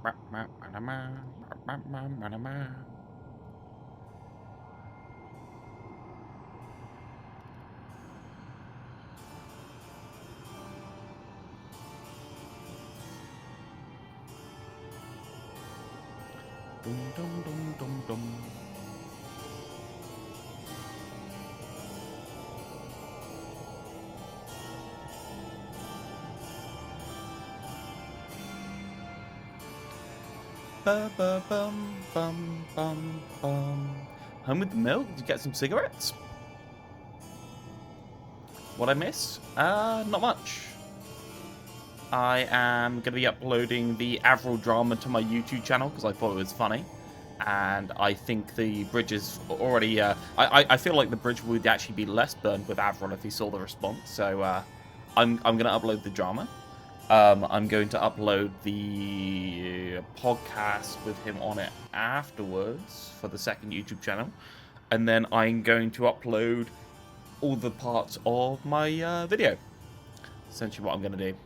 Dum, dum, dum, dum, dum. Ba, ba, bum, bum, bum, bum. Home with the milk? Did you get some cigarettes? What I miss? Not much. I am going to be uploading the Avril drama to my YouTube channel because I thought it was funny. And I think the bridge is already... I feel like the bridge would actually be less burned with Avril if he saw the response. So I'm going to upload the drama. I'm going to upload the podcast with him on it afterwards for the second YouTube channel. And then I'm going to upload all the parts of my video. Essentially what I'm going to do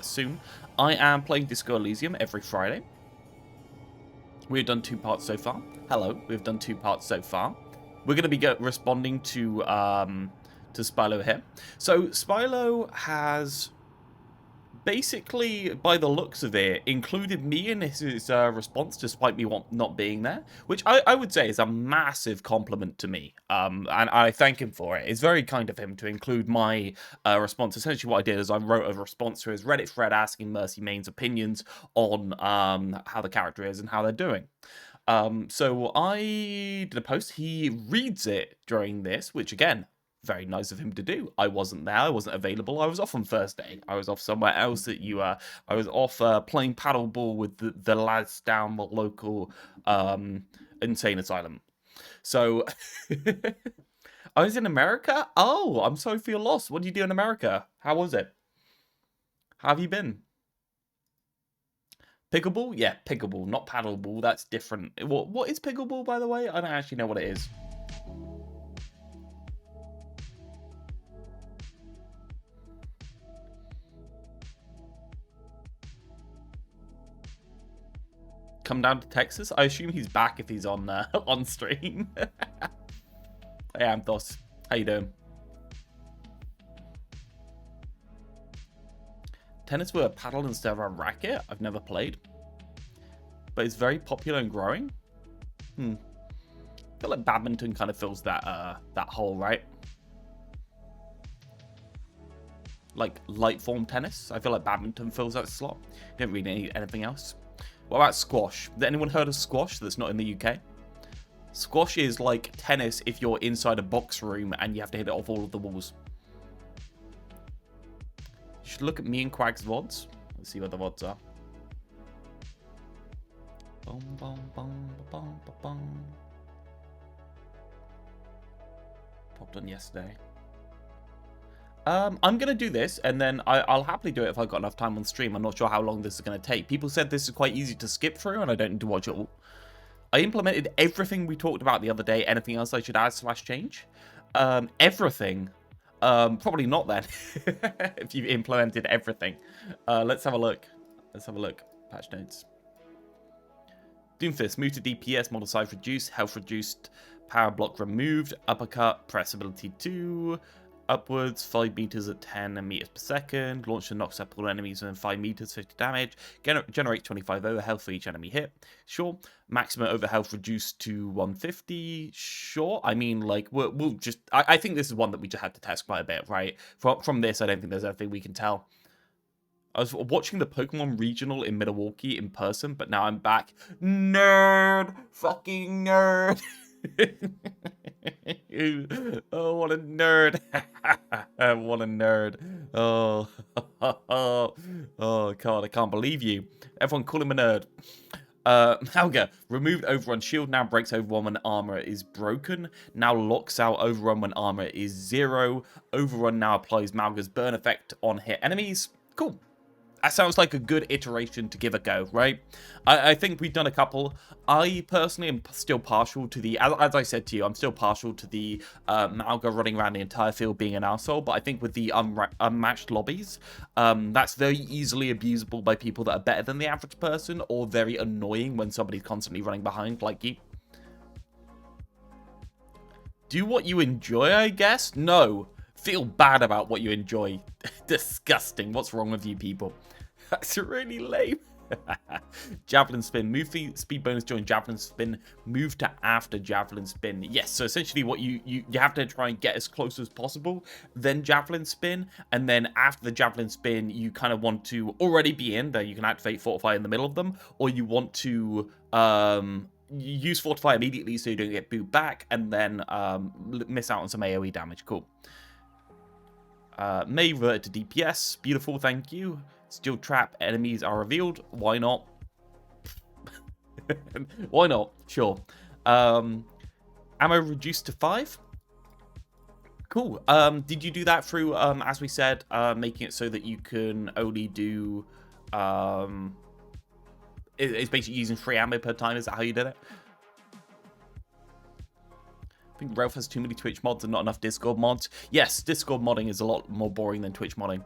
soon. I am playing Disco Elysium every Friday. We've done 2 parts so far. Hello, we've done 2 parts so far. We're going to be responding to Spilo here. So Spilo has basically, by the looks of it, included me in his response despite me not being there, which I would say is a massive compliment to me, and I thank him for it. It's very kind of him to include my response. Essentially what I did is I wrote a response to his Reddit thread asking Mercy Main's opinions on how the character is and how they're doing. So I did a post. He reads it during this, which again, very nice of him to do. I wasn't there. I wasn't available. I was off on Thursday. I was off somewhere else that I was off playing paddleball with the lads down the local insane asylum. So I was in America. Oh, I'm sorry for your loss. What did you do in America? How was it? How have you been? Pickleball? Yeah, pickleball, not paddleball. That's different. What is pickleball, by the way? I don't actually know what it is. Come down to Texas? I assume he's back if he's on on stream. Hey, Anthos. How you doing? Tennis with a paddle instead of a racket? I've never played. But it's very popular and growing? I feel like badminton kind of fills that hole, right? Like light form tennis? I feel like badminton fills that slot. You don't really need anything else. What about squash? Has anyone heard of squash that's not in the UK? Squash is like tennis if you're inside a box room and you have to hit it off all of the walls. You should look at me and Quag's VODs. Let's see what the VODs are. Boom, boom, boom, boom, boom. Popped on yesterday. I'm going to do this, and then I'll happily do it if I've got enough time on stream. I'm not sure how long this is going to take. People said this is quite easy to skip through, and I don't need to watch it all. I implemented everything we talked about the other day. Anything else I should add / change? Everything. Probably not then, if you've implemented everything. Let's have a look. Let's have a look. Patch notes. Doomfist, move to DPS, model size reduced, health reduced, power block removed, uppercut, press ability 2, upwards, 5 meters at 10 meters per second, launch and knock several enemies within 5 meters, 50 damage, generates 25 over health for each enemy hit. Sure. Maximum over health reduced to 150. Sure. I mean, like, we'll just, I think this is one that we just had to test quite a bit, right? From this, I don't think there's anything we can tell. I was watching the Pokemon Regional in Milwaukee in person, but now I'm back. Nerd! Fucking nerd! Oh, what a nerd. What a nerd. Oh. Oh, God, I can't believe you. Everyone call him a nerd. Helga, removed Overrun shield, now breaks Overrun when armor is broken. Now locks out Overrun when armor is 0. Overrun now applies Malga's burn effect on hit enemies. Cool. that sounds like a good iteration to give a go, right? I think we've done a couple. I personally am still partial to the, as I said to you, I'm still partial to the Malga running around the entire field being an arsehole, but I think with the unmatched lobbies, that's very easily abusable by people that are better than the average person, or very annoying when somebody's constantly running behind like you. Do what you enjoy, I guess? No. Feel bad about what you enjoy. Disgusting. What's wrong with you people? That's really lame. Javelin spin. Move the speed bonus during javelin spin. Move to after javelin spin. Yes, so essentially what you have to try and get as close as possible, then javelin spin, and then after the javelin spin, you kind of want to already be in there. You can activate Fortify in the middle of them, or you want to use Fortify immediately so you don't get booed back, and then miss out on some AoE damage. Cool. May revert to DPS. Beautiful, thank you. Steel trap enemies are revealed. Why not? Why not? Sure. Ammo reduced to 5. Cool. Did you do that through, as we said, making it so that you can only do... it's basically using 3 ammo per time. Is that how you did it? I think Realth has too many Twitch mods and not enough Discord mods. Yes, Discord modding is a lot more boring than Twitch modding.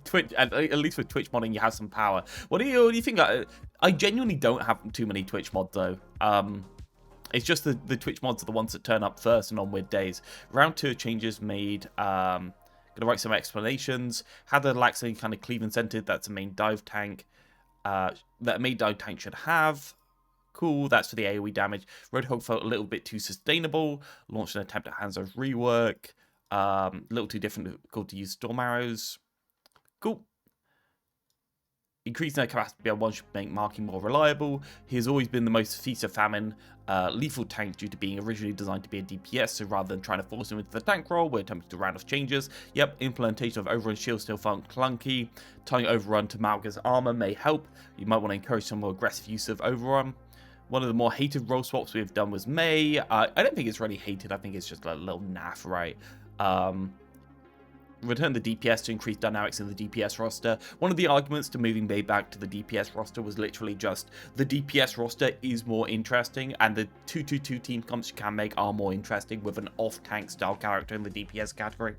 Twitch, at least with Twitch modding, you have some power. What do you think? I genuinely don't have too many Twitch mods though. It's just the Twitch mods are the ones that turn up first and on weird days. Round 2 changes made. Gonna write some explanations. How the laxing kind of Cleveland centered. That's a main dive tank. That a main dive tank should have. Cool, that's for the AoE damage. Roadhog felt a little bit too sustainable. Launched an attempt at hands-on rework. A little too difficult to use storm arrows. Cool. Increasing their capacity beyond 1 should make marking more reliable. He has always been the most feast of famine lethal tank due to being originally designed to be a DPS, so rather than trying to force him into the tank role, we're attempting to round off changes. Yep, implementation of Overrun shield still felt clunky. Tying Overrun to Malga's armor may help. You might want to encourage some more aggressive use of Overrun. One of the more hated role swaps we've done was May. I don't think it's really hated. I think it's just a little naff, right? Return the DPS to increase dynamics in the DPS roster. One of the arguments to moving May back to the DPS roster was literally just the DPS roster is more interesting, and the 2-2-2 team comps you can make are more interesting with an off-tank style character in the DPS category.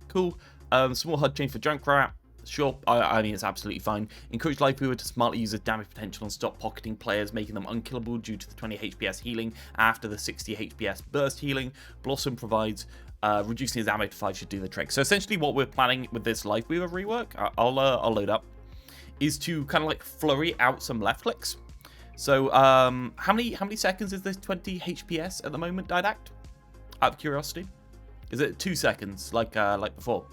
Cool. Small HUD change for Junkrat. Sure, I mean, it's absolutely fine. Encourage Lifeweaver to smartly use the damage potential and stop pocketing players, making them unkillable due to the 20 HPS healing after the 60 HPS burst healing. Blossom provides reducing his ammo to 5 should do the trick. So essentially what we're planning with this Lifeweaver rework, I'll load up, is to kind of like flurry out some left clicks. So how many seconds is this 20 HPS at the moment, Didact? Out of curiosity. Is it 2 seconds like before?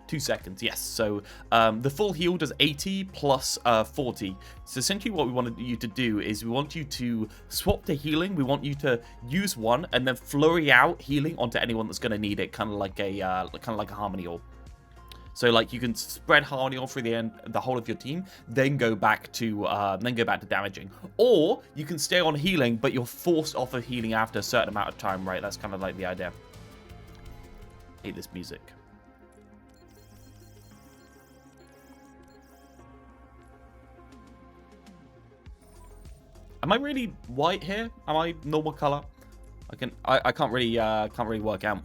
2 seconds, yes. So the full heal does 80 plus 40. So essentially what we want you to do is we want you to swap to healing. We want you to use one and then flurry out healing onto anyone that's going to need it, kind of like a harmony orb. So like you can spread harmony all through the whole of your team, then go back to damaging, or you can stay on healing, but you're forced off of healing after a certain amount of time, right? That's kind of like the idea. Hate this music. Am I really white here? Am I normal color? I can't really work out.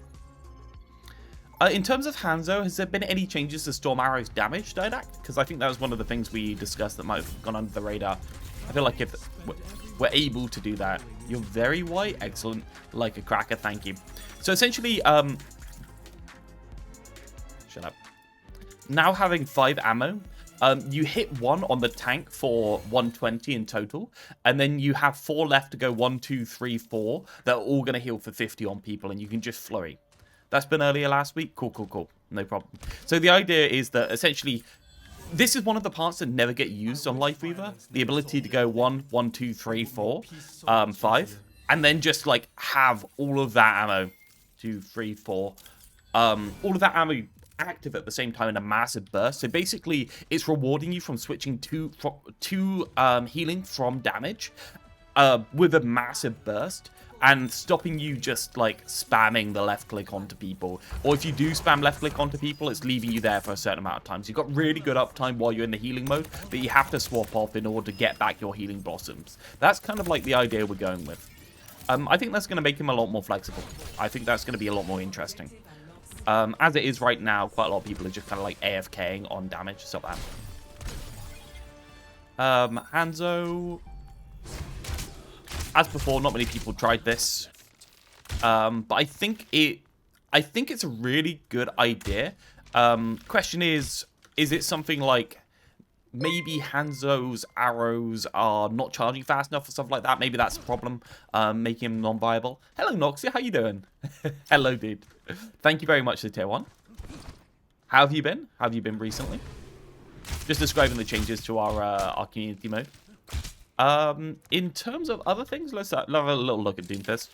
In terms of Hanzo, has there been any changes to Storm Arrow's damage, Didact? Because I think that was one of the things we discussed that might have gone under the radar. I feel like if we're able to do that. You're very white. Excellent. Like a cracker. Thank you. So essentially, shut up. Now having 5 ammo, you hit 1 on the tank for 120 in total, and then you have 4 left to go 1, 2, 3, 4 that are all going to heal for 50 on people, and you can just flurry. That's been earlier last week. Cool, cool, cool. No problem. So the idea is that essentially, this is one of the parts that never get used on Lifeweaver. The ability to go 1, 1, 2, 3, 4, 5, and then just like have all of that ammo. 2, 3, 4. All of that ammo active at the same time in a massive burst. So basically, it's rewarding you from switching to healing from damage with a massive burst. and stopping you just like spamming the left click onto people. Or if you do spam left click onto people, it's leaving you there for a certain amount of time. So you've got really good uptime while you're in the healing mode, but you have to swap off in order to get back your healing blossoms. That's kind of like the idea we're going with. I think that's going to make him a lot more flexible. I think that's going to be a lot more interesting. As it is right now, quite a lot of people are just kind of like AFKing on damage. Stop that. Hanzo. As before, not many people tried this. But I think it's a really good idea. Question is it something like maybe Hanzo's arrows are not charging fast enough or stuff like that? Maybe that's a problem, making him non-viable. Hello, Noxia. How you doing? Hello, dude. Thank you very much for tier 1. How have you been? How have you been recently? Just describing the changes to our community mode. In terms of other things, let's have a little look at Doomfist.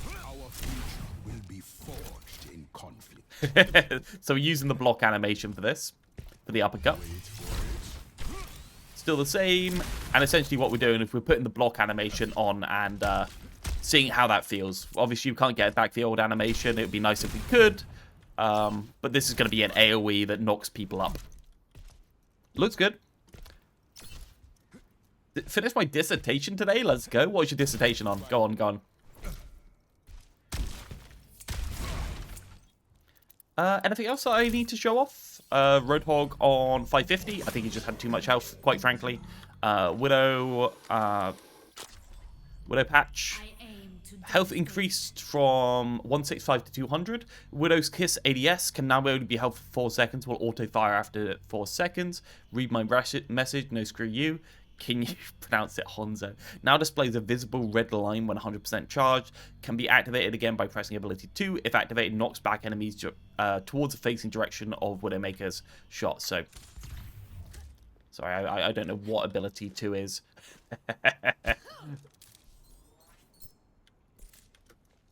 Our future will be forged in conflict. So we're using the block animation for this, for the uppercut. Still the same, and essentially what we're doing is we're putting the block animation on and seeing how that feels. Obviously, you can't get back the old animation. It would be nice if we could, but this is going to be an AoE that knocks people up. Looks good. Finish my dissertation today? Let's go. What's your dissertation on? Go on, go on. Anything else that I need to show off? Roadhog on 550. I think he just had too much health, quite frankly. Widow Patch. Health increased from 165 to 200. Widow's Kiss ADS can now only be held for 4 seconds, will auto-fire after 4 seconds. Read my message, no screw you. Can you pronounce it Honzo? Now displays a visible red line when 100% charged. Can be activated again by pressing ability 2. If activated, knocks back enemies towards the facing direction of Widowmaker's shot. So, sorry, I don't know what ability 2 is.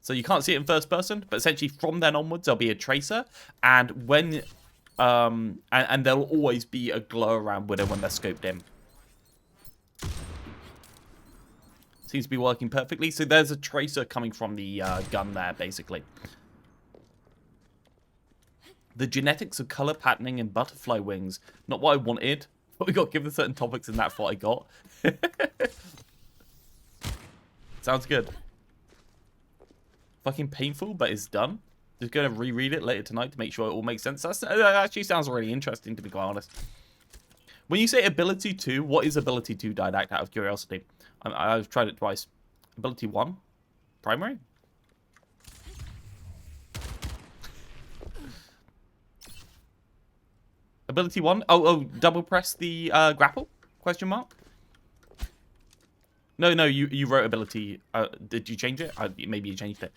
So you can't see it in first person, but essentially from then onwards there'll be a tracer, and when and there'll always be a glow around Widow when they're scoped in. Seems to be working perfectly. So there's a tracer coming from the gun there, basically. The genetics of color patterning and butterfly wings. Not what I wanted, but we got given certain topics and that's what I got. Sounds good. Fucking painful, but it's done. Just going to reread it later tonight to make sure it all makes sense. That actually sounds really interesting, to be quite honest. When you say ability 2, what is ability 2, Didact, out of curiosity? I've tried it twice. Ability 1? Primary? Ability 1? Oh, double press the grapple? Question mark? No, you wrote ability. Did you change it? Maybe you changed it.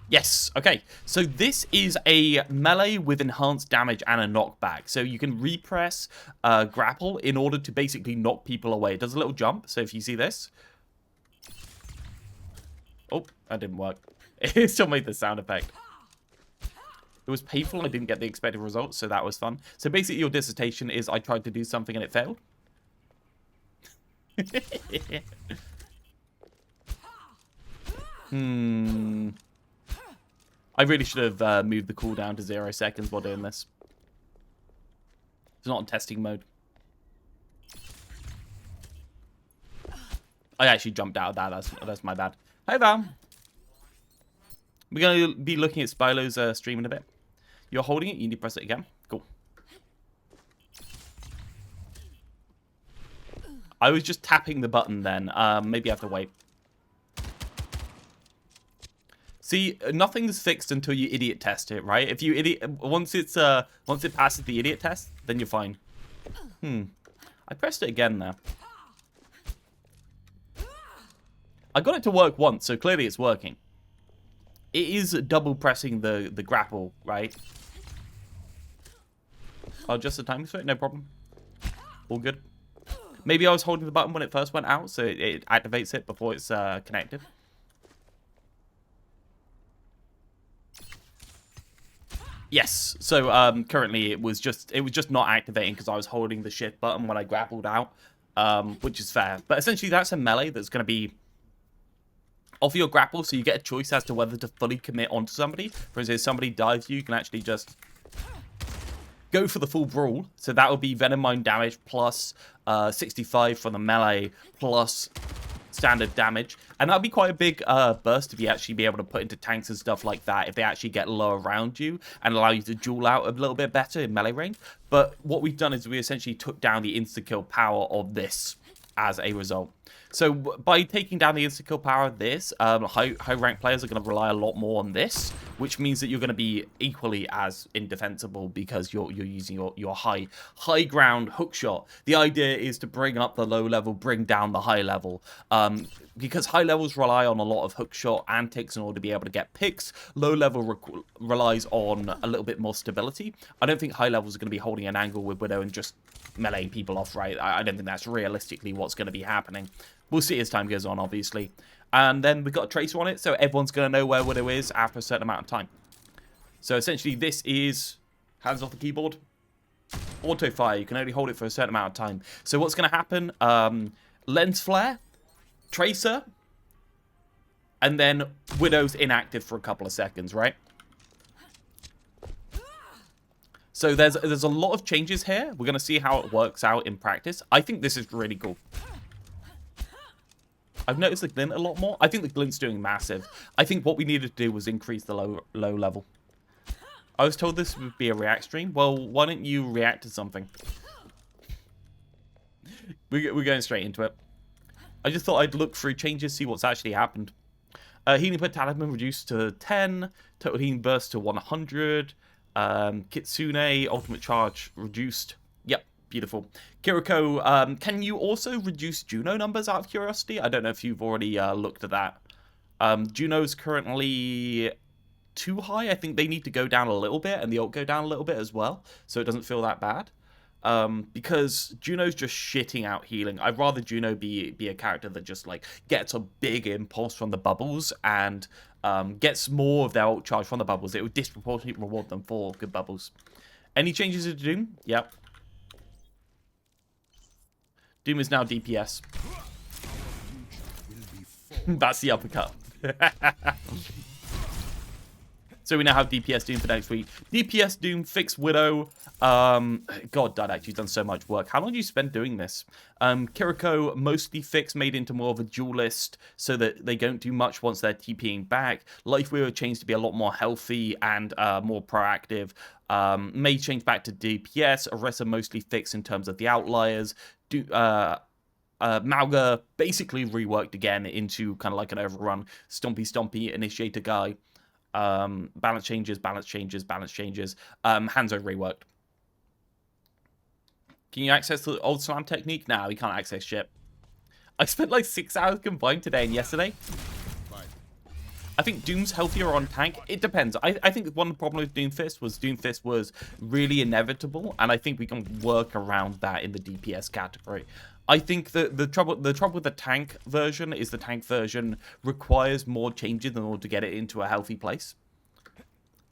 Yes, okay. So this is a melee with enhanced damage and a knockback. So you can repress grapple in order to basically knock people away. It does a little jump. So if you see this. Oh, that didn't work. It still made the sound effect. It was painful. I didn't get the expected results, so that was fun. So basically your dissertation is I tried to do something and it failed. I really should have moved the cooldown to 0 seconds while doing this. It's not in testing mode. I actually jumped out of that. That's my bad. Hey, Val. We're going to be looking at Spilo's stream in a bit. You're holding it. You need to press it again. Cool. I was just tapping the button then. Maybe I have to wait. See, nothing's fixed until you idiot test it, right? If you once it passes the idiot test, then you're fine. I pressed it again there. I got it to work once, so clearly it's working. It is double pressing the grapple, right? Oh, just the timing for it, no problem. All good. Maybe I was holding the button when it first went out, so it activates it before it's connected. Yes, so currently it was just not activating because I was holding the shift button when I grappled out. which is fair. But essentially, that's a melee that's going to be off your grapple, so you get a choice as to whether to fully commit onto somebody. For instance, if somebody dives you can actually just go for the full brawl. So that would be Venom Mine damage plus 65 from the melee plus standard damage. And that would be quite a big burst to actually be able to put into tanks and stuff like that if they actually get low around you and allow you to duel out a little bit better in melee range. But what we've done is we essentially took down the insta-kill power of this as a result. So by taking down the insta-kill power of this, high-ranked players are going to rely a lot more on this, which means that you're going to be equally as indefensible because you're using your high ground hook shot. The idea is to bring up the low level, bring down the high level. Because high levels rely on a lot of hook shot antics in order to be able to get picks. Low level relies on a little bit more stability. I don't think high levels are going to be holding an angle with Widow and just meleeing people off, right? I don't think that's realistically what's going to be happening. We'll see as time goes on, obviously. And then we've got a tracer on it, so everyone's going to know where Widow is after a certain amount of time. So essentially, this is hands off the keyboard. Auto fire. You can only hold it for a certain amount of time. So what's going to happen? Lens flare, tracer, and then Widow's inactive for a couple of seconds, right? So there's a lot of changes here. We're going to see how it works out in practice. I think this is really cool. I've noticed the glint a lot more. I think the glint's doing massive. I think what we needed to do was increase the low level. I was told this would be a react stream. Well, why don't you react to something? We're going straight into it. I just thought I'd look through changes, see what's actually happened. Healing per talisman reduced to 10. Total healing burst to 100. Kitsune ultimate charge reduced. Yep, beautiful. Kiriko, can you also reduce Juno numbers out of curiosity? I don't know if you've already looked at that. Juno's currently too high. I think they need to go down a little bit, and the ult go down a little bit as well, so it doesn't feel that bad. Because Juno's just shitting out healing. I'd rather Juno be a character that just like gets a big impulse from the bubbles and gets more of their ult charge from the bubbles. It would disproportionately reward them for good bubbles. Any changes to Doom? Yep. Doom is now DPS. That's the uppercut. So we now have DPS Doom for next week. DPS Doom, fix Widow. God, that actually done so much work. How long do you spend doing this? Kiriko, mostly fixed, made into more of a duelist so that they don't do much once they're TPing back. Life Weaver changed to be a lot more healthy and more proactive. May change back to DPS. Orisa mostly fixed in terms of the outliers. Mauga basically reworked again into kind of like an overrun stompy initiator guy. Balance changes. Hanzo reworked. Can you access the old slam technique? Nah, we can't access shit. I spent like 6 hours combined today and yesterday. I think Doom's healthier on tank. It depends. I think one problem with Doomfist was really inevitable, and I think we can work around that in the DPS category. I think the trouble with the tank version is the tank version requires more changes in order to get it into a healthy place.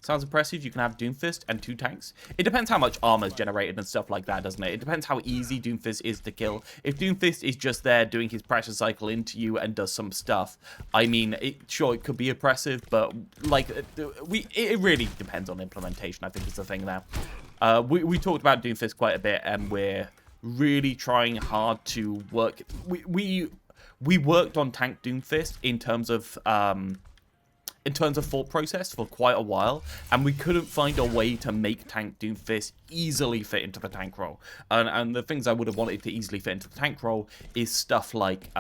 Sounds impressive. You can have Doomfist and 2 tanks. It depends how much armor is generated and stuff like that, doesn't it? It depends how easy Doomfist is to kill. If Doomfist is just there doing his pressure cycle into you and does some stuff, I mean, sure, it could be oppressive, but like, it really depends on implementation, I think is the thing there. We talked about Doomfist quite a bit, and we're really trying hard to work. We worked on tank Doomfist in terms of thought process for quite a while, and we couldn't find a way to make tank Doomfist easily fit into the tank role. And the things I would have wanted to easily fit into the tank role is stuff like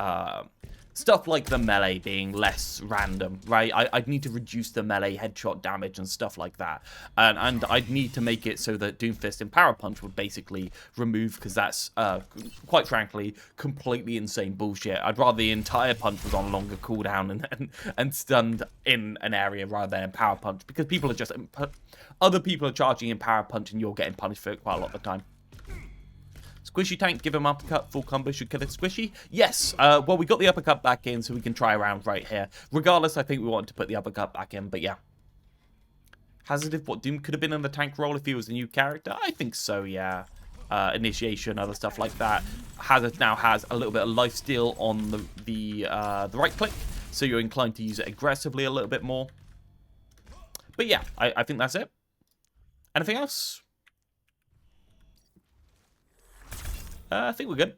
the melee being less random, right? I'd need to reduce the melee headshot damage and stuff like that. And I'd need to make it so that Doomfist and Power Punch would basically remove, because that's, quite frankly, completely insane bullshit. I'd rather the entire punch was on longer cooldown and stunned in an area rather than Power Punch, because people are just... Other people are charging in Power Punch and you're getting punished for it quite a lot of the time. Squishy tank, give him uppercut, full combo should kill it. Squishy? Yes. Well, we got the uppercut back in, so we can try around right here. Regardless, I think we want to put the uppercut back in, but yeah. Hazarded what Doom could have been in the tank role if he was a new character? I think so, yeah. initiation, other stuff like that. Hazard now has a little bit of lifesteal on the right click, so you're inclined to use it aggressively a little bit more. But yeah, I think that's it. Anything else? I think we're good.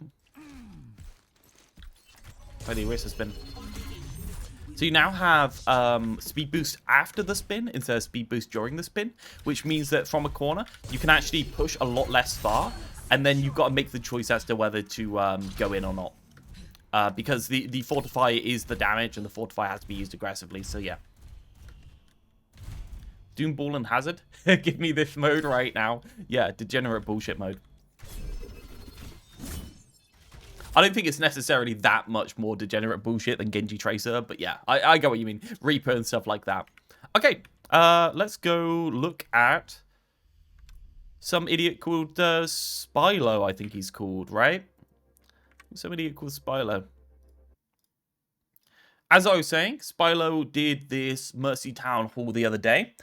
Play the eraser spin. So you now have speed boost after the spin instead of speed boost during the spin, which means that from a corner, you can actually push a lot less far, and then you've got to make the choice as to whether to go in or not. Because the Fortify is the damage, and the Fortify has to be used aggressively, so yeah. Doomball and Hazard? Give me this mode right now. Yeah, degenerate bullshit mode. I don't think it's necessarily that much more degenerate bullshit than Genji Tracer, but yeah, I get what you mean. Reaper and stuff like that. Okay, let's go look at some idiot called Spilo, I think he's called, right? Some idiot called Spilo. As I was saying, Spilo did this Mercy Town Hall the other day,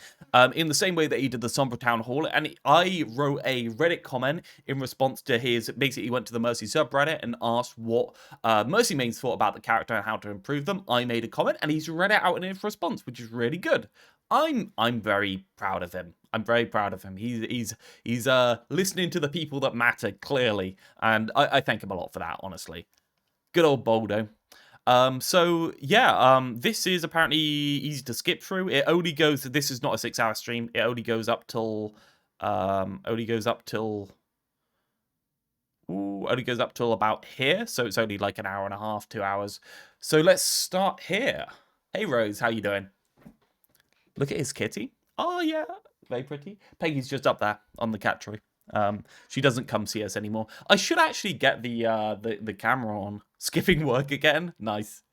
in the same way that he did the Sombra Town Hall, and I wrote a Reddit comment in response to his, basically went to the Mercy subreddit and asked what Mercy mains thought about the character and how to improve them. I made a comment, and he's read it out in his response, which is really good. I'm very proud of him. I'm very proud of him. He's listening to the people that matter, clearly, and I thank him a lot for that, honestly. Good old Boldo. So yeah, this is apparently easy to skip through. It only goes, this is not a 6-hour stream. It only goes up till, only goes up till about here. So it's only like an hour and a half, 2 hours. So let's start here. Hey Rose, how you doing? Look at his kitty. Oh yeah, very pretty. Peggy's just up there on the cat tree. She doesn't come see us anymore. I should actually get the camera on. Skipping work again. Nice.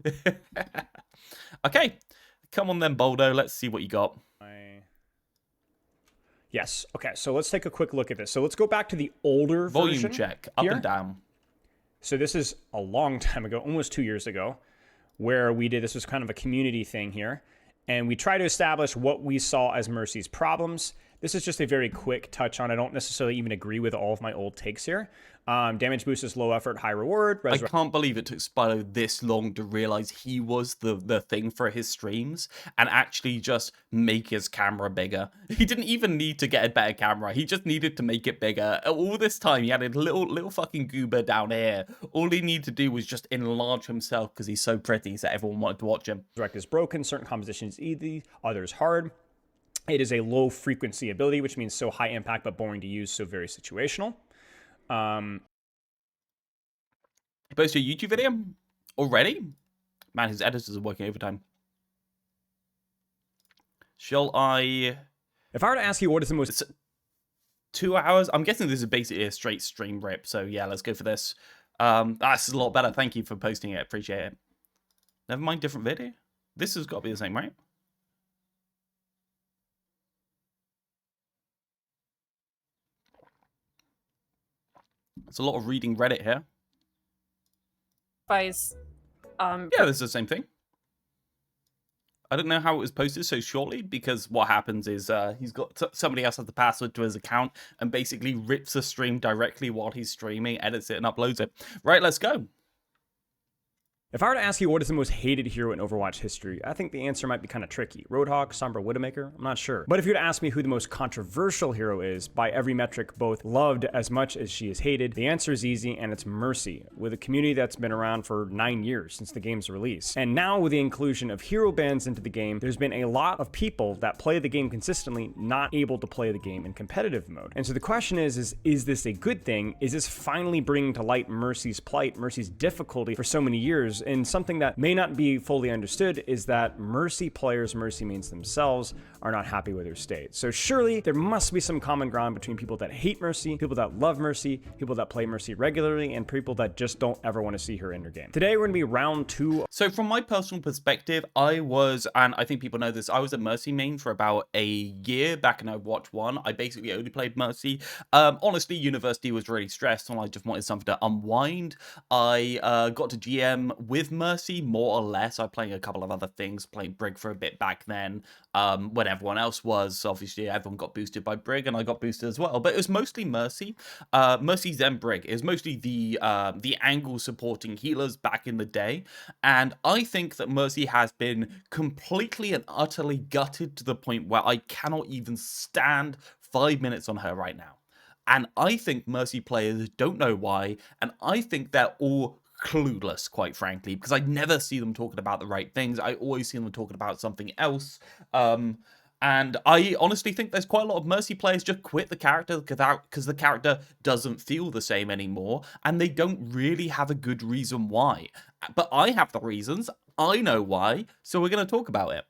Okay, come on then, Boldo. Let's see what you got. Yes. Okay, so let's take a quick look at this. So let's go back to the older volume version check, up here. and down. So this is a long time ago, almost 2 years ago, where we did, this was kind of a community thing here, and we tried to establish what we saw as Mercy's problems. This is just a very quick touch on. I don't necessarily even agree with all of my old takes here. Damage boost is low effort, high reward. I can't believe it took Spilo this long to realize he was the thing for his streams and actually just make his camera bigger. He didn't even need to get a better camera. He just needed to make it bigger. All this time, he had a little fucking goober down here. All he needed to do was just enlarge himself because he's so pretty so everyone wanted to watch him. Resurrect is broken. Certain compositions easy, others hard. It is a low frequency ability, which means so high impact but boring to use, so very situational. He posted a YouTube video already? Man, his editors are working overtime. Shall I... If I were to ask you what is the most... 2 hours? I'm guessing this is basically a straight stream rip, so yeah, let's go for this. That's a lot better. Thank you for posting it. Appreciate it. Never mind, different video. This has got to be the same, right? It's a lot of reading Reddit here. Yeah, this is the same thing. I don't know how it was posted so shortly because what happens is he's got somebody else has the password to his account and basically rips the stream directly while he's streaming, edits it, and uploads it. Right, let's go. If I were to ask you what is the most hated hero in Overwatch history, I think the answer might be kind of tricky. Roadhog, Sombra, Widowmaker? I'm not sure. But if you were to ask me who the most controversial hero is, by every metric both loved as much as she is hated, the answer is easy, and it's Mercy, with a community that's been around for 9 years since the game's release. And now with the inclusion of hero bans into the game, there's been a lot of people that play the game consistently not able to play the game in competitive mode. And so the question is this a good thing? Is this finally bringing to light Mercy's plight, Mercy's difficulty for so many years? And something that may not be fully understood is that Mercy players, Mercy mains themselves, are not happy with her state. So surely there must be some common ground between people that hate Mercy, people that love Mercy, people that play Mercy regularly, and people that just don't ever want to see her in her game. Today we're going to be round 2. So from my personal perspective, I was, and I think people know this, I was a Mercy main for about a year back in Overwatch 1. I basically only played Mercy. Honestly, university was really stressed and I just wanted something to unwind. I got to GM with Mercy, more or less. I'm playing a couple of other things, playing Brig for a bit back then, when everyone else was. Obviously, everyone got boosted by Brig, and I got boosted as well. But it was mostly Mercy. Mercy Zen Brig. It was mostly the angle supporting healers back in the day. And I think that Mercy has been completely and utterly gutted to the point where I cannot even stand 5 minutes on her right now. And I think Mercy players don't know why, and I think they're all clueless, quite frankly, because I never see them talking about the right things. I always see them talking about something else. And I honestly think there's quite a lot of Mercy players just quit the character because the character doesn't feel the same anymore, and they don't really have a good reason why. But I have the reasons. I know why, so we're going to talk about it.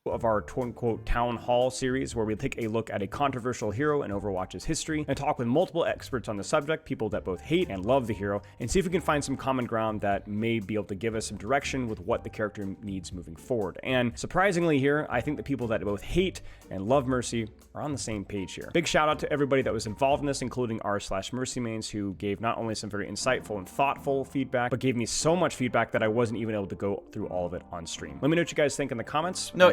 Of our quote-unquote town hall series, where we take a look at a controversial hero in Overwatch's history and talk with multiple experts on the subject, people that both hate and love the hero, and see if we can find some common ground that may be able to give us some direction with what the character needs moving forward. And surprisingly here, I think the people that both hate and love Mercy are on the same page here. Big shout out to everybody that was involved in this, including r/Mercy mains, who gave not only some very insightful and thoughtful feedback, but gave me so much feedback that I wasn't even able to go through all of it on stream. Let me know what you guys think in the comments. No,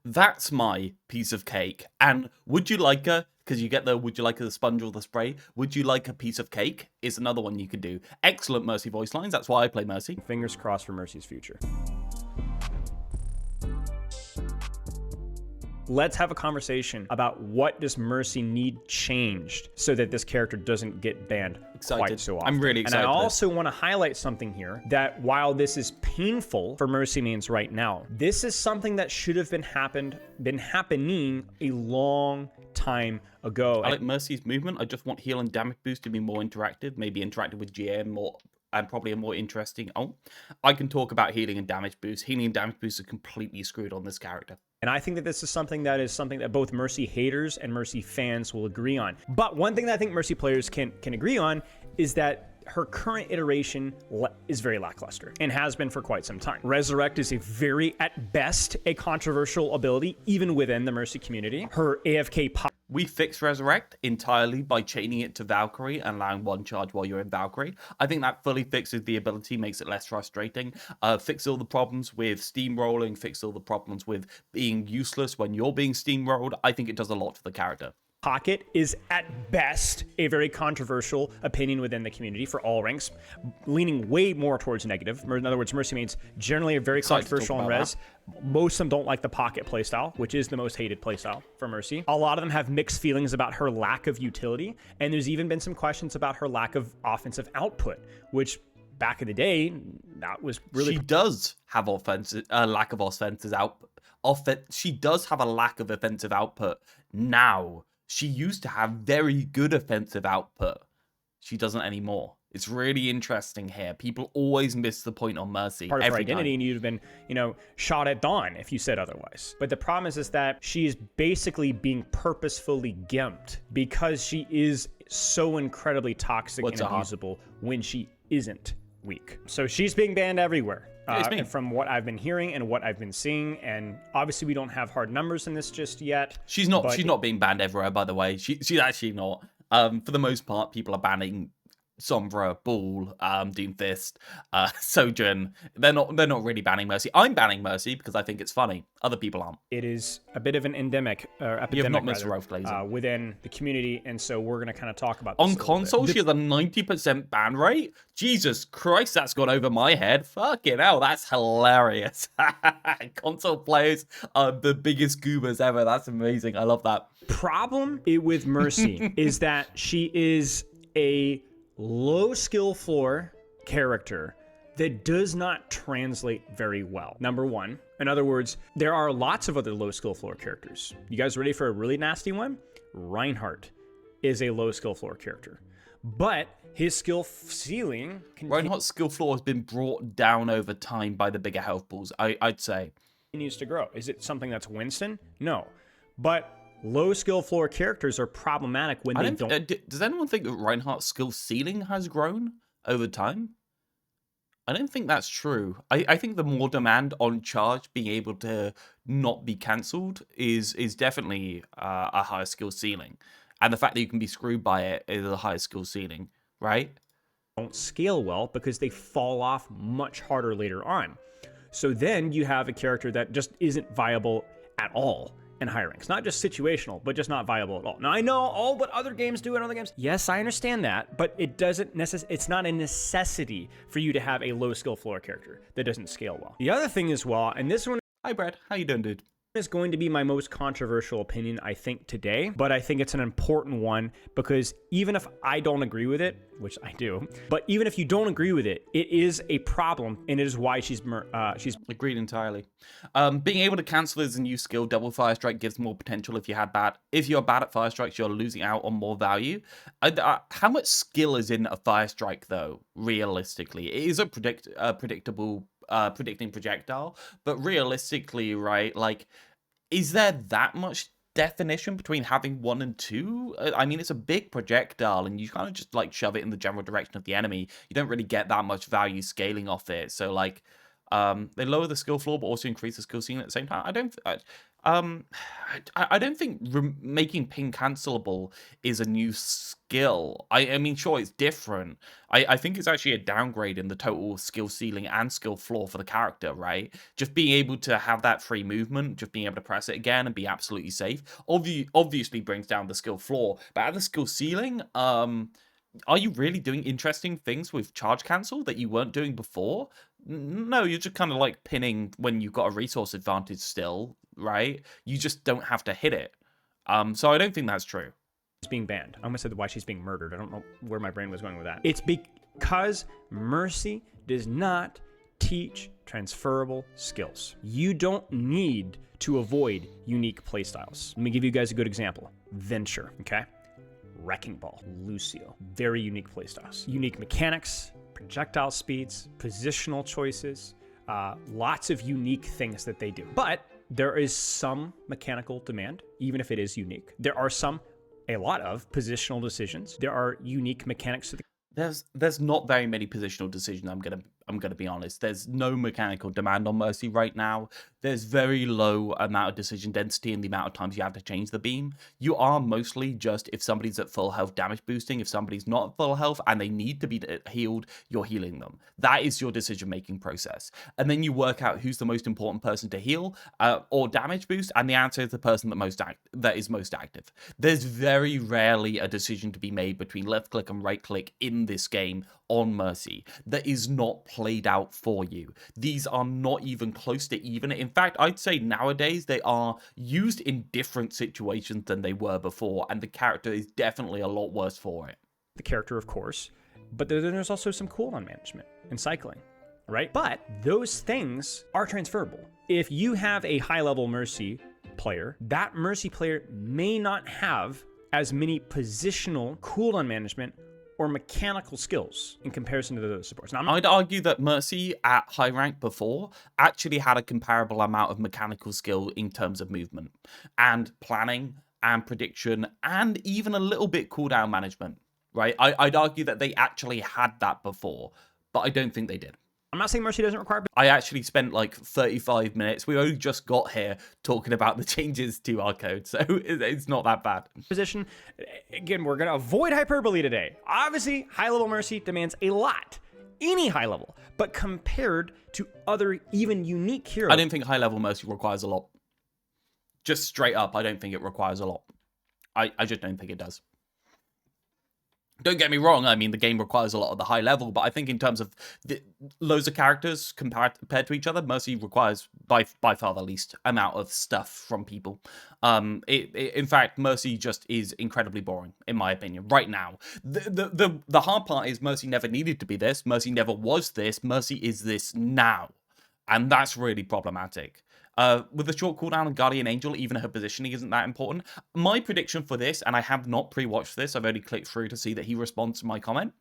that's my piece of cake. And would you like a, because you get the would you like a sponge or the spray, would you like a piece of cake is another one you could do. Excellent Mercy voice lines. That's why I play Mercy. Fingers crossed for Mercy's future. Let's have a conversation about what does Mercy need changed so that this character doesn't get banned quite so often. I'm really excited. And I also want to highlight something here, that while this is painful for Mercy mains right now, this is something that should have been happening a long time ago. I like Mercy's movement. I just want heal and damage boost to be more interactive, maybe interactive with GM more, and probably a more interesting. Oh, I can talk about healing and damage boost. Healing and damage boost are completely screwed on this character. And I think that this is something that both Mercy haters and Mercy fans will agree on. But one thing that I think Mercy players can agree on is that her current iteration is very lackluster and has been for quite some time. Resurrect is at best, a controversial ability, even within the Mercy community. Her AFK pop. We fixed Resurrect entirely by chaining it to Valkyrie and allowing one charge while you're in Valkyrie. I think that fully fixes the ability, makes it less frustrating. Fix all the problems with steamrolling, fix all the problems with being useless when you're being steamrolled. I think it does a lot for the character. Pocket is at best a very controversial opinion within the community for all ranks, leaning way more towards negative. In other words, Mercy mains generally are very controversial in res. Most of them don't like the Pocket playstyle, which is the most hated playstyle for Mercy. A lot of them have mixed feelings about her lack of utility, and there's even been some questions about her lack of offensive output, which back in the day, that was really... She does have lack of offensive output. She does have a lack of offensive output now. She used to have very good offensive output. She doesn't anymore. It's really interesting here. People always miss the point on Mercy. Part of her identity, and you'd have been, shot at dawn if you said otherwise. But the problem is that she is basically being purposefully gimped because she is so incredibly toxic and abusable when she isn't weak. So she's being banned everywhere. And from what I've been hearing and what I've been seeing, and obviously we don't have hard numbers in this just yet. She's not being banned everywhere, by the way. She's actually not. For the most part, people are banning Sombra, Bull, Doomfist, Sojourn. They're not really banning Mercy. I'm banning Mercy because I think it's funny. Other people aren't. It is a bit of an epidemic within the community, and so we're going to kind of talk about this on console. She has a 90% ban rate. Jesus Christ, that's gone over my head. Fucking hell, that's hilarious. Console players are the biggest goobers ever. That's amazing. I love that. Problem with Mercy is that she is a low skill floor character that does not translate very well. Number one, in other words, there are lots of other low skill floor characters. You guys ready for a really nasty one? Reinhardt is a low skill floor character, but his skill ceiling... Reinhardt's skill floor has been brought down over time by the bigger health pools, I'd say. Continues to grow. Is it something that's Winston? No. But low skill floor characters are problematic when they don't... Does anyone think that Reinhardt's skill ceiling has grown over time? I don't think that's true. I think the more demand on charge being able to not be cancelled is definitely a higher skill ceiling. And the fact that you can be screwed by it is a higher skill ceiling, right? don't scale well because they fall off much harder later on. So then you have a character that just isn't viable at all in high ranks. Not just situational, but just not viable at all. Now I know, oh, but other games do it in other games. Yes, I understand that, but it's not a necessity for you to have a low skill floor character that doesn't scale well. The other thing as well, and this one Hi, Brad. How you doing, dude? is going to be my most controversial opinion, I think, today, but I think it's an important one because even if I don't agree with it, which I do, but even if you don't agree with it, it is a problem, and it is why she's agreed entirely. Being able to cancel as a new skill, double fire strike gives more potential. If you're bad at fire strikes, you're losing out on more value. How much skill is in a fire strike, though? Realistically, it is a predictable. Predicting projectile, but realistically, right, like, is there that much definition between having 1 and 2? I mean, it's a big projectile and you kind of just like shove it in the general direction of the enemy. You don't really get that much value scaling off it. So like, they lower the skill floor but also increase the skill ceiling at the same time. I don't think making ping cancelable is a new skill. I mean, sure, it's different. I think it's actually a downgrade in the total skill ceiling and skill floor for the character, right? Just being able to have that free movement, just being able to press it again and be absolutely safe, obviously brings down the skill floor. But at the skill ceiling, are you really doing interesting things with charge cancel that you weren't doing before? No, you're just kind of like pinning when you've got a resource advantage still, right? You just don't have to hit it. So I don't think that's true. She's being banned. I almost said why she's being murdered. I don't know where my brain was going with that. It's because Mercy does not teach transferable skills. You don't need to avoid unique playstyles. Let me give you guys a good example. Venture, okay? Wrecking Ball, Lucio, very unique playstyles. Unique mechanics, projectile speeds, positional choices, lots of unique things that they do. But there is some mechanical demand, even if it is unique. There are a lot of positional decisions. There are unique mechanics to the There's not very many positional decisions. I'm gonna be honest. There's no mechanical demand on Mercy right now. There's very low amount of decision density in the amount of times you have to change the beam. You are mostly just, if somebody's at full health, damage boosting. If somebody's not at full health and they need to be healed, you're healing them. That is your decision making process. And then you work out who's the most important person to heal or damage boost, and the answer is the person that is most active. There's very rarely a decision to be made between left click and right click in this game on Mercy that is not played out for you. These are not even close to even. In fact, I'd say nowadays they are used in different situations than they were before, and the character is definitely a lot worse for it. The character, of course, but then there's also some cooldown management and cycling, right? But those things are transferable. If you have a high-level Mercy player, that Mercy player may not have as many positional cooldown management or mechanical skills in comparison to the other supports. Now, I'd argue that Mercy at high rank before actually had a comparable amount of mechanical skill in terms of movement and planning and prediction and even a little bit cooldown management, right? I'd argue that they actually had that before, but I don't think they did. I'm not saying Mercy doesn't require... I actually spent like 35 minutes. We only just got here talking about the changes to our code, so it's not that bad. Position. Again, we're going to avoid hyperbole today. Obviously, high-level Mercy demands a lot. Any high level. But compared to other, even unique heroes... I don't think high-level Mercy requires a lot. Just straight up, I don't think it requires a lot. I just don't think it does. Don't get me wrong, I mean, the game requires a lot of the high level, but I think in terms of loads of characters compared to each other, Mercy requires by far the least amount of stuff from people. In fact, Mercy just is incredibly boring, in my opinion, right now. The hard part is Mercy never needed to be this, Mercy never was this, Mercy is this now. And that's really problematic. With the short cooldown on Guardian Angel, even her positioning isn't that important. My prediction for this, and I have not pre-watched this, I've only clicked through to see that he responds to my comment,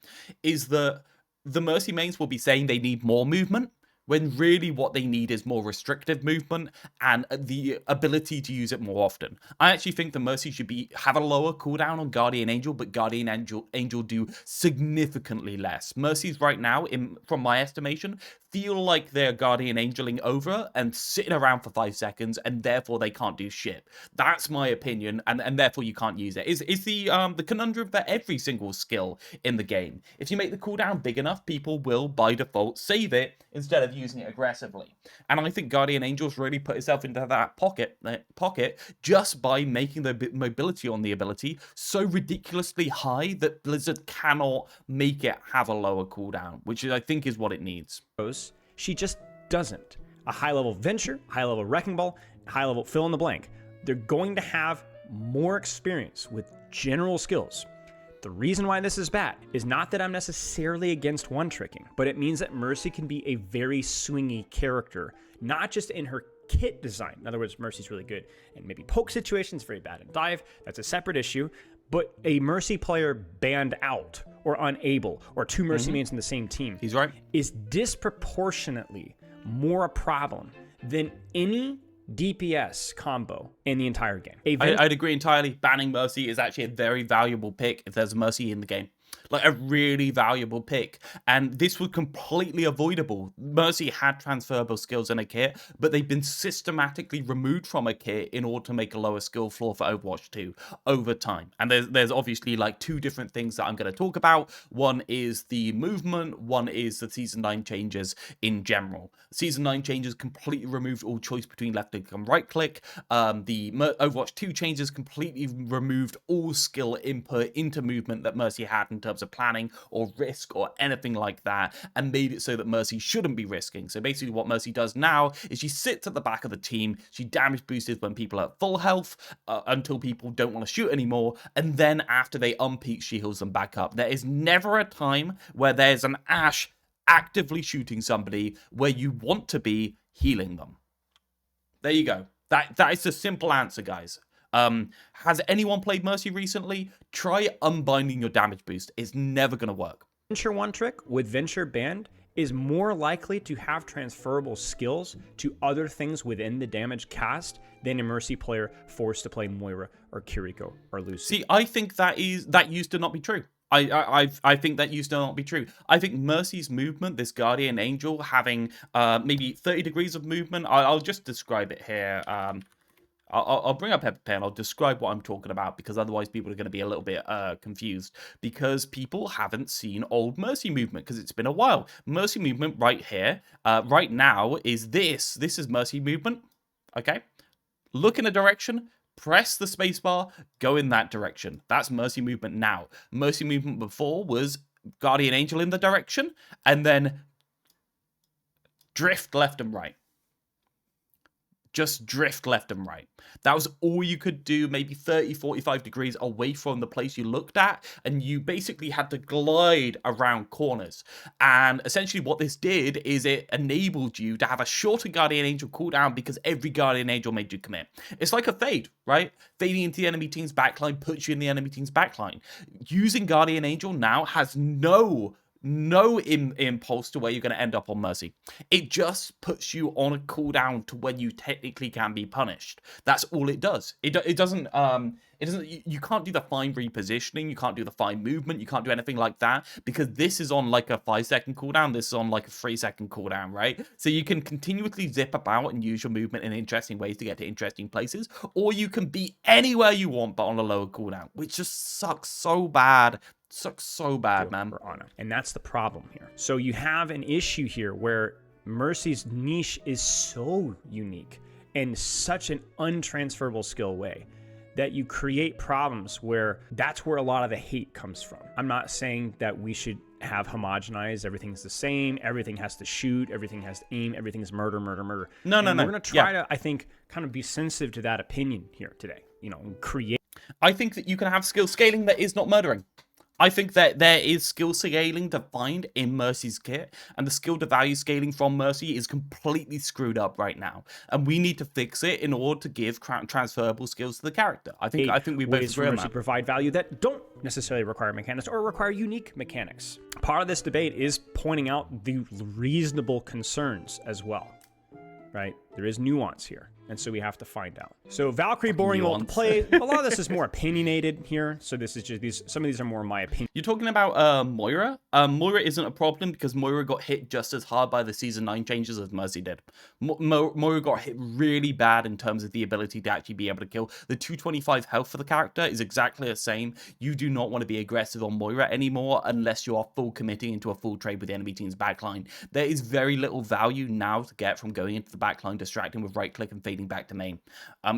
is that the Mercy mains will be saying they need more movement, when really what they need is more restrictive movement and the ability to use it more often. I actually think the Mercy should have a lower cooldown on Guardian Angel, but Guardian Angel do significantly less. Mercy's right now, from my estimation, feel like they're guardian angeling over and sitting around for 5 seconds, and therefore they can't do shit. That's my opinion, and therefore you can't use it. It's the conundrum for every single skill in the game. If you make the cooldown big enough, people will by default save it instead of using it aggressively. And I think Guardian Angel's really put itself into that pocket just by making the mobility on the ability so ridiculously high that Blizzard cannot make it have a lower cooldown, which I think is what it needs. She just doesn't. A high-level Venture, high-level Wrecking Ball, high-level fill in the blank. They're going to have more experience with general skills. The reason why this is bad is not that I'm necessarily against one-tricking, but it means that Mercy can be a very swingy character, not just in her kit design. In other words, Mercy's really good and maybe poke situations, very bad in dive. That's a separate issue. But a Mercy player banned out or unable, or two Mercy mains in the same team, He's right. is disproportionately more a problem than any DPS combo in the entire game. I'd agree entirely. Banning Mercy is actually a very valuable pick if there's a Mercy in the game. Like a really valuable pick. And this was completely avoidable. Mercy had transferable skills in a kit, but they've been systematically removed from a kit in order to make a lower skill floor for Overwatch 2 over time. And there's obviously like two different things that I'm going to talk about. One is the movement, one is the Season 9 changes in general. Season 9 changes completely removed all choice between left click and right click. The Overwatch 2 changes completely removed all skill input into movement that Mercy had in terms of planning or risk or anything like that, and made it so that Mercy shouldn't be risking. So basically what Mercy does now is she sits at the back of the team, she damage boosts when people are at full health until people don't want to shoot anymore, and then after they unpeak, she heals them back up. There is never a time where there's an Ashe actively shooting somebody where you want to be healing them. There you go. That is the simple answer, guys. Has anyone played Mercy recently? Try unbinding your damage boost. It's never going to work. Venture one trick with Venture banned is more likely to have transferable skills to other things within the damage cast than a Mercy player forced to play Moira or Kiriko or Lucy. See, I think that used to not be true. I think that used to not be true. I think Mercy's movement, this Guardian Angel having maybe 30 degrees of movement, I'll just describe it here. I'll bring up Pepper Pen. I'll describe what I'm talking about because otherwise people are going to be a little bit confused because people haven't seen old Mercy movement because it's been a while. Mercy movement right here, right now is this. This is Mercy movement. Okay. Look in a direction. Press the spacebar. Go in that direction. That's Mercy movement now. Mercy movement before was Guardian Angel in the direction and then drift left and right. Just drift left and right. That was all you could do, maybe 30, 45 degrees away from the place you looked at, and you basically had to glide around corners. And essentially what this did is it enabled you to have a shorter Guardian Angel cooldown because every Guardian Angel made you commit. It's like a fade, right? Fading into the enemy team's backline puts you in the enemy team's backline. Using Guardian Angel now has no impulse to where you're going to end up on Mercy. It just puts you on a cooldown to when you technically can be punished. That's all it does. It doesn't you can't do the fine repositioning, you can't do the fine movement, you can't do anything like that because this is on like a 5-second cooldown, this is on like a 3-second cooldown, right? So you can continuously zip about and use your movement in interesting ways to get to interesting places, or you can be anywhere you want but on a lower cooldown, which just sucks so bad. Sucks so bad, man. And that's the problem here. So you have an issue here where Mercy's niche is so unique in such an untransferable skill way that you create problems where that's where a lot of the hate comes from. I'm not saying that we should have homogenized, everything's the same, everything has to shoot, everything has to aim, everything's murder. No. We're going to try to, I think, kind of be sensitive to that opinion here today, and create. I think that you can have skill scaling that is not murdering. I think that there is skill scaling defined in Mercy's kit, and the skill to value scaling from Mercy is completely screwed up right now, and we need to fix it in order to give transferable skills to the character. I think we both agree on that. Provide value that don't necessarily require mechanics or require unique mechanics. Part of this debate is pointing out the reasonable concerns as well, right? There is nuance here, and so we have to find out. So Valkyrie boring ult to nuance. play. A lot of this is more opinionated here, so this is just some of these are more my opinion. You're talking about Moira. Moira isn't a problem because Moira got hit just as hard by the Season 9 changes as Mercy did. Moira got hit really bad in terms of the ability to actually be able to kill. The 225 health for the character is exactly the same. You do not want to be aggressive on Moira anymore unless you are full committing into a full trade with the enemy team's backline. There is very little value now to get from going into the backline, distracting with right click and fading back to main,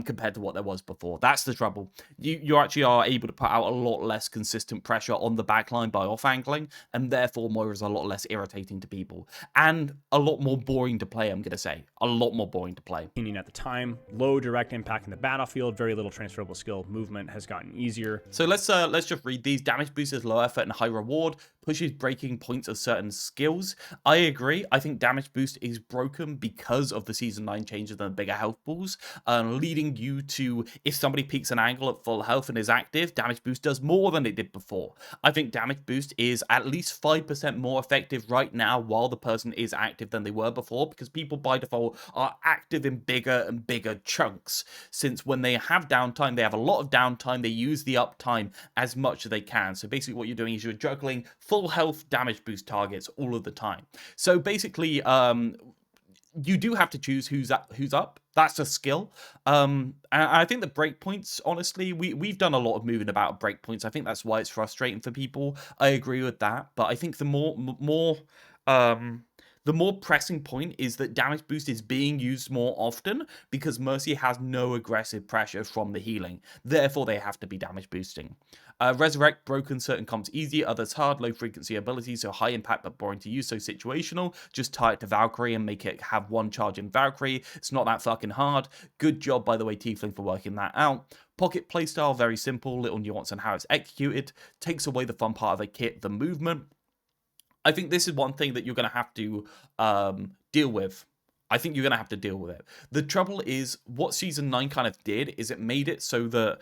compared to what there was before. That's the trouble. You actually are able to put out a lot less consistent pressure on the backline by off angling, and therefore Moira's a lot less irritating to people and a lot more boring to play. I'm gonna say a lot more boring to play. Opinion at the time, low direct impact in the battlefield, very little transferable skill. Movement has gotten easier. So let's just read these. Damage boost is low effort and high reward. Pushes breaking points of certain skills. I agree. I think damage boost is broken because of the Season 9 changes and the bigger health pools, leading you to, if somebody peaks an angle at full health and is active, damage boost does more than it did before. I think damage boost is at least 5% more effective right now while the person is active than they were before, because people by default are active in bigger and bigger chunks, since when they have downtime, they have a lot of downtime, they use the uptime as much as they can. So basically what you're doing is you're juggling full health damage boost targets all of the time. So basically you do have to choose who's up. That's a skill. And I think the breakpoints, honestly, we've done a lot of moving about breakpoints. I think that's why it's frustrating for people. I agree with that, but I think the more pressing point is that damage boost is being used more often because Mercy has no aggressive pressure from the healing. Therefore, they have to be damage boosting. Resurrect, broken, certain comps easy, others hard, low frequency abilities, so high impact but boring to use, so situational. Just tie it to Valkyrie and make it have one charge in Valkyrie. It's not that fucking hard. Good job, by the way, Tiefling, for working that out. Pocket playstyle, very simple, little nuance in how it's executed. Takes away the fun part of a kit, the movement. I think this is one thing that you're going to have to deal with. I think you're going to have to deal with it. The trouble is, what Season 9 kind of did is it made it so that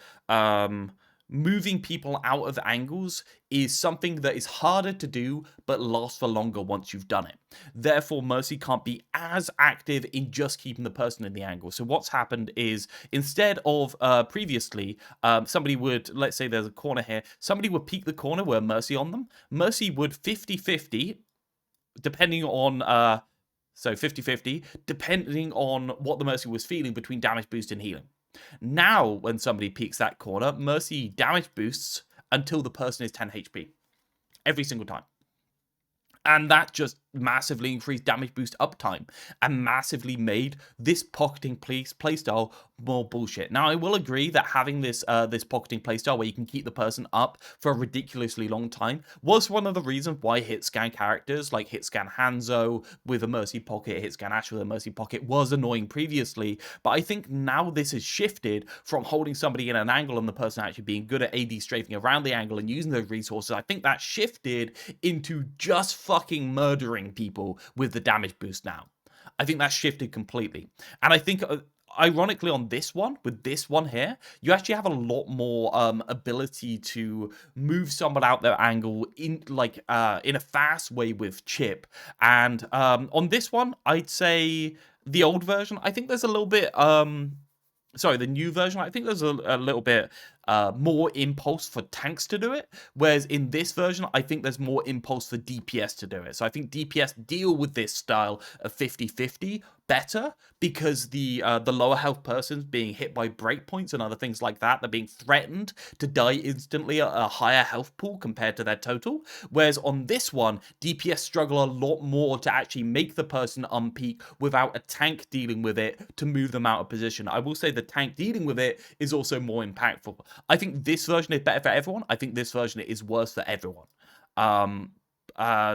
moving people out of angles is something that is harder to do but lasts for longer once you've done it. Therefore, Mercy can't be as active in just keeping the person in the angle. So what's happened is, instead of previously, somebody would, let's say there's a corner here, somebody would peek the corner where Mercy on them. Mercy would 50-50, depending on, so 50-50, depending on what the Mercy was feeling between damage boost and healing. Now, when somebody peeks that corner, Mercy damage boosts until the person is 10 HP. Every single time. And that just massively increased damage boost uptime and massively made this pocketing playstyle more bullshit. Now, I will agree that having this pocketing playstyle where you can keep the person up for a ridiculously long time was one of the reasons why hit-scan characters like hit-scan Hanzo with a Mercy pocket, hit-scan Ash with a Mercy pocket was annoying previously. But I think now this has shifted from holding somebody in an angle and the person actually being good at AD strafing around the angle and using those resources. I think that shifted into just fucking murdering people with the damage boost now. I think that shifted completely. And I think ironically on this one, with this one here, you actually have a lot more ability to move someone out their angle in a fast way with chip. And on this one, I'd say the old version, I think there's a little bit the new version, I think there's a little bit more impulse for tanks to do it, whereas in this version, I think there's more impulse for DPS to do it. So I think DPS deal with this style of 50-50 better because the lower health persons being hit by breakpoints and other things like that, they're being threatened to die instantly at a higher health pool compared to their total. Whereas on this one, DPS struggle a lot more to actually make the person unpeak without a tank dealing with it to move them out of position. I will say the tank dealing with it is also more impactful. I think this version is better for everyone. I think this version is worse for everyone.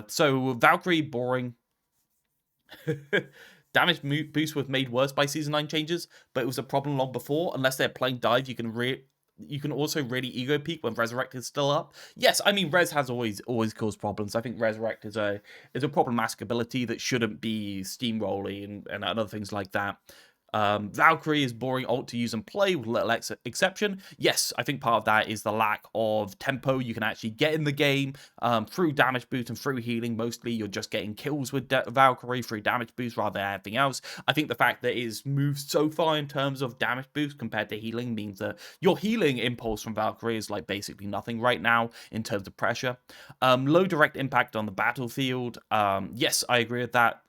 So Valkyrie, boring. Damage boost was made worse by Season 9 changes, but it was a problem long before. Unless they're playing dive, you can also really ego peak when Resurrect is still up. Yes, I mean Res has always caused problems. I think Resurrect is a problematic ability that shouldn't be steamrolling and other things like that. Valkyrie is boring ult to use and play with little exception. Yes, I think part of that is the lack of tempo. You can actually get in the game through damage boost and through healing. Mostly you're just getting kills with Valkyrie through damage boost rather than anything else. I think the fact that it is moved so far in terms of damage boost compared to healing means that your healing impulse from Valkyrie is like basically nothing right now in terms of pressure. Low direct impact on the battlefield. Yes, I agree with that.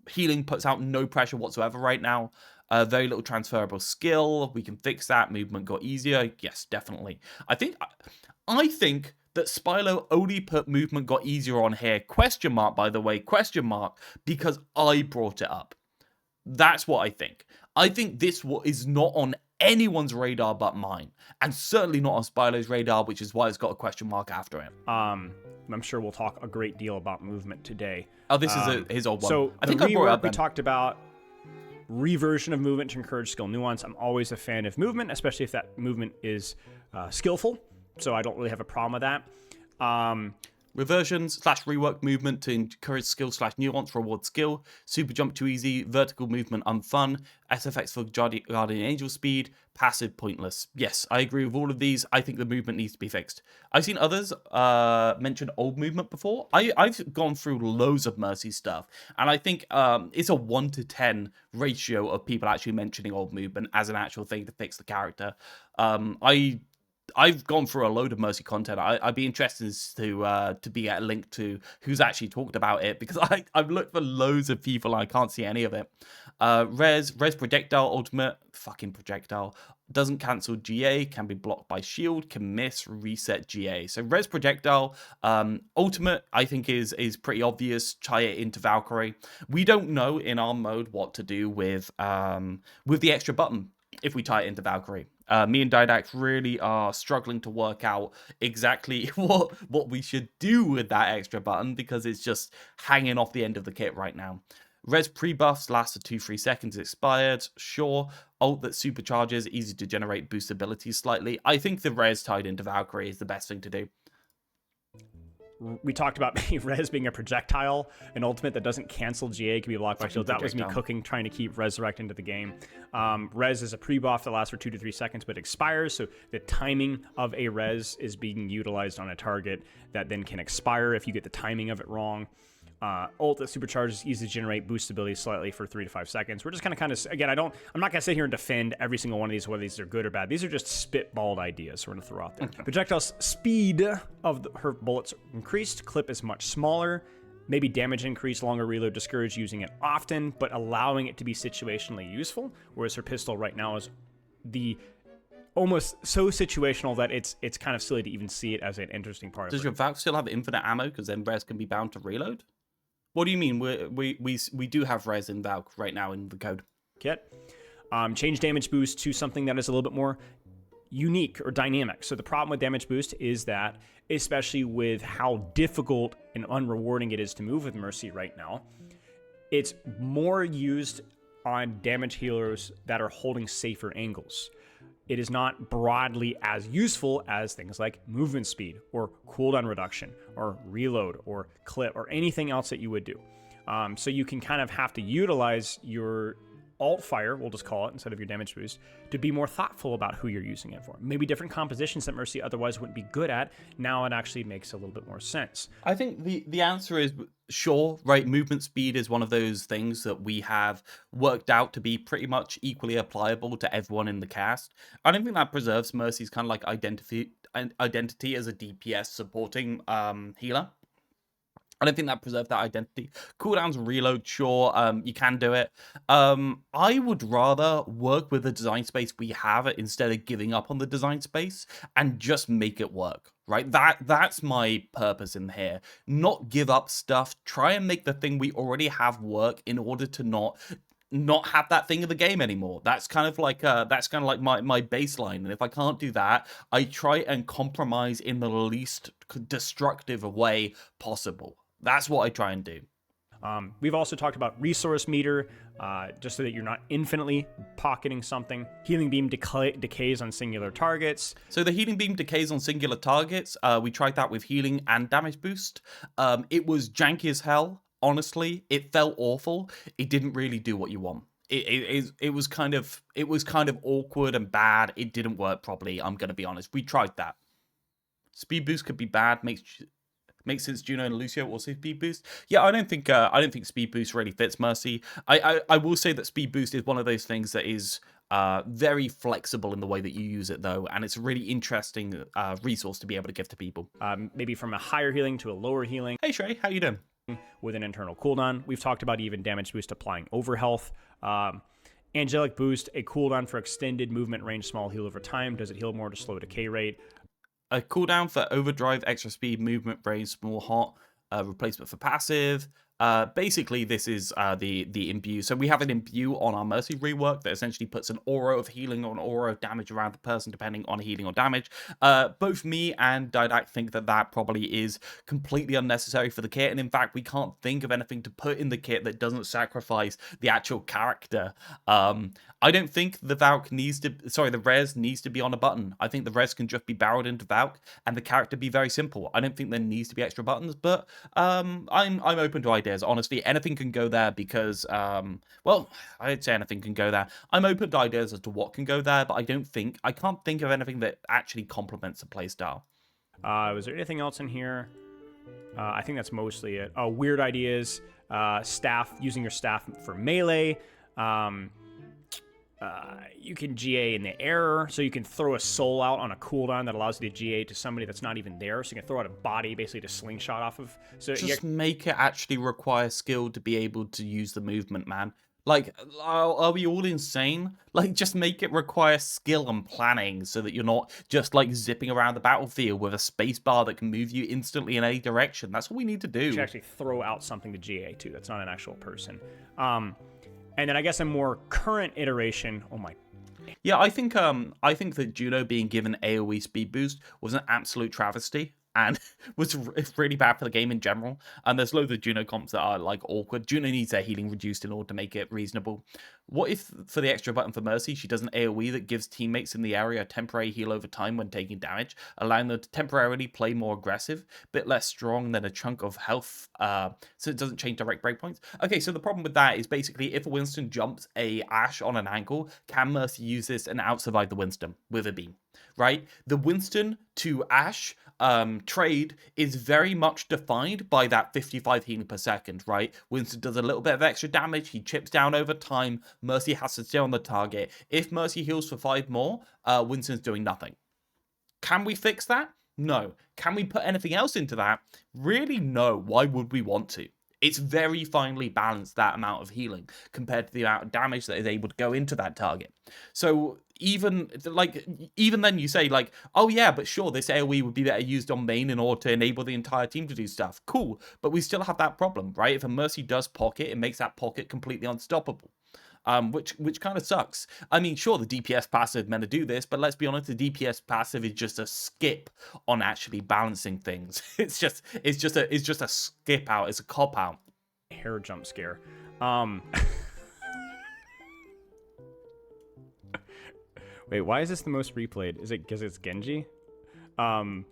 Healing puts out no pressure whatsoever right now. Very little transferable skill. We can fix that. Movement got easier. Yes, definitely. I think that Spilo only put movement got easier on here. Question mark, by the way. Question mark. Because I brought it up. That's what I think. I think this is not on anyone's radar but mine. And certainly not on Spilo's radar, which is why it's got a question mark after it. I'm sure we'll talk a great deal about movement today. Oh, this is his old one. So I think I brought it up we talked about reversion of movement to encourage skill nuance. I'm always a fan of movement, especially if that movement is skillful. So I don't really have a problem with that. Reversion / rework movement to encourage skill / nuance, reward skill. Super jump too easy. Vertical movement unfun. SFX for Guardian Angel speed. Passive pointless. Yes, I agree with all of these. I think the movement needs to be fixed. I've seen others mention old movement before. I've gone through loads of Mercy stuff, and I think it's a 1 to 10 ratio of people actually mentioning old movement as an actual thing to fix the character. I've gone through a load of Mercy content. I'd be interested to be at a link to who's actually talked about it, because I've looked for loads of people and I can't see any of it. Res projectile ultimate, fucking projectile, doesn't cancel GA, can be blocked by shield, can miss, reset GA. So res projectile ultimate, I think is pretty obvious. Tie it into Valkyrie. We don't know in our mode what to do with the extra button if we tie it into Valkyrie. Me and Didax really are struggling to work out exactly what we should do with that extra button, because it's just hanging off the end of the kit right now. Res pre-buffs last for 2-3 seconds, expired. Sure. Ult that supercharges, easy to generate boost abilities slightly. I think the res tied into Valkyrie is the best thing to do. We talked about res being a projectile, an ultimate that doesn't cancel GA, can be blocked by shield. That was me cooking, trying to keep Resurrect into the game. Res is a pre-buff that lasts for 2 to 3 seconds, but expires, so the timing of a res is being utilized on a target that then can expire if you get the timing of it wrong. Ult that supercharges, easy to generate, boost ability slightly for 3 to 5 seconds. We're just kind of again, I'm not gonna sit here and defend every single one of these, whether these are good or bad. These are just spitballed ideas we're gonna throw out there. Okay. Projectile speed of her bullets increased, clip is much smaller, maybe damage increase, longer reload, discourage using it often, but allowing it to be situationally useful. Whereas her pistol right now is almost so situational that it's kind of silly to even see it as an interesting part. Does your Valk still have infinite ammo? Because then res can be bound to reload. What do you mean? We do have res in Valk right now in the code. Kit. Change damage boost to something that is a little bit more unique or dynamic. So the problem with damage boost is that, especially with how difficult and unrewarding it is to move with Mercy right now, it's more used on damage healers that are holding safer angles. It is not broadly as useful as things like movement speed or cooldown reduction or reload or clip or anything else that you would do. So you can kind of have to utilize your alt fire, we'll just call it, instead of your damage boost, to be more thoughtful about who you're using it for. Maybe different compositions that Mercy otherwise wouldn't be good at. Now it actually makes a little bit more sense. I think the answer is sure, right? Movement speed is one of those things that we have worked out to be pretty much equally applicable to everyone in the cast. I don't think that preserves Mercy's kind of like identity as a DPS supporting healer. I don't think that preserved that identity. Cooldowns and reload, sure, you can do it. I would rather work with the design space we have instead of giving up on the design space and just make it work, right? That's my purpose in here. Not give up stuff. Try and make the thing we already have work in order to not have that thing in the game anymore. That's kind of like my baseline. And if I can't do that, I try and compromise in the least destructive way possible. That's what I try and do. We've also talked about resource meter, just so that you're not infinitely pocketing something. Healing beam decays on singular targets. So the healing beam decays on singular targets. We tried that with healing and damage boost. It was janky as hell. Honestly, it felt awful. It didn't really do what you want. it was kind of awkward and bad. It didn't work properly. I'm gonna be honest. We tried that. Speed boost could be bad. Makes sense. Juno and Lucio also speed boost. Yeah, I don't think speed boost really fits Mercy. I will say that speed boost is one of those things that is very flexible in the way that you use it, though, and it's a really interesting resource to be able to give to people. Maybe from a higher healing to a lower healing. Hey Shrey, how you doing? With an internal cooldown. We've talked about even damage boost applying overhealth. Angelic boost, a cooldown for extended movement range, small heal over time. Does it heal more to slow decay rate? A cooldown for overdrive, extra speed, movement range, small hot, replacement for passive. Basically, this is the imbue. So we have an imbue on our Mercy rework that essentially puts an aura of healing or an aura of damage around the person, depending on healing or damage. Both me and Didac think that probably is completely unnecessary for the kit, and in fact, we can't think of anything to put in the kit that doesn't sacrifice the actual character. I don't think the res needs to be on a button. I think the res can just be barreled into Valk and the character be very simple. I don't think there needs to be extra buttons, but I'm open to ideas. Honestly, anything can go there because, well, I'd say anything can go there. I'm open to ideas as to what can go there, but I can't think of anything that actually complements the playstyle. Was there anything else in here? I think that's mostly it. Oh, weird ideas. Staff, using your staff for melee. You can GA in the air, so you can throw a soul out on a cooldown that allows you to GA to somebody that's not even there. So you can throw out a body basically to slingshot off of. So just make it actually require skill to be able to use the movement, man. Like, are we all insane? Like, just make it require skill and planning so that you're not just, like, zipping around the battlefield with a space bar that can move you instantly in any direction. That's what we need to do. You should actually throw out something to GA, too. That's not an actual person. And then I guess a more current iteration. Oh, my. Yeah, I think that Juno being given AoE speed boost was an absolute travesty. And was really bad for the game in general. And there's loads of Juno comps that are like awkward. Juno needs their healing reduced in order to make it reasonable. What if for the extra button for Mercy, she does an AoE that gives teammates in the area a temporary heal over time when taking damage, allowing them to temporarily play more aggressive, a bit less strong than a chunk of health, so it doesn't change direct breakpoints. Okay, so the problem with that is basically if a Winston jumps a Ashe on an angle, can Mercy use this and out-survive the Winston with a beam, right? The Winston to Ashe trade is very much defined by that 55 healing per second, right? Winston does a little bit of extra damage, he chips down over time, Mercy has to stay on the target. If Mercy heals for 5 more, Winston's doing nothing. Can we fix that? No. Can we put anything else into that? Really, no. Why would we want to? It's very finely balanced, that amount of healing, compared to the amount of damage that is able to go into that target. So even then you say like, oh yeah, but sure, this AoE would be better used on main in order to enable the entire team to do stuff. Cool, but we still have that problem, right? If a Mercy does pocket, it makes that pocket completely unstoppable. Which kind of sucks. I mean, sure, the DPS passive meant to do this, but let's be honest, the DPS passive is just a skip on actually balancing things. It's just a skip out. It's a cop out. Hair jump scare. Wait, why is this the most replayed? Is it because it's Genji? Wait,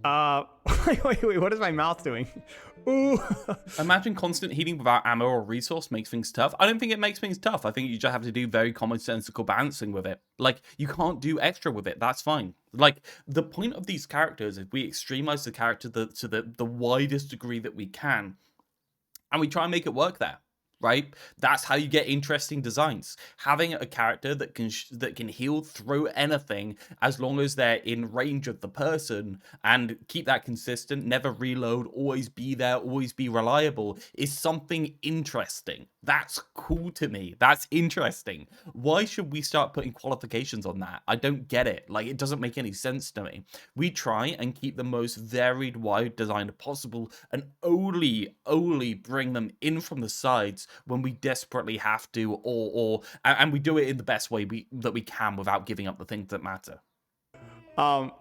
what is my mouth doing? Ooh. Imagine constant healing without ammo or resource makes things tough. I don't think it makes things tough. I think you just have to do very commonsensical balancing with it. Like, you can't do extra with it. That's fine. Like, the point of these characters is we extremize the character to the widest degree that we can, and we try and make it work there. Right? That's how you get interesting designs. Having a character that can heal through anything as long as they're in range of the person and keep that consistent, never reload, always be there, always be reliable is something interesting. That's cool to me. That's interesting. Why should we start putting qualifications on that? I don't get it. Like, it doesn't make any sense to me. We try and keep the most varied, wide design possible and only bring them in from the sides when we desperately have to, and we do it in the best way that we can without giving up the things that matter. Okay,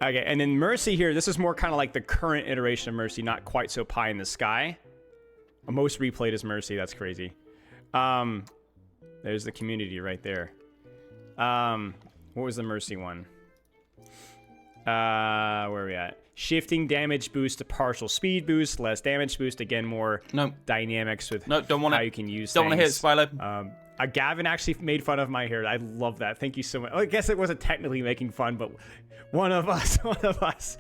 and then Mercy here, this is more kind of like the current iteration of Mercy, not quite so pie in the sky. Most replayed is Mercy, that's crazy. There's the community right there. What was the Mercy one? Where are we at? Shifting damage boost to partial speed boost, less damage boost. Again, more dynamics with don't want how you can use Don't want to hit Spilo. Gavin actually made fun of my hair. I love that. Thank you so much. I guess it wasn't technically making fun, but one of us,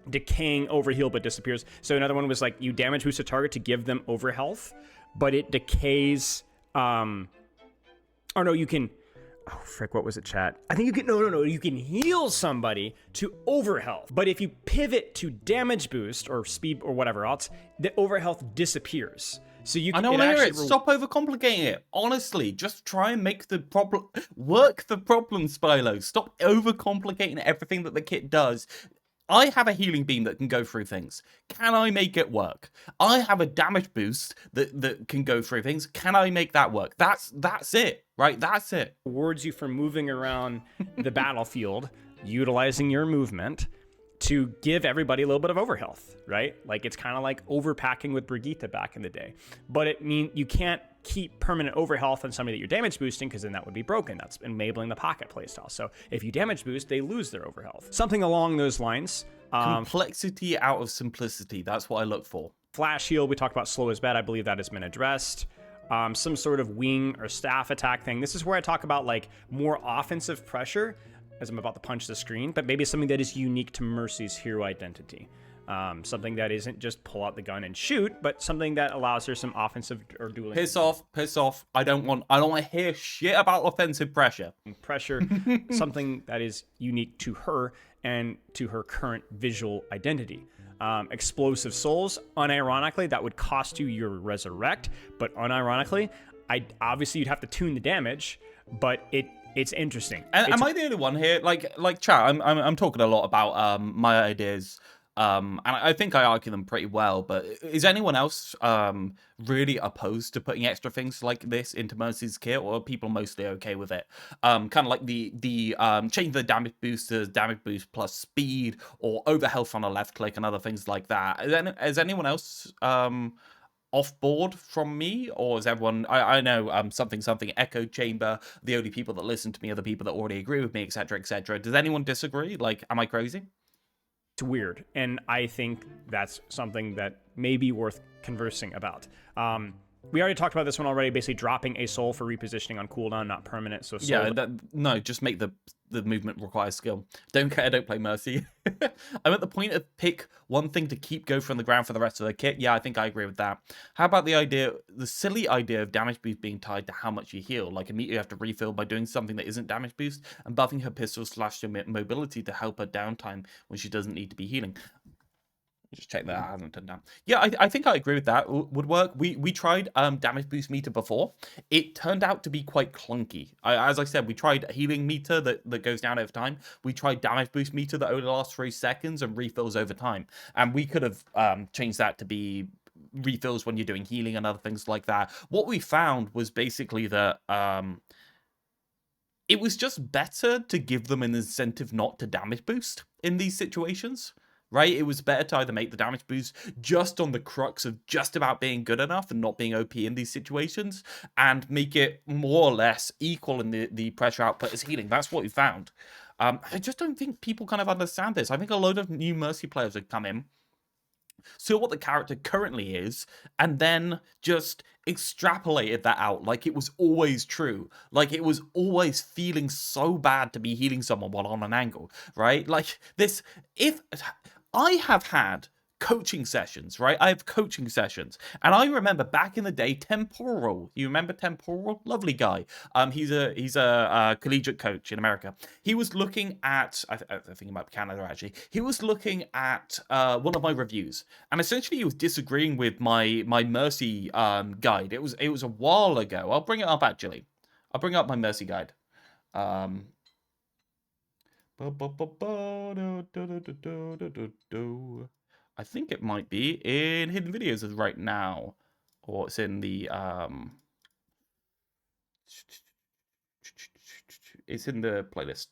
decaying overheal but disappears. So another one was like you damage boost a target to give them overhealth, but it decays. Or no, you can. Oh frick, what was it, chat? I think you can. No. You can heal somebody to overhealth, but if you pivot to damage boost or speed or whatever else, the overhealth disappears. So you can, I don't want to hear it. Stop overcomplicating it. Honestly, just try and make the problem work. The problem, Spilo. Stop overcomplicating everything that the kit does. I have a healing beam that can go through things. Can I make it work? I have a damage boost that can go through things. Can I make that work? That's it, right? That's it. Rewards you for moving around the battlefield, utilizing your movement to give everybody a little bit of overhealth, right? Like it's kind of like overpacking with Brigitte back in the day. But it means you can't keep permanent overhealth on somebody that you're damage boosting because then that would be broken. That's enabling the pocket playstyle. So if you damage boost, they lose their overhealth. Something along those lines. Complexity out of simplicity. That's what I look for. Flash heal, we talked about slow as bad. I believe that has been addressed. Some sort of wing or staff attack thing. This is where I talk about like more offensive pressure as I'm about to punch the screen, but maybe something that is unique to Mercy's hero identity. Something that isn't just pull out the gun and shoot, but something that allows her some offensive or dueling. Piss off. I don't want to hear shit about offensive pressure. Something that is unique to her and to her current visual identity. Explosive souls, unironically, that would cost you your resurrect, but unironically, obviously you'd have to tune the damage, but it's interesting. And am I the only one here? Like chat, I'm talking a lot about my ideas, and I think I argue them pretty well. But is anyone else really opposed to putting extra things like this into Mercy's kit, or are people mostly okay with it? Kind of like the change the damage boost to damage boost plus speed, or overhealth on a left click, and other things like that. Is anyone else off board from me, or is everyone? I know something echo chamber. The only people that listen to me are the people that already agree with me, etc., etc. Does anyone disagree? Like, am I crazy? It's weird, and I think that's something that may be worth conversing about. We already talked about this one already, basically dropping a soul for repositioning on cooldown, not permanent. So soul no, just make the movement requires skill. Don't care, don't play Mercy. I'm at the point of pick one thing to keep go from the ground for the rest of the kit. Yeah, I think I agree with that. How about the silly idea of damage boost being tied to how much you heal? Like immediately you have to refill by doing something that isn't damage boost and buffing her pistol / her mobility to help her downtime when she doesn't need to be healing. Just check that I haven't turned down. Yeah, I think I agree with that. Would work. We tried damage boost meter before. It turned out to be quite clunky. As I said, we tried healing meter that goes down over time. We tried damage boost meter that only lasts 3 seconds and refills over time. And we could have changed that to be refills when you're doing healing and other things like that. What we found was basically that it was just better to give them an incentive not to damage boost in these situations. Right? It was better to either make the damage boost just on the crux of just about being good enough and not being OP in these situations, and make it more or less equal in the pressure output as healing. That's what we found. I just don't think people kind of understand this. I think a load of new Mercy players have come in, saw what the character currently is, and then just extrapolated that out like it was always true. Like it was always feeling so bad to be healing someone while on an angle, right? Like this, if I have had coaching sessions, right? I have coaching sessions, and I remember back in the day, Temporal. You remember Temporal? Lovely guy. He's a collegiate coach in America. He was looking at, I think he might be Canada actually. He was looking at one of my reviews, and essentially he was disagreeing with my Mercy guide. It was a while ago. I'll bring it up actually. I'll bring up my Mercy guide. I think it might be in hidden videos as right now, or it's in the it's in the playlist.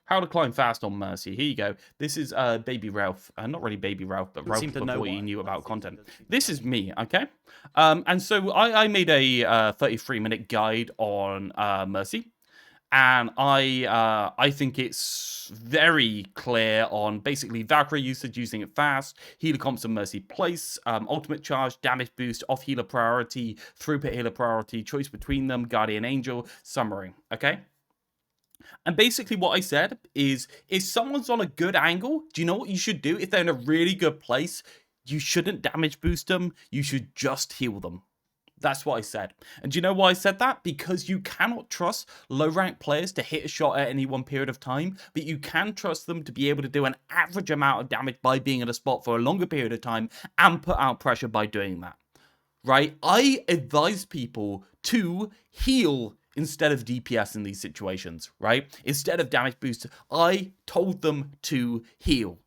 How to climb fast on Mercy. Here you go. This is Baby Realth. Not really Baby Realth, but Realth before you knew about content. This is me, okay? And so I made a 33-minute guide on Mercy. And I think it's very clear on basically Valkyrie usage, using it fast, healer comps and Mercy place, ultimate charge, damage boost, off healer priority, throughput healer priority, choice between them, Guardian Angel, summary, okay? And basically what I said is, if someone's on a good angle, do you know what you should do? If they're in a really good place, you shouldn't damage boost them, you should just heal them. That's what I said. And do you know why I said that? Because you cannot trust low-ranked players to hit a shot at any one period of time, but you can trust them to be able to do an average amount of damage by being in a spot for a longer period of time and put out pressure by doing that, right? I advise people to heal instead of DPS in these situations, right? Instead of damage boost, I told them to heal.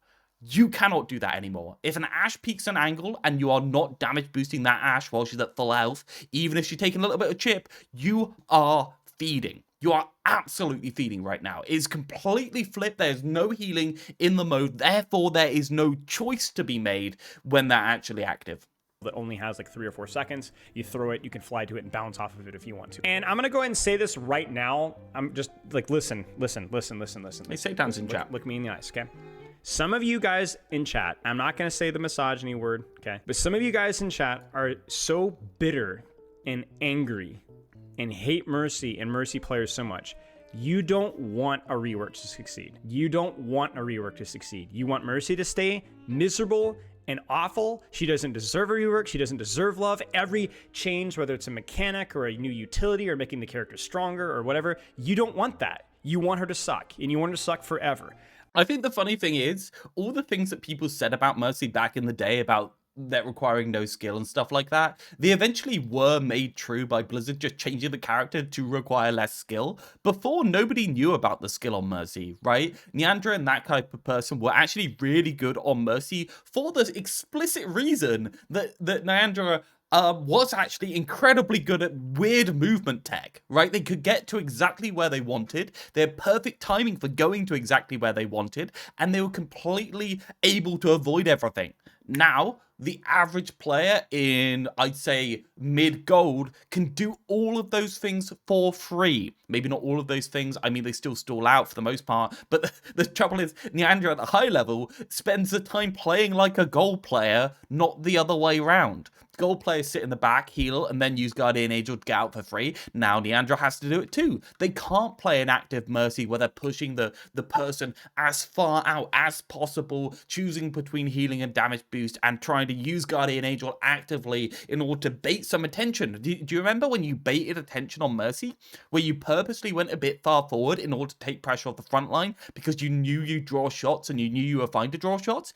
You cannot do that anymore. If an Ashe peaks an angle and you are not damage boosting that Ashe while she's at full health, even if she's taking a little bit of chip, you are feeding. You are absolutely feeding right now. It is completely flipped. There's no healing in the mode. Therefore, there is no choice to be made when they're actually active. That only has like 3 or 4 seconds. You throw it, you can fly to it and bounce off of it if you want to. And I'm gonna go ahead and say this right now. I'm just like, listen. Hey, Satan's in chat. Look me in the eyes, okay? Some of you guys in chat, I'm not gonna say the misogyny word, okay? But some of you guys in chat are so bitter and angry and hate Mercy and Mercy players so much. You don't want a rework to succeed. You don't want a rework to succeed. You want Mercy to stay miserable and awful. She doesn't deserve a rework. She doesn't deserve love. Every change, whether it's a mechanic or a new utility or making the character stronger or whatever, you don't want that. You want her to suck, and you want her to suck forever. I think the funny thing is, all the things that people said about Mercy back in the day about that requiring no skill and stuff like that, they eventually were made true by Blizzard just changing the character to require less skill. Before, nobody knew about the skill on Mercy, right? Neandra and that type of person were actually really good on Mercy for the explicit reason that Neandra was actually incredibly good at weird movement tech, right? They could get to exactly where they wanted. They had perfect timing for going to exactly where they wanted, and they were completely able to avoid everything. Now, the average player in, I'd say, mid-gold can do all of those things for free. Maybe not all of those things. I mean, they still stall out for the most part. But the trouble is, Neandra at the high level spends the time playing like a gold player, not the other way around. Gold players sit in the back, heal, and then use Guardian Angel to get out for free. Now Neandra has to do it too. They can't play an active Mercy where they're pushing the person as far out as possible, choosing between healing and damage boost, and trying to use Guardian Angel actively in order to bait some attention. Do you remember when you baited attention on Mercy? Where you purposely went a bit far forward in order to take pressure off the front line because you knew you'd draw shots and you knew you were fine to draw shots?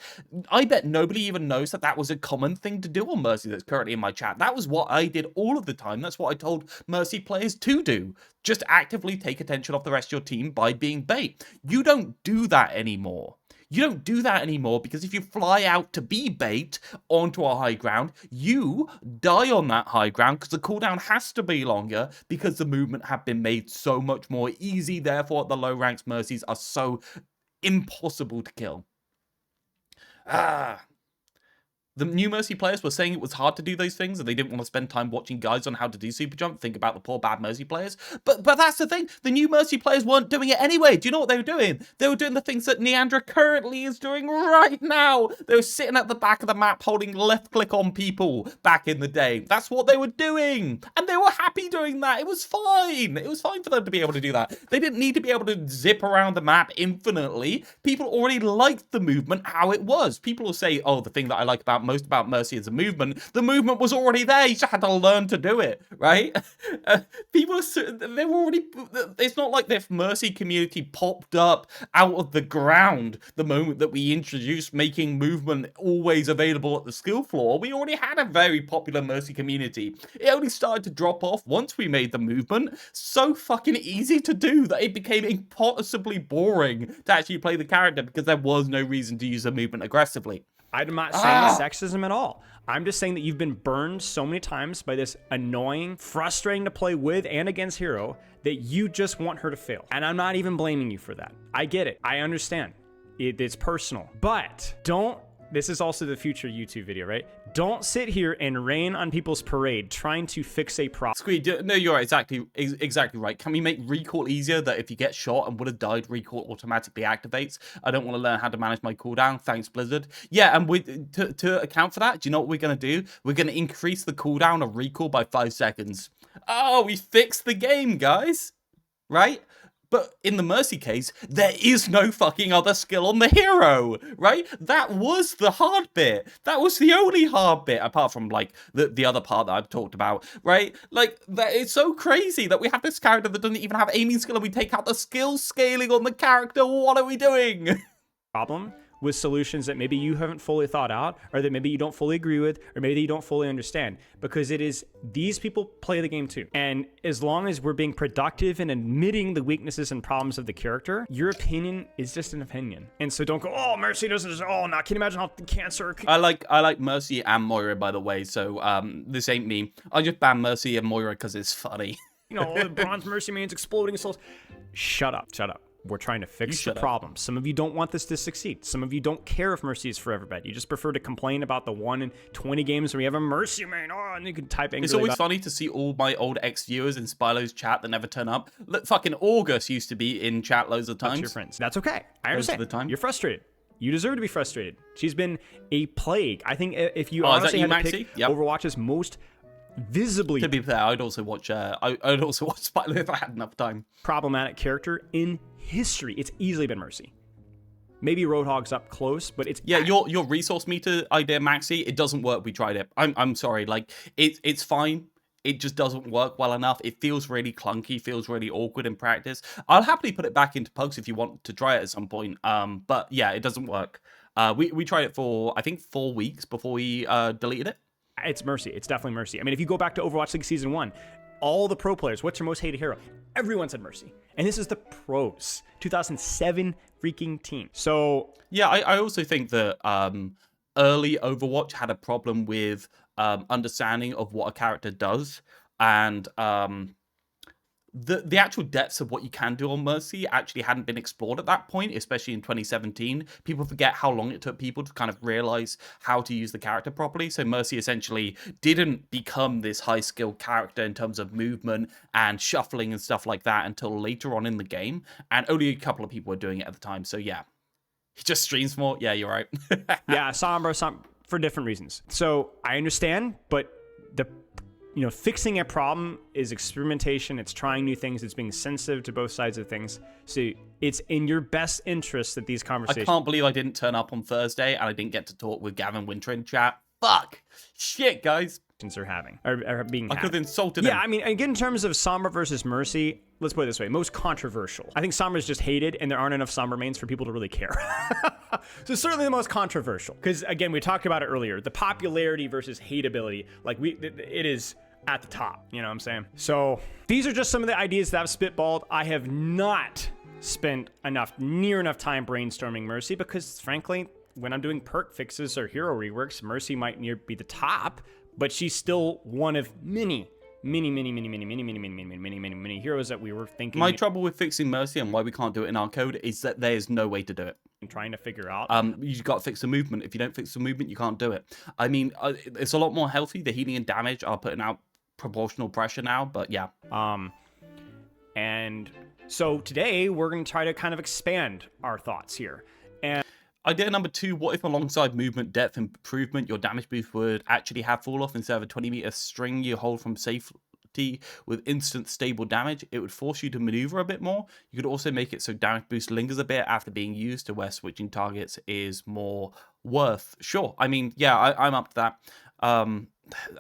I bet nobody even knows that was a common thing to do on Mercy that's currently in my chat. That was what I did all of the time. That's what I told Mercy players to do. Just actively take attention off the rest of your team by being bait. You don't do that anymore. You don't do that anymore because if you fly out to be bait onto a high ground, you die on that high ground because the cooldown has to be longer because the movement have been made so much more easy. Therefore, the low ranks Mercies are so impossible to kill. The new Mercy players were saying it was hard to do those things and they didn't want to spend time watching guides on how to do super jump. Think about the poor bad Mercy players. But that's the thing. The new Mercy players weren't doing it anyway. Do you know what they were doing? They were doing the things that Neandra currently is doing right now. They were sitting at the back of the map holding left click on people back in the day. That's what they were doing. And they were happy doing that. It was fine. It was fine for them to be able to do that. They didn't need to be able to zip around the map infinitely. People already liked the movement how it was. People will say, oh, the thing that I like most about Mercy is the movement. The movement was already there. You just had to learn to do it, right? People, they were already. It's not like the Mercy community popped up out of the ground the moment that we introduced making movement always available at the skill floor. We already had a very popular Mercy community. It only started to drop off once we made the movement so fucking easy to do that it became impossibly boring to actually play the character because there was no reason to use the movement aggressively. I'm not saying it's sexism at all. I'm just saying that you've been burned so many times by this annoying, frustrating to play with and against hero that you just want her to fail. And I'm not even blaming you for that. I get it. I understand. It's personal. But don't this is also the future YouTube video, right? Don't sit here and rain on people's parade trying to fix a problem. Squeed, no, you're right, exactly right. Can we make recall easier, that if you get shot and would have died, recall automatically activates? I don't want to learn how to manage my cooldown. Thanks, Blizzard. Yeah, and to account for that, do you know what we're going to do? We're going to increase the cooldown of recall by 5 seconds. Oh, we fixed the game, guys. Right? But in the Mercy case, there is no fucking other skill on the hero, right? That was the hard bit. That was the only hard bit, apart from, like, the other part that I've talked about, right? Like, that is so crazy that we have this character that doesn't even have aiming skill and we take out the skill scaling on the character. What are we doing? Problem with solutions that maybe you haven't fully thought out, or that maybe you don't fully agree with, or maybe you don't fully understand, because it is, these people play the game too. And as long as we're being productive and admitting the weaknesses and problems of the character, your opinion is just an opinion. And so don't go, oh, Mercy doesn't, oh, no, can you imagine how cancer. I like Mercy and Moira, by the way, so this ain't me. I just ban Mercy and Moira because it's funny. You know, the bronze Mercy mains exploding souls. Shut up. We're trying to fix the problem. Some of you don't want this to succeed. Some of you don't care if Mercy is forever bad. You just prefer to complain about the 1 in 20 games where we have a Mercy main. Oh, and you can type angrily. It's always funny to see all my old ex-viewers in Spilo's chat that never turn up. Look, fucking August used to be in chat loads of times. That's your friends. That's okay. I understand. Most of the time. You're frustrated. You deserve to be frustrated. She's been a plague. I think if you honestly had to pick Overwatch's most visibly, to be fair, I'd also watch Spilo if I had enough time. Problematic character in history, it's easily been Mercy. Maybe Roadhog's up close, but it's your resource meter idea, Maxi. It doesn't work. We tried it. I'm sorry. Like it's fine. It just doesn't work well enough. It feels really clunky. Feels really awkward in practice. I'll happily put it back into Pugs if you want to try it at some point. But yeah, it doesn't work. We tried it for I think 4 weeks before we deleted it. It's Mercy. It's definitely Mercy. I mean, if you go back to Overwatch League Season 1, all the pro players, what's your most hated hero? Everyone said Mercy. And this is the pros. 2007 freaking team. So yeah, I also think that early Overwatch had a problem with understanding of what a character does, and the actual depths of what you can do on Mercy actually hadn't been explored at that point, especially in 2017. People forget how long it took people to kind of realize how to use the character properly. So Mercy essentially didn't become this high skill character in terms of movement and shuffling and stuff like that until later on in the game. And only a couple of people were doing it at the time. So yeah, he just streams more. Yeah, you're right. Yeah, Sombra for different reasons. So I understand, but fixing a problem is experimentation. It's trying new things. It's being sensitive to both sides of things. So it's in your best interest that these conversations. I can't believe I didn't turn up on Thursday and I didn't get to talk with Gavin Winter in chat. Fuck. Shit, guys. Are being I could have insulted him. Yeah, I mean, again, in terms of Sombra versus Mercy, let's put it this way. Most controversial. I think Sombra's just hated, and there aren't enough Sombra mains for people to really care. So certainly the most controversial. Because, again, we talked about it earlier. The popularity versus hateability. Like, it is at the top. You know what I'm saying? So these are just some of the ideas that I've spitballed. I have not spent near enough time brainstorming Mercy because, frankly, when I'm doing perk fixes or hero reworks, Mercy might be the top, but she's still one of many heroes that we were thinking. My trouble with fixing Mercy and why we can't do it in our code is that there's no way to do it. I'm trying to figure out. You've got to fix the movement. If you don't fix the movement, you can't do it. I mean, it's a lot more healthy. The healing and damage are putting out proportional pressure now, but yeah. And so today we're going to try to kind of expand our thoughts here. And idea number 2, what if alongside movement depth improvement, your damage boost would actually have fall off instead of a 20-meter string you hold from safety with instant stable damage? It would force you to maneuver a bit more. You could also make it so damage boost lingers a bit after being used to where switching targets is more worth. Sure. I mean, yeah, I'm up to that.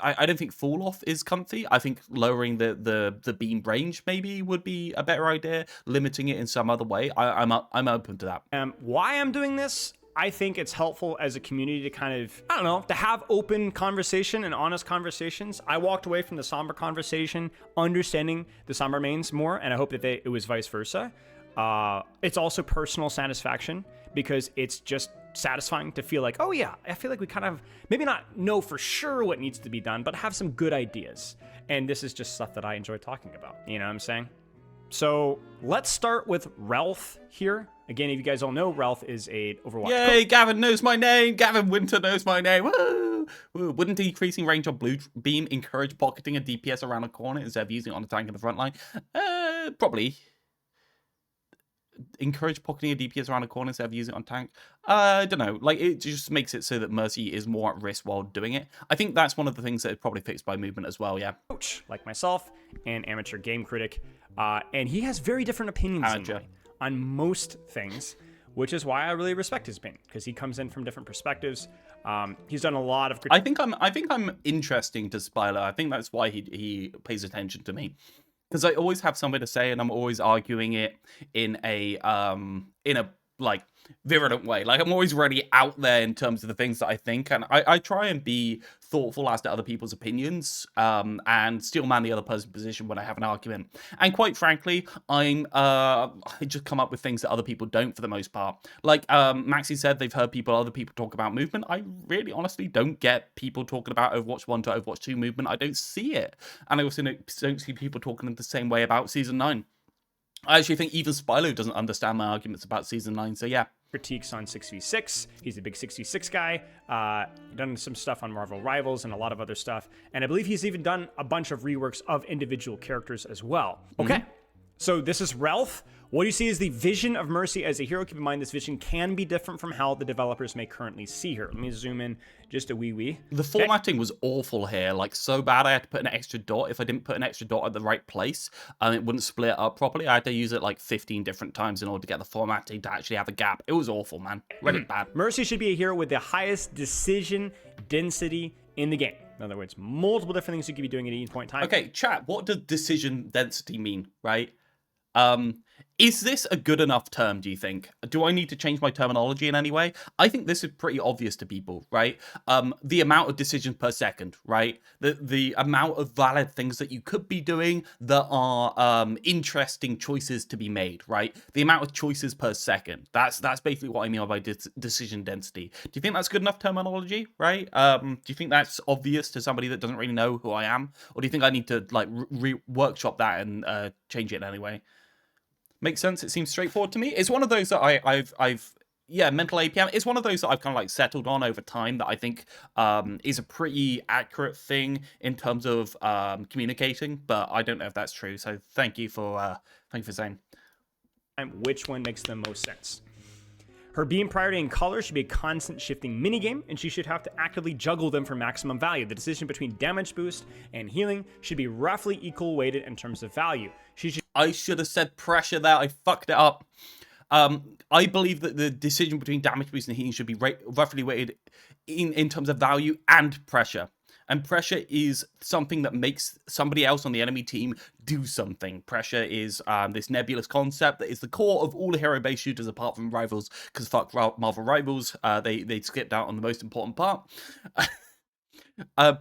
I don't think fall off is comfy. I think lowering the beam range maybe would be a better idea. Limiting it in some other way. I'm open to that. Why I'm doing this? I think it's helpful as a community to kind of, I don't know, to have open conversation and honest conversations. I walked away from the Sombra conversation understanding the Sombra mains more, and I hope that it was vice versa. It's also personal satisfaction because it's just satisfying to feel like, oh yeah, I feel like we kind of maybe not know for sure what needs to be done, but have some good ideas. And this is just stuff that I enjoy talking about. You know what I'm saying? So let's start with Realth here. Again, if you guys all know, Realth is a Overwatch Yay, Gavin knows my name. Gavin Winter knows my name. Woo! Woo. Wouldn't decreasing range on blue beam encourage pocketing a DPS around a corner instead of using it on a tank in the front line? Probably. Encourage pocketing a DPS around a corner instead of using it on tank? I don't know. Like, it just makes it so that Mercy is more at risk while doing it. I think that's one of the things that is probably fixed by movement as well, yeah. Coach, like myself, and amateur game critic. And he has very different opinions than mine on most things, which is why I really respect his opinion, because he comes in from different perspectives. He's done a lot of... I think I'm interesting to Spilo. I think that's why he pays attention to me. Because I always have something to say, and I'm always arguing it in a like virulent way. Like, I'm always really out there in terms of the things that I think, and I try and be thoughtful as to other people's opinions, and still man the other person's position when I have an argument. And quite frankly, I just come up with things that other people don't for the most part. Like Maxi said, they've heard other people talk about movement. I really honestly don't get people talking about Overwatch 1 to Overwatch 2 movement. I don't see it. And I also don't see people talking in the same way about Season 9. I actually think even Spilo doesn't understand my arguments about Season 9, so yeah. Critiques on 6v6. He's a big 6v6 guy. Done some stuff on Marvel Rivals and a lot of other stuff. And I believe he's even done a bunch of reworks of individual characters as well. Okay, so this is Realth. What do you see as the vision of Mercy as a hero? Keep in mind this vision can be different from how the developers may currently see her. Let me zoom in just a wee. The formatting was awful here, like so bad I had to put an extra dot. If I didn't put an extra dot at the right place, it wouldn't split up properly. I had to use it like 15 different times in order to get the formatting to actually have a gap. It was awful, man. Really bad. Mercy should be a hero with the highest decision density in the game. In other words, multiple different things you could be doing at any point in time. Okay, chat, what does decision density mean, right? Is this a good enough term, do you think? Do I need to change my terminology in any way? I think this is pretty obvious to people, right? The amount of decisions per second, right? The amount of valid things that you could be doing that are interesting choices to be made, right? The amount of choices per second. That's basically what I mean by decision density. Do you think that's good enough terminology, right? Do you think that's obvious to somebody that doesn't really know who I am? Or do you think I need to like workshop that and change it in any way? Makes sense. It seems straightforward to me. It's one of those that I've mental APM. It's one of those that I've kind of like settled on over time that I think is a pretty accurate thing in terms of communicating, but I don't know if that's true. So thank you for saying. Which one makes the most sense? Her beam priority and color should be a constant shifting minigame, and she should have to actively juggle them for maximum value. The decision between damage boost and healing should be roughly equal weighted in terms of value. I should have said pressure there. I fucked it up. I believe that the decision between damage boost and healing should be roughly weighted in terms of value and pressure. And pressure is something that makes somebody else on the enemy team do something. Pressure is this nebulous concept that is the core of all hero-based shooters apart from Rivals, because fuck Marvel Rivals, they skipped out on the most important part.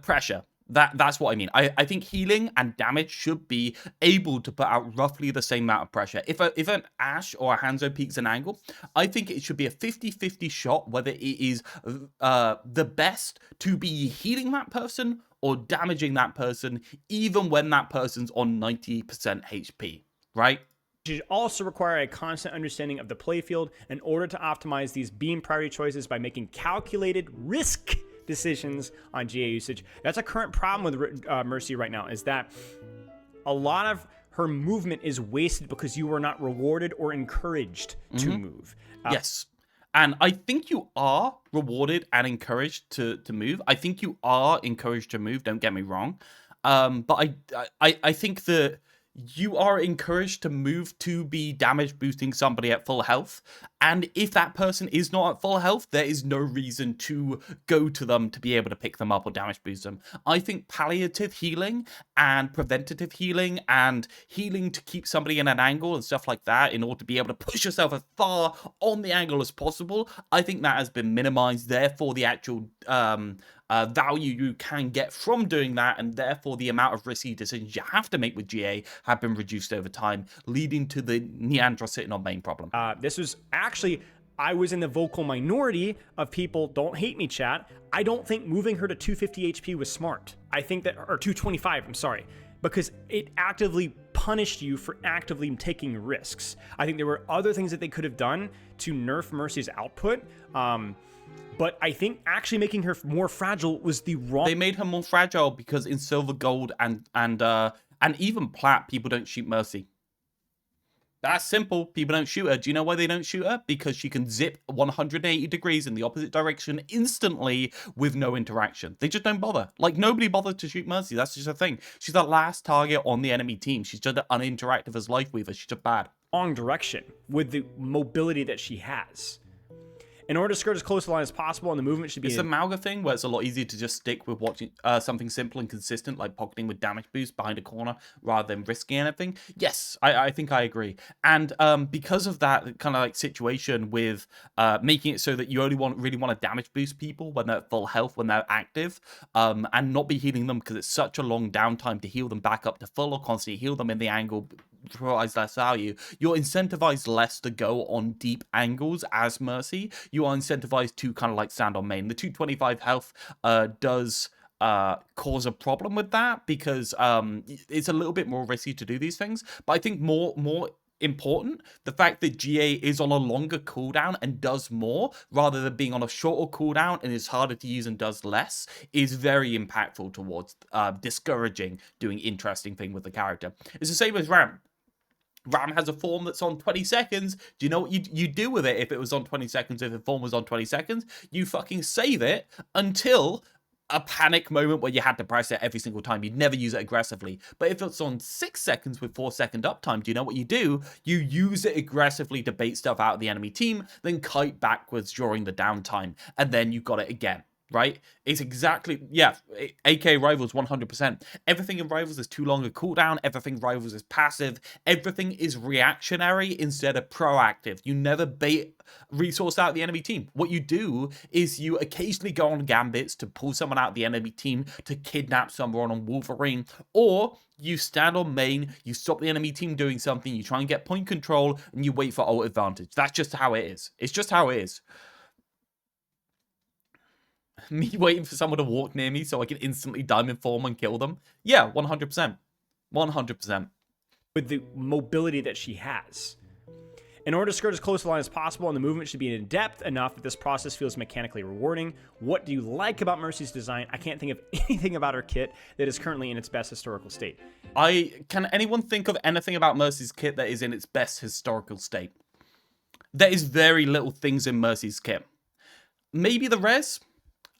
Pressure. That's what I mean. I think healing and damage should be able to put out roughly the same amount of pressure. If an Ashe or a Hanzo peaks an angle, I think it should be a 50-50 shot whether it is the best to be healing that person or damaging that person, even when that person's on 90% HP, right? You should also require a constant understanding of the playfield in order to optimize these beam priority choices by making calculated risk decisions on GA usage. That's a current problem with Mercy right now, is that a lot of her movement is wasted because you are not rewarded or encouraged to move. Yes. And I think you are rewarded and encouraged to move. I think you are encouraged to move, don't get me wrong. But I think that you are encouraged to move to be damage boosting somebody at full health. And if that person is not at full health, there is no reason to go to them to be able to pick them up or damage boost them. I think palliative healing and preventative healing and healing to keep somebody in an angle and stuff like that in order to be able to push yourself as far on the angle as possible, I think that has been minimized. Therefore, the actual value you can get from doing that, and therefore the amount of risky decisions you have to make with GA have been reduced over time, leading to the Neandra sitting on main problem. This was actually, I was in the vocal minority of people, don't hate me chat, I don't think moving her to 250 HP was smart. I think that, or 225, I'm sorry, because it actively punished you for actively taking risks. I think there were other things that they could have done to nerf Mercy's output. But I think actually making her more fragile was the wrong. They made her more fragile because in silver, gold, and even plat, people don't shoot Mercy. That's simple. People don't shoot her. Do you know why they don't shoot her? Because she can zip 180 degrees in the opposite direction instantly with no interaction. They just don't bother. Like, nobody bothered to shoot Mercy. That's just a thing. She's the last target on the enemy team. She's just uninteractive as Lifeweaver. She's just bad. Wrong direction with the mobility that she has. In order to skirt as close to the line as possible, and the movement should be... It's the Malga thing where it's a lot easier to just stick with watching something simple and consistent, like pocketing with damage boost behind a corner rather than risking anything. Yes, I think I agree. And because of that kind of like situation with making it so that you only really want to damage boost people when they're at full health, when they're active, and not be healing them because it's such a long downtime to heal them back up to full or constantly heal them in the angle provides less value. You're incentivized less to go on deep angles as Mercy. You are incentivized to kind of like stand on main. The 225 health does cause a problem with that because it's a little bit more risky to do these things. But I think more important, the fact that GA is on a longer cooldown and does more rather than being on a shorter cooldown and is harder to use and does less is very impactful towards discouraging doing interesting thing with the character. It's the same as Ram. Ram has a form that's on 20 seconds. Do you know what you do with it if it was on 20 seconds? If the form was on 20 seconds, you fucking save it until a panic moment where you had to press it every single time. You'd never use it aggressively. But if it's on 6 seconds with 4-second uptime, do you know what you do? You use it aggressively to bait stuff out of the enemy team, then kite backwards during the downtime, and then you got it again. Right? It's exactly, yeah, AK Rivals 100%. Everything in Rivals is too long a cooldown. Everything in Rivals is passive. Everything is reactionary instead of proactive. You never bait resource out of the enemy team. What you do is you occasionally go on gambits to pull someone out of the enemy team to kidnap someone on Wolverine, or you stand on main, you stop the enemy team doing something, you try and get point control, and you wait for ult advantage. That's just how it is. It's just how it is. Me waiting for someone to walk near me so I can instantly diamond form and kill them. Yeah, 100%. 100%. With the mobility that she has. In order to skirt as close to the line as possible, and the movement should be in depth enough that this process feels mechanically rewarding. What do you like about Mercy's design? I can't think of anything about her kit that is currently in its best historical state. Can anyone think of anything about Mercy's kit that is in its best historical state? There is very little things in Mercy's kit. Maybe the res?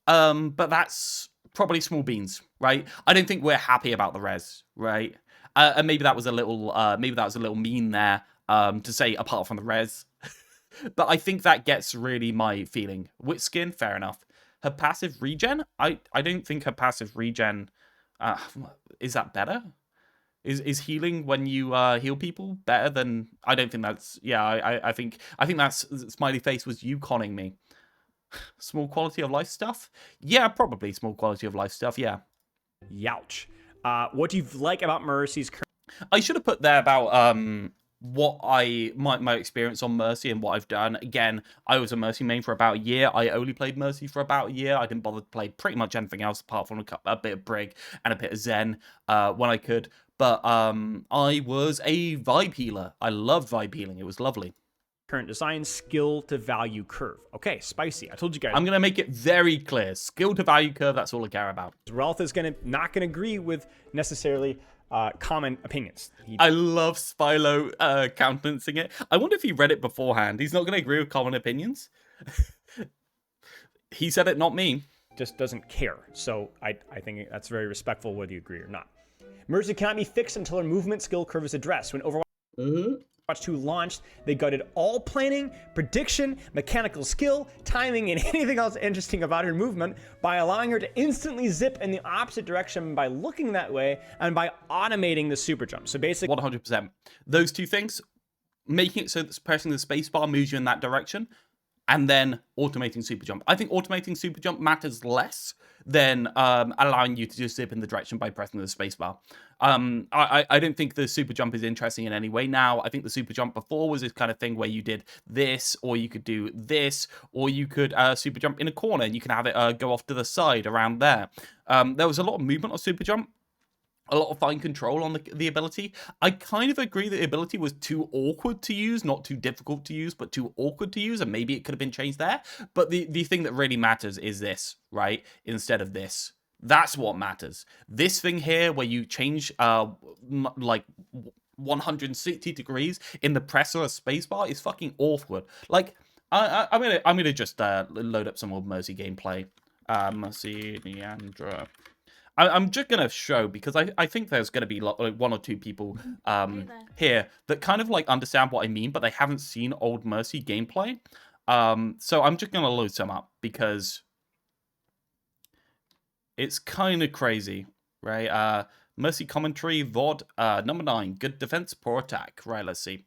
But that's probably small beans, right? I don't think we're happy about the res, right? And maybe that was a little mean there, to say apart from the res. But I think that gets really my feeling. Wit skin, fair enough. Her passive regen, I don't think her passive regen, is that better? Is healing when you heal people better than? I don't think that's. Yeah, I think that's smiley face was you conning me. Small quality of life stuff? Yeah, probably small quality of life stuff, yeah. Youch. What do you like about Mercy's current... I should have put there about what my experience on Mercy and what I've done. Again, I was a Mercy main for about a year. I only played Mercy for about a year. I didn't bother to play pretty much anything else apart from a bit of Brig and a bit of Zen when I could. But I was a vibe healer. I loved vibe healing. It was lovely. Current design, skill to value curve. Okay, spicy. I told you guys. I'm going to make it very clear. Skill to value curve, that's all I care about. Realth is not going to agree with necessarily common opinions. I love Spilo countenancing it. I wonder if he read it beforehand. He's not going to agree with common opinions. He said it, not me. Just doesn't care. So I think that's very respectful whether you agree or not. Mercy cannot be fixed until her movement skill curve is addressed. When Overwatch 2 launched, they gutted all planning, prediction, mechanical skill, timing, and anything else interesting about her movement by allowing her to instantly zip in the opposite direction by looking that way and by automating the super jump. So basically 100%. Those two things, making it so that pressing the spacebar moves you in that direction, and then automating super jump. I think automating super jump matters less than allowing you to just zip in the direction by pressing the spacebar. I don't think the super jump is interesting in any way now. I think the super jump before was this kind of thing where you did this, or you could do this, or you could super jump in a corner and you can have it go off to the side around there. There was a lot of movement on super jump. a lot of fine control on the ability. I kind of agree that the ability was too awkward to use, not too difficult to use, but too awkward to use, and maybe it could have been changed there. But the thing that really matters is this, right? Instead of this. That's what matters. This thing here, where you change like 160 degrees in the press or a spacebar, is fucking awkward. Like, I'm gonna just load up some old Mercy gameplay. Mercy Neandra. I'm just going to show, because I think there's going to be like one or two people here that kind of like understand what I mean, but they haven't seen old Mercy gameplay. So I'm just going to load some up, because it's kind of crazy, right? Mercy commentary, VOD, number 9, good defense, poor attack. Right, let's see.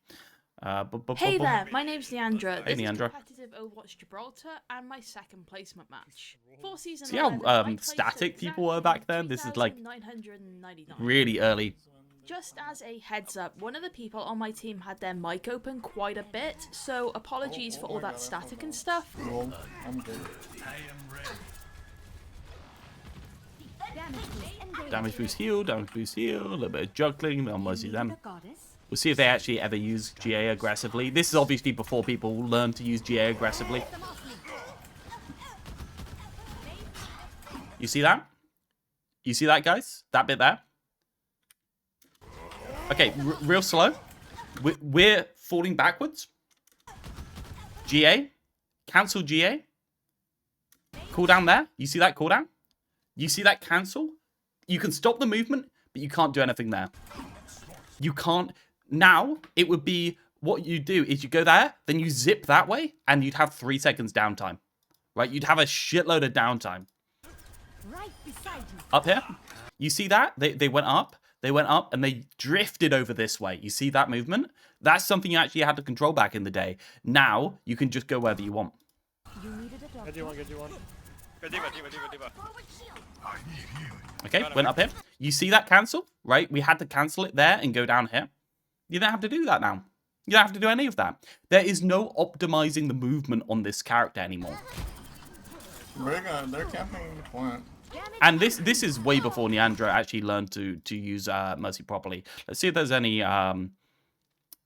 Hey there, my name's Leandra. Hey, This Leandra. is competitive Overwatch Gibraltar and my second placement match. For season See how 11, I placed static people exactly were back then? This is like 2,999. really early. Just as a heads up, one of the people on my team had their mic open quite a bit, so apologies for all that static and stuff. I'm good. Damage boost heal, a little bit of juggling, they'll Mercy them. We'll see if they actually ever use GA aggressively. This is obviously before people learn to use GA aggressively. You see that? You see that, guys? That bit there? Okay, real slow. We're falling backwards. GA. Cancel GA. Cooldown there. You see that cooldown? You see that cancel? You can stop the movement, but you can't do anything there. You can't. Now, it would be, what you do is you go there, then you zip that way, and you'd have 3 seconds downtime. Right? You'd have a shitload of downtime. Right beside you. Up here? You see that? They went up. They went up, and they drifted over this way. You see that movement? That's something you actually had to control back in the day. Now, you can just go wherever you want. You needed a doctor. Get you one. Okay, went up here. You see that cancel? Right? We had to cancel it there and go down here. You don't have to do that now. You don't have to do any of that. There is no optimizing the movement on this character anymore. They're camping the point. And this is way before Neandra actually learned to use Mercy properly. Let's see if there's any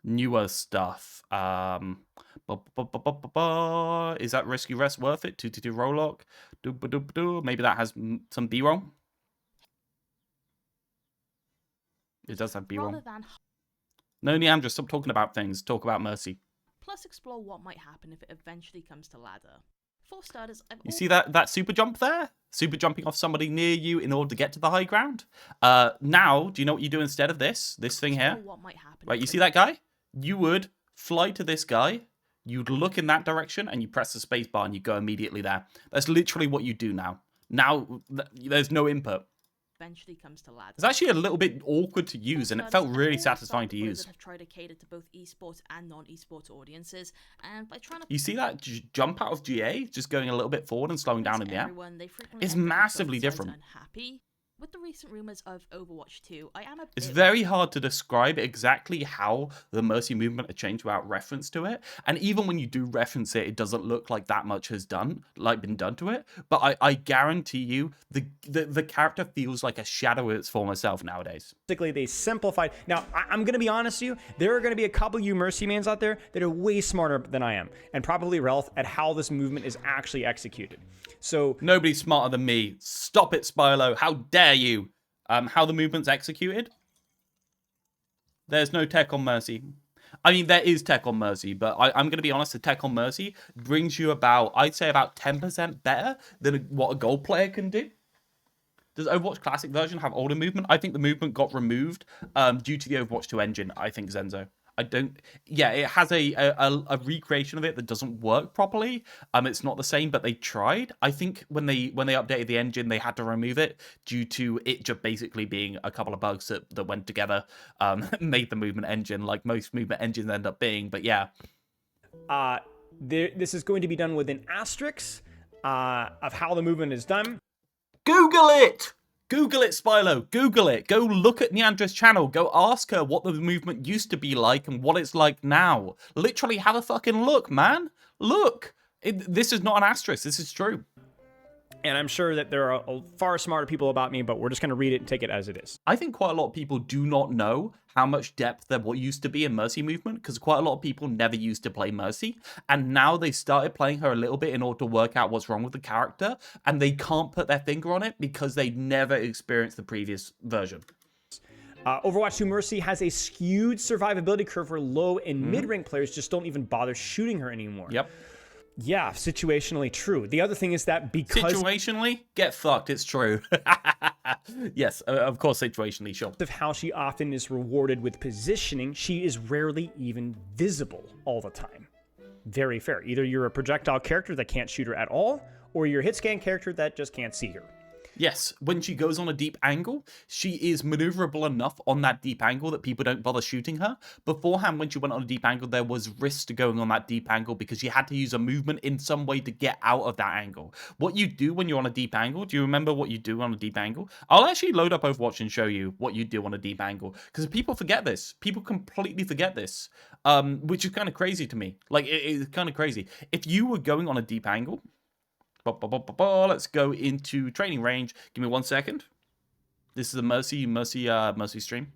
newer stuff. Is that Rescue Rest worth it? 222 Rollock. Maybe that has some B-roll. It does have B-roll. Rather than No, Neandra, stop talking about things. Talk about Mercy. plus explore what might happen if it eventually comes to ladder. For starters, You see that super jump there? Super jumping off somebody near you in order to get to the high ground. Now, do you know what you do instead of this? This thing here? What might happen Right, you see that guy? You would fly to this guy. You'd look in that direction and you press the space bar and you go immediately there. That's literally what you do now. Now, there's no input. eventually comes to ladder. It's actually a little bit awkward to use, and it felt really satisfying to use. Have tried to cater to both esports and non-esports audiences, and by trying to You see that jump out of GA, just going a little bit forward and slowing down in the air? It's massively different. Unhappy. With the recent rumors of Overwatch 2, I am a It's bit very hard to describe exactly how the Mercy movement has changed without reference to it. And even when you do reference it, it doesn't look like that much has been done to it. But I guarantee you, the character feels like a shadow of its former self nowadays. Basically, they simplified. Now, I'm going to be honest with you. There are going to be a couple of you Mercy mans out there that are way smarter than I am, and probably Realth, at how this movement is actually executed. So Nobody's smarter than me. Stop it, Spilo. How dare you? How the movement's executed? There's no tech on Mercy. I mean, there is tech on Mercy, but I'm going to be honest, the tech on Mercy brings you about, I'd say about 10% better than what a gold player can do. Does Overwatch Classic version have older movement? I think the movement got removed due to the Overwatch 2 engine, I think, Zenzo. I don't... Yeah, it has a recreation of it that doesn't work properly. It's not the same, but they tried. I think when they updated the engine, they had to remove it due to it just basically being a couple of bugs that went together, made the movement engine like most movement engines end up being. But yeah. this is going to be done with an asterisk of how the movement is done. Google it! Google it, Spilo. Google it. Go look at Neandra's channel. Go ask her what the movement used to be like and what it's like now. Literally, have a fucking look, man. Look. This is not an asterisk. This is true. And I'm sure that there are far smarter people about me, but we're just going to read it and take it as it is. I think quite a lot of people do not know how much depth there used to be in Mercy movement, because quite a lot of people never used to play Mercy, and now they started playing her a little bit in order to work out what's wrong with the character, and they can't put their finger on it because they never experienced the previous version. Overwatch 2 Mercy has a skewed survivability curve where low and mid-rank players just don't even bother shooting her anymore. Yep. Yeah, situationally true. The other thing is that because Situationally, get fucked, it's true. Yes, of course, situationally, sure. of how she often is rewarded with positioning, she is rarely even visible all the time. Very fair. Either you're a projectile character that can't shoot her at all, or you're a hit scan character that just can't see her. Yes, when she goes on a deep angle, she is maneuverable enough on that deep angle that people don't bother shooting her. Beforehand, when she went on a deep angle, there was risk to going on that deep angle because you had to use a movement in some way to get out of that angle. What you do when you're on a deep angle, do you remember what you do on a deep angle? I'll actually load up Overwatch and show you what you do on a deep angle, because people forget this. People completely forget this, which is kind of crazy to me. Like, it's kind of crazy. If you were going on a deep angle... Let's go into training range. Give me 1 second. This is a Mercy stream.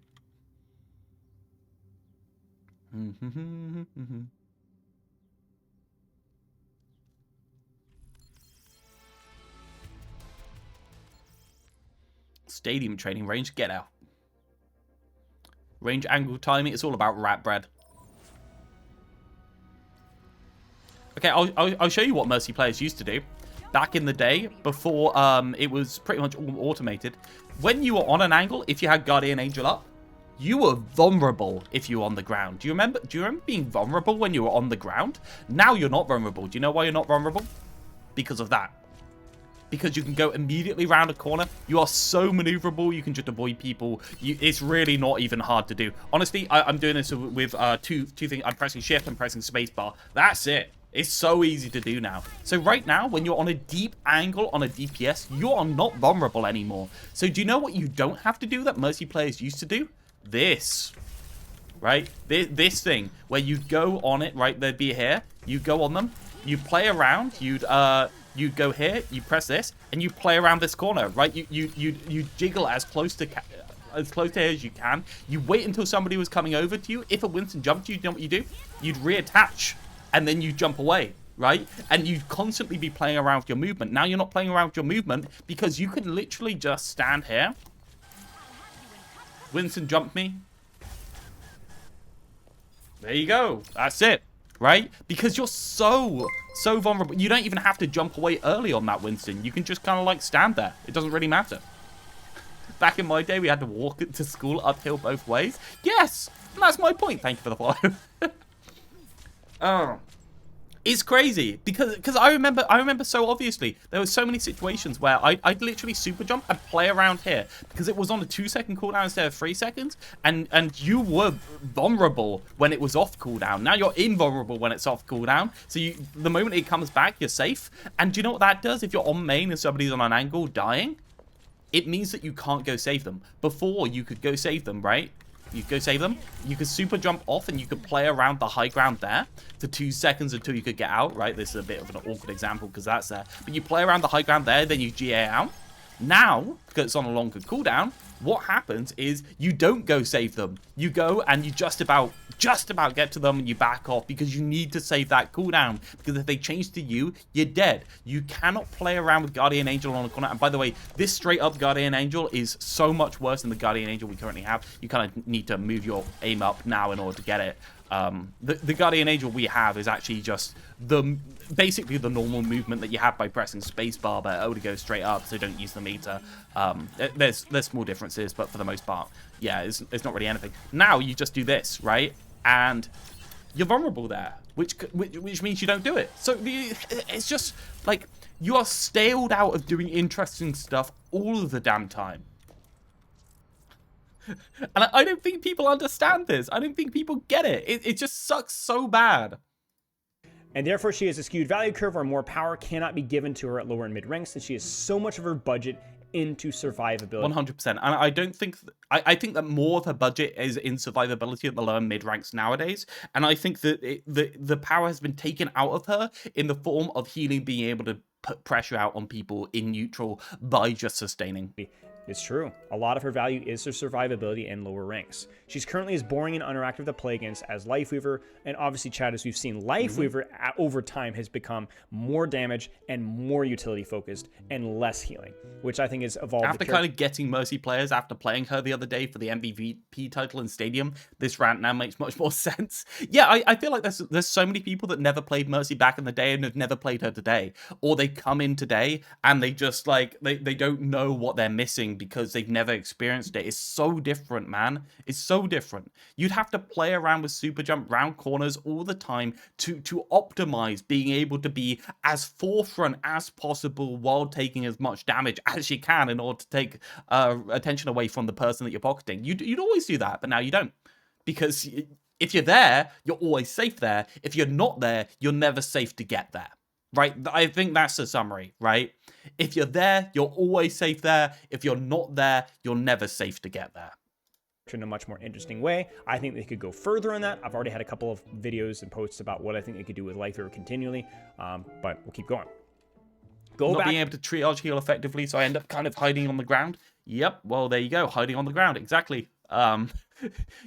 Stadium training range. Get out. Range angle timing. It's all about rat bread. Okay, I'll show you what Mercy players used to do. Back in the day, before it was pretty much all automated, when you were on an angle, if you had Guardian Angel up, you were vulnerable if you were on the ground. Do you remember being vulnerable when you were on the ground? Now you're not vulnerable. Do you know why you're not vulnerable? Because of that. Because you can go immediately around a corner. You are so maneuverable. You can just avoid people. It's really not even hard to do. Honestly, I'm doing this with two things. I'm pressing shift and pressing spacebar. That's it. It's so easy to do now. So right now, when you're on a deep angle on a DPS, you are not vulnerable anymore. So do you know what you don't have to do that Mercy players used to do? This. Right? This thing, where you go on it, right? There'd be here. You go on them. You play around. You'd go here. You press this. And you play around this corner, right? You jiggle as close to here as you can. You wait until somebody was coming over to you. If a Winston jumped you, you know what you do? You'd reattach. And then you jump away, right? And you'd constantly be playing around with your movement. Now you're not playing around with your movement because you can literally just stand here. Winston jump me. There you go. That's it, right? Because you're so vulnerable. You don't even have to jump away early on that Winston. You can just kind of like stand there. It doesn't really matter. Back in my day, we had to walk to school uphill both ways. Yes, that's my point. Thank you for the follow. Oh, it's crazy because I remember so obviously there were so many situations where I'd literally super jump and play around here because it was on a 2-second cooldown instead of 3 seconds, and you were vulnerable when it was off cooldown. Now you're invulnerable when it's off cooldown. So the moment it comes back, you're safe. And do you know what that does? If you're on main and somebody's on an angle dying, it means that you can't go save them. Before you could go save them, right? You go save them. You could super jump off and you could play around the high ground there for 2 seconds until you could get out, right? This is a bit of an awkward example because that's there. But you play around the high ground there, then you GA out. Now, because it's on a longer cooldown, what happens is you don't go save them. You go and you just about get to them and you back off because you need to save that cooldown. Because if they change to you, you're dead. You cannot play around with Guardian Angel on a corner. And by the way, this straight up Guardian Angel is so much worse than the Guardian Angel we currently have. You kind of need to move your aim up now in order to get it. The Guardian Angel we have is actually just basically the normal movement that you have by pressing spacebar, but only goes straight up, so don't use the meter. There's small differences, but for the most part, yeah, it's not really anything. Now you just do this, right? And you're vulnerable there, which means you don't do it. So it's just like you are staled out of doing interesting stuff all of the damn time. And I don't think people understand this. I don't think people get it. It just sucks so bad. And therefore, she has a skewed value curve where more power cannot be given to her at lower and mid ranks, since she has so much of her budget into survivability. 100%. And I don't think... I think that more of her budget is in survivability at the lower mid ranks nowadays. And I think that the power has been taken out of her in the form of healing being able to put pressure out on people in neutral by just sustaining. It's true. A lot of her value is her survivability in lower ranks. She's currently as boring and unattractive to play against as Lifeweaver, and obviously, Chad, as we've seen, Lifeweaver over time has become more damage and more utility focused and less healing, which I think has evolved. After kind of getting Mercy players, after playing her the other day for the MVP title in Stadium, this rant now makes much more sense. Yeah, I feel like there's so many people that never played Mercy back in the day and have never played her today, or they come in today and they just like they don't know what they're missing because they've never experienced it. It's so different, man. It's so different. You'd have to play around with super jump round corners all the time to optimize being able to be as forefront as possible while taking as much damage as you can in order to take attention away from the person that you're pocketing. You'd always do that, but now you don't. Because if you're there, you're always safe there. If you're not there, you're never safe to get there. Right? I think that's the summary, right? If you're there, you're always safe there. If you're not there, you're never safe to get there. In a much more interesting way. I think they could go further on that. I've already had a couple of videos and posts about what I think they could do with Lifeweaver continually, but we'll keep going. Not being able to triage heal effectively, so I end up kind of hiding on the ground. Yep, well, there you go. Hiding on the ground, exactly.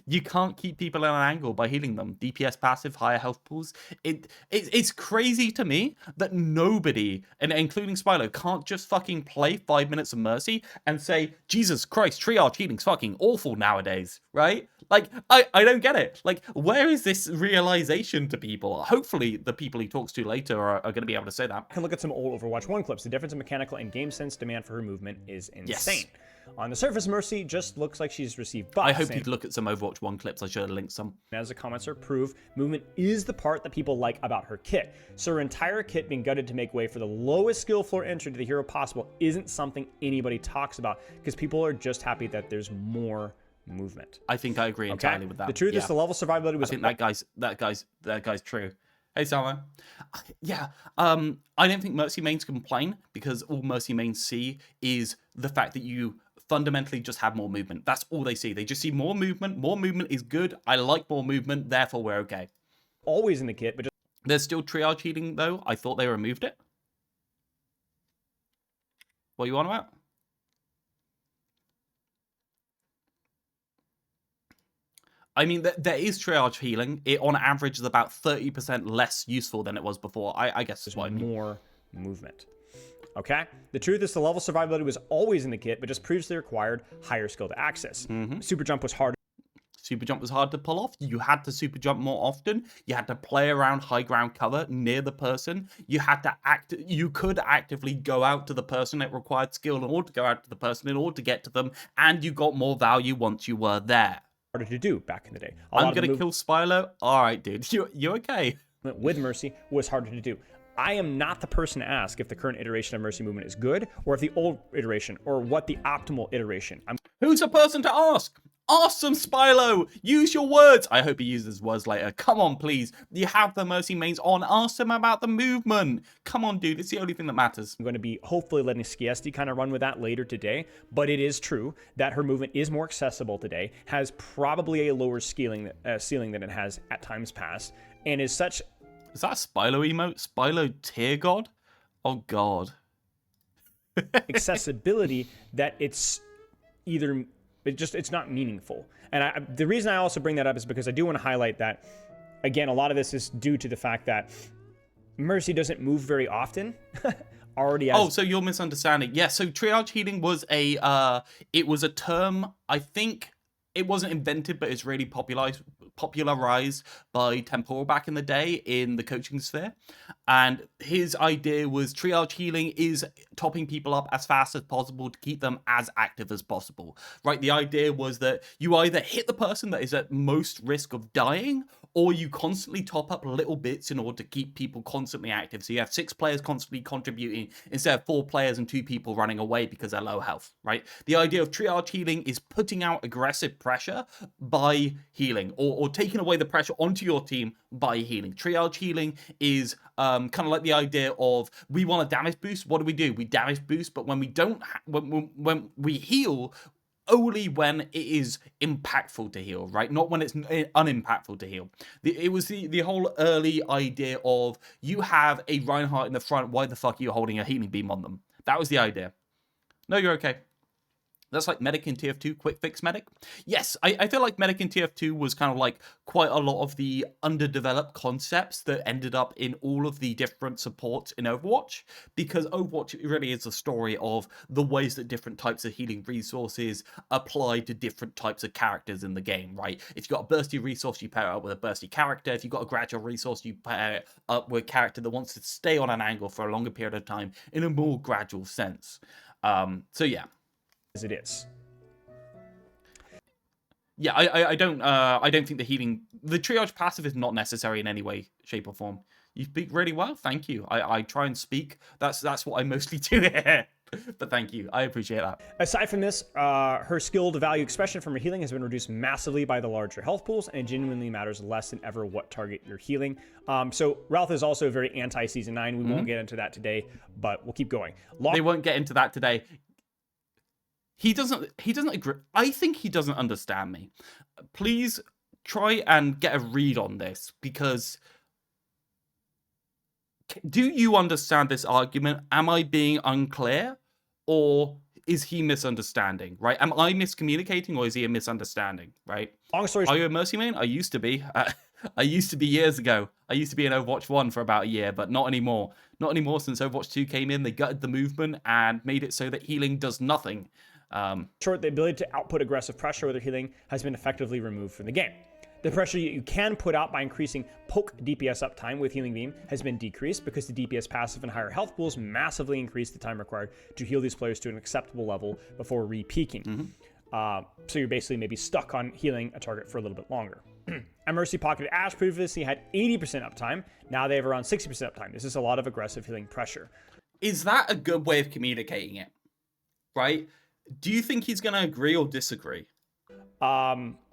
You can't keep people at an angle by healing them. DPS passive, higher health pools. It's crazy to me that nobody, and including Spilo, can't just fucking play 5 minutes of Mercy and say, Jesus Christ, triage healing's fucking awful nowadays, right? Like, I don't get it. Like, where is this realization to people? Hopefully, the people he talks to later are going to be able to say that. I can look at some old Overwatch 1 clips. The difference in mechanical and game sense demand for her movement is insane. Yes. On the surface, Mercy just looks like she's received buffs. I hope you'd look at some Overwatch 1 clips. I should have linked some. As the commenter prove, movement is the part that people like about her kit. So her entire kit being gutted to make way for the lowest skill floor entry to the hero possible isn't something anybody talks about because people are just happy that there's more movement. I think I agree entirely with that. The truth is the level survivability was... I think that guy's true. Hey, Salmo. Yeah, I don't think Mercy mains complain because all Mercy mains see is the fact that you fundamentally just have more movement. That's all they see. They just see more movement. More movement is good. I like more movement, therefore we're okay. Always in the kit, but just... There's still triage healing, though. I thought they removed it. What are you on about? I mean, there is triage healing. It, on average, is about 30% less useful than it was before. I guess that's what I mean. More movement. Okay? The truth is the level survivability was always in the kit, but just previously required higher skill to access. Super jump was hard. Super jump was hard to pull off. You had to super jump more often. You had to play around high ground cover near the person. You had to you could actively go out to the person. It required skill in order to go out to the person in order to get to them. And you got more value once you were there. Harder to do back in the day. I'm going to kill Spilo. All right, dude. You okay? With Mercy was harder to do. I am not the person to ask if the current iteration of Mercy movement is good, or if the old iteration, or what the optimal iteration. Who's the person to ask? Ask some Spilo. Use your words. I hope he uses words later. Come on, please. You have the Mercy mains on. Ask them about the movement. Come on, dude. It's the only thing that matters. I'm going to be hopefully letting Skiesti kind of run with that later today, but it is true that her movement is more accessible today, has probably a lower ceiling than it has at times past, and is such... Is that a Spilo emote? Spilo Tear God? Oh, God. accessibility that it's either... It's not meaningful. And the reason I also bring that up is because I do want to highlight that, again, a lot of this is due to the fact that Mercy doesn't move very often. Oh, so you're misunderstanding. Yeah, so triage healing was it was a term, I think it wasn't invented, but it's really popularized by Temporal back in the day in the coaching sphere. And his idea was triage healing is topping people up as fast as possible to keep them as active as possible, right? The idea was that you either hit the person that is at most risk of dying, or you constantly top up little bits in order to keep people constantly active. So you have 6 players constantly contributing instead of 4 players and 2 people running away because they're low health, right? The idea of triage healing is putting out aggressive pressure by healing, or taking away the pressure onto your team by healing. Triage healing is kind of like the idea of, we want a damage boost. What do? We damage boost, but when we don't, when we heal, only when it is impactful to heal, right? Not when it's unimpactful to heal. It was the whole early idea of, you have a Reinhardt in the front, why the fuck are you holding a healing beam on them? That was the idea. No, you're okay. That's like Medic in TF2, quick fix Medic. Yes, I feel like Medic in TF2 was kind of like quite a lot of the underdeveloped concepts that ended up in all of the different supports in Overwatch, because Overwatch really is a story of the ways that different types of healing resources apply to different types of characters in the game, right? If you've got a bursty resource, you pair it up with a bursty character. If you've got a gradual resource, you pair it up with a character that wants to stay on an angle for a longer period of time in a more gradual sense. So yeah. As it is. Yeah, I don't think the triage passive is not necessary in any way, shape, or form. You speak really well, thank you. I try and speak. That's what I mostly do here. But thank you, I appreciate that. Aside from this, her skilled value expression from her healing has been reduced massively by the larger health pools, and it genuinely matters less than ever what target you're healing. So Realth is also very anti-Season 9. We won't get into that today, but we'll keep going. They won't get into that today. He doesn't agree. I think he doesn't understand me. Please try and get a read on this, because do you understand this argument? Am I being unclear, or is he misunderstanding, right? Am I miscommunicating, or is he a misunderstanding, right? Long story short, are you a Mercy main? I used to be. I used to be years ago. I used to be in Overwatch 1 for about a year, but not anymore. Not anymore since Overwatch 2 came in. They gutted the movement and made it so that healing does nothing. Short, the ability to output aggressive pressure with their healing has been effectively removed from the game. The pressure you can put out by increasing poke DPS uptime with Healing Beam has been decreased, because the DPS passive and higher health pools massively increase the time required to heal these players to an acceptable level before re-peaking. So you're basically maybe stuck on healing a target for a little bit longer. And Mercy Pocketed Ash previously had 80% uptime. Now they have around 60% uptime. This is a lot of aggressive healing pressure. Is that a good way of communicating it? Right? Do you think he's going to agree or disagree?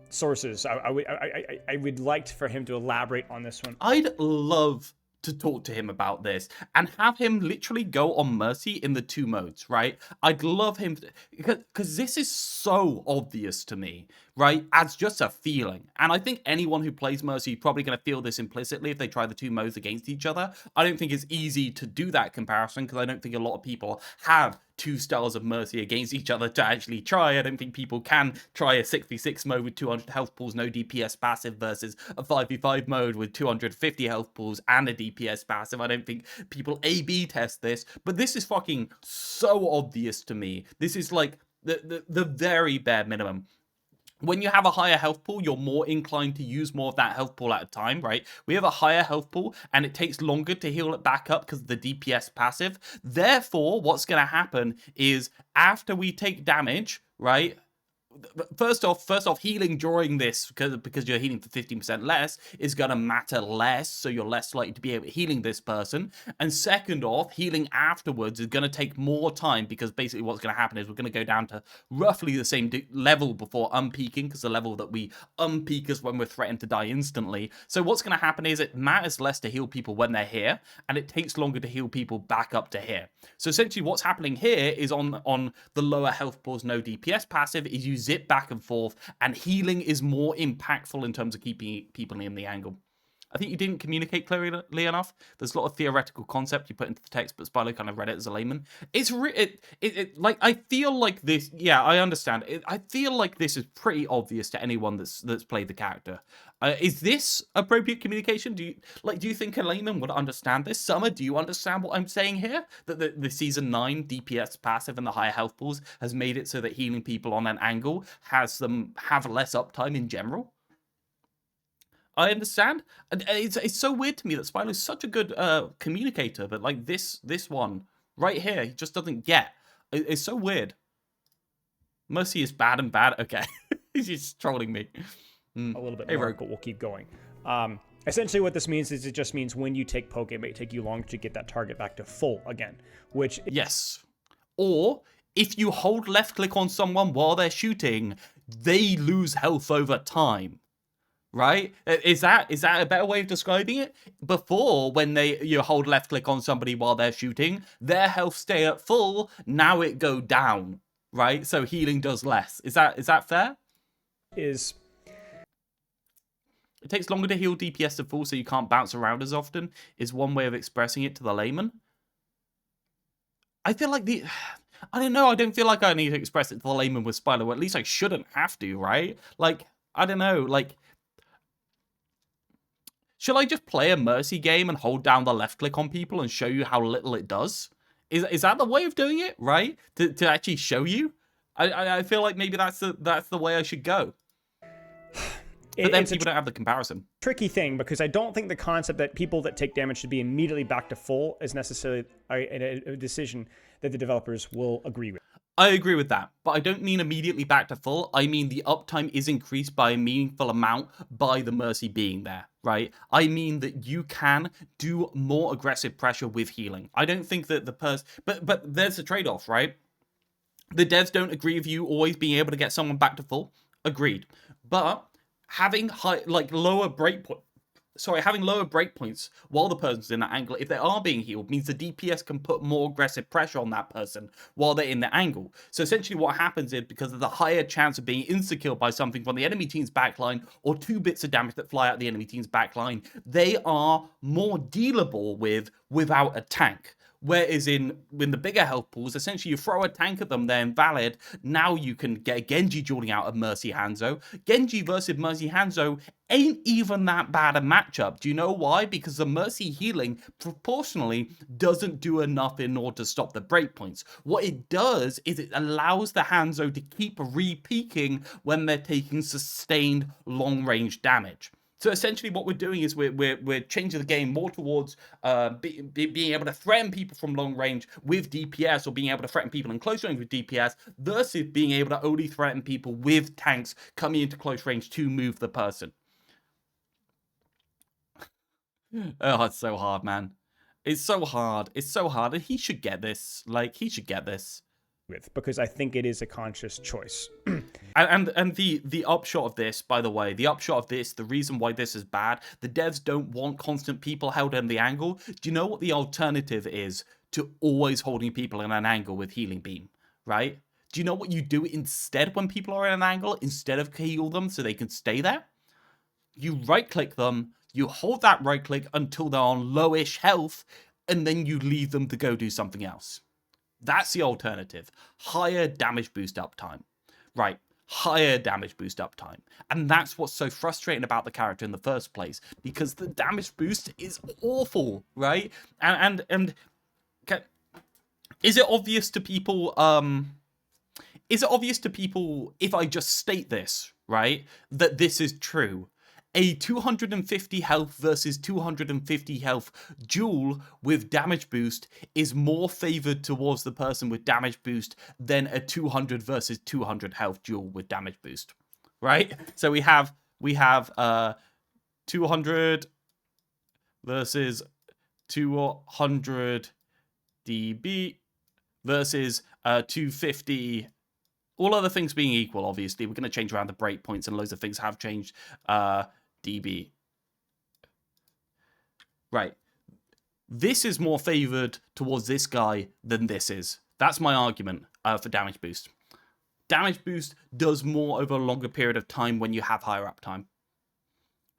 Sources. I would like for him to elaborate on this one. I'd love to talk to him about this and have him literally go on Mercy in the 2 modes, right? I'd love him because this is so obvious to me, right? As just a feeling. And I think anyone who plays Mercy is probably going to feel this implicitly if they try the 2 modes against each other. I don't think it's easy to do that comparison, because I don't think a lot of people have 2 styles of Mercy against each other to actually try. I don't think people can try a 6v6 mode with 200 health pools, no DPS passive, versus a 5v5 mode with 250 health pools and a DPS passive. I don't think people A/B test this, but this is fucking so obvious to me. This is like the very bare minimum. When you have a higher health pool, you're more inclined to use more of that health pool at a time, right? We have a higher health pool, and it takes longer to heal it back up because of the DPS passive. Therefore, what's going to happen is after we take damage, right? First off, healing during this, because you're healing for 15% less, is going to matter less, so you're less likely to be able to healing this person. And second off, healing afterwards is going to take more time, because basically what's going to happen is we're going to go down to roughly the same level before unpeaking, because the level that we unpeak is when we're threatened to die instantly. So what's going to happen is it matters less to heal people when they're here, and it takes longer to heal people back up to here. So essentially what's happening here is on the lower health pools, no DPS passive, is you zip back and forth, and healing is more impactful in terms of keeping people in the angle. I think you didn't communicate clearly enough. There's a lot of theoretical concept you put into the text, but Spilo kind of read it as a layman. It's like, I feel like this. Yeah, I understand. I feel like this is pretty obvious to anyone that's played the character. Is this appropriate communication? Do you think a layman would understand this? Summer, do you understand what I'm saying here? That the Season 9 DPS passive and the higher health pools has made it so that healing people on an angle has them have less uptime in general? I understand. And it's so weird to me that Spilo is such a good communicator, but like this one right here, he just doesn't get. It's so weird. Mercy is bad and bad. Okay. He's just trolling me. A little bit more, but we'll keep going. Essentially what this means is it just means when you take poke, it may take you longer to get that target back to full again, which... Yes. Or if you hold left click on someone while they're shooting, they lose health over time. Right? Is that a better way of describing it? Before, when you hold left click on somebody while they're shooting, their health stay at full, now it go down. right? So healing does less. Is that fair? Is It takes longer to heal DPS to full, so you can't bounce around as often, is one way of expressing it to the layman. I feel like I don't know, I don't feel like I need to express it to the layman with Spilo, or at least I shouldn't have to, right? Like, I don't know, like, should I just play a Mercy game and hold down the left click on people and show you how little it does? Is that the way of doing it, right? To actually show you? I feel like maybe that's the way I should go. But then people don't have the comparison. tricky thing, because I don't think the concept that people that take damage should be immediately back to full is necessarily a decision that the developers will agree with. I agree with that, but I don't mean immediately back to full. I mean the uptime is increased by a meaningful amount by the Mercy being there, right? I mean that you can do more aggressive pressure with healing. I don't think that the but there's a trade-off, right? The devs don't agree with you always being able to get someone back to full. Agreed. But having lower breakpoints while the person's in that angle, if they are being healed, means the DPS can put more aggressive pressure on that person while they're in the angle. So essentially what happens is, because of the higher chance of being insta-killed by something from the enemy team's backline, or 2 bits of damage that fly out the enemy team's backline, they are more dealable without a tank. Whereas in the bigger health pools, essentially you throw a tank at them, they're invalid. Now you can get a Genji dueling out of Mercy Hanzo. Genji versus Mercy Hanzo ain't even that bad a matchup. Do you know why? Because the Mercy healing proportionally doesn't do enough in order to stop the breakpoints. What it does is it allows the Hanzo to keep re-peaking when they're taking sustained long-range damage. So essentially what we're doing is we're changing the game more towards being able to threaten people from long range with DPS, or being able to threaten people in close range with DPS, versus being able to only threaten people with tanks coming into close range to move the person. Oh, it's so hard, man. It's so hard. It's so hard. And he should get this. Like, he should get this. Because I think it is a conscious choice. And the upshot of this, by the way, the reason why this is bad, the devs don't want constant people held in the angle. Do you know what the alternative is to always holding people in an angle with healing beam, right? Do you know what you do instead when people are in an angle, instead of heal them so they can stay there? You right click them, you hold that right click until they're on lowish health, and then you leave them to go do something else. That's the alternative. Higher damage boost uptime. Right. Higher damage boost uptime. And that's what's so frustrating about the character in the first place, because the damage boost is awful, right? And is it obvious to people, if I just state this, right, that this is true? A 250 health versus 250 health duel with damage boost is more favored towards the person with damage boost than a 200 versus 200 health duel with damage boost, right? So we have 200 versus 200 DB versus 250. All other things being equal, obviously, we're going to change around the breakpoints, and loads of things have changed. DB. Right. This is more favored towards this guy than this is. That's my argument for damage boost. Damage boost does more over a longer period of time when you have higher uptime.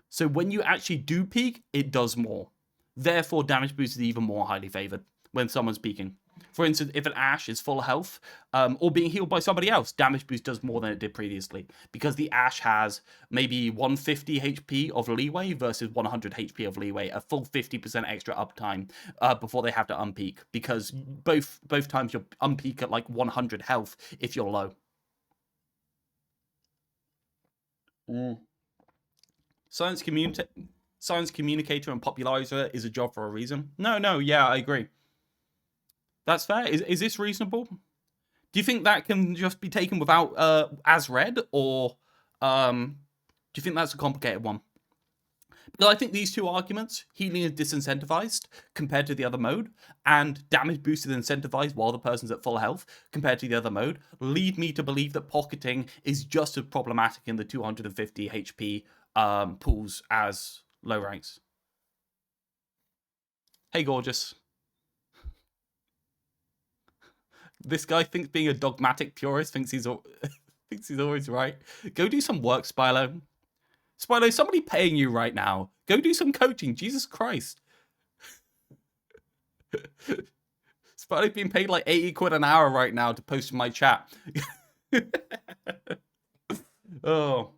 So when you actually do peak, it does more. Therefore, damage boost is even more highly favored when someone's peaking. For instance, if an Ashe is full health, or being healed by somebody else, damage boost does more than it did previously, because the Ashe has maybe 150 HP of leeway versus 100 HP of leeway, a full 50% extra uptime before they have to unpeak, because both times you'll unpeak at like 100 health if you're low. Science communicator and popularizer is a job for a reason. No, yeah, I agree. That's fair. Is this reasonable? Do you think that can just be taken without as read, or do you think that's a complicated one? Because I think these two arguments, healing is disincentivized compared to the other mode, and damage boost is incentivized while the person's at full health compared to the other mode, lead me to believe that pocketing is just as problematic in the 250 HP pools as low ranks. Hey, gorgeous. This guy thinks being a dogmatic purist thinks he's thinks he's always right. Go do some work, Spilo. Spilo, somebody paying you right now. Go do some coaching. Jesus Christ. Spilo being paid like 80 quid an hour right now to post in my chat. Oh.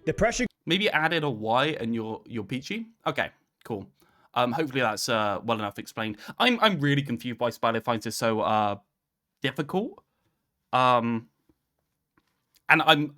The pressure. Maybe added a Y and you're peachy. Okay, cool. Hopefully that's well enough explained. I'm really confused why Spilo finds this so difficult. And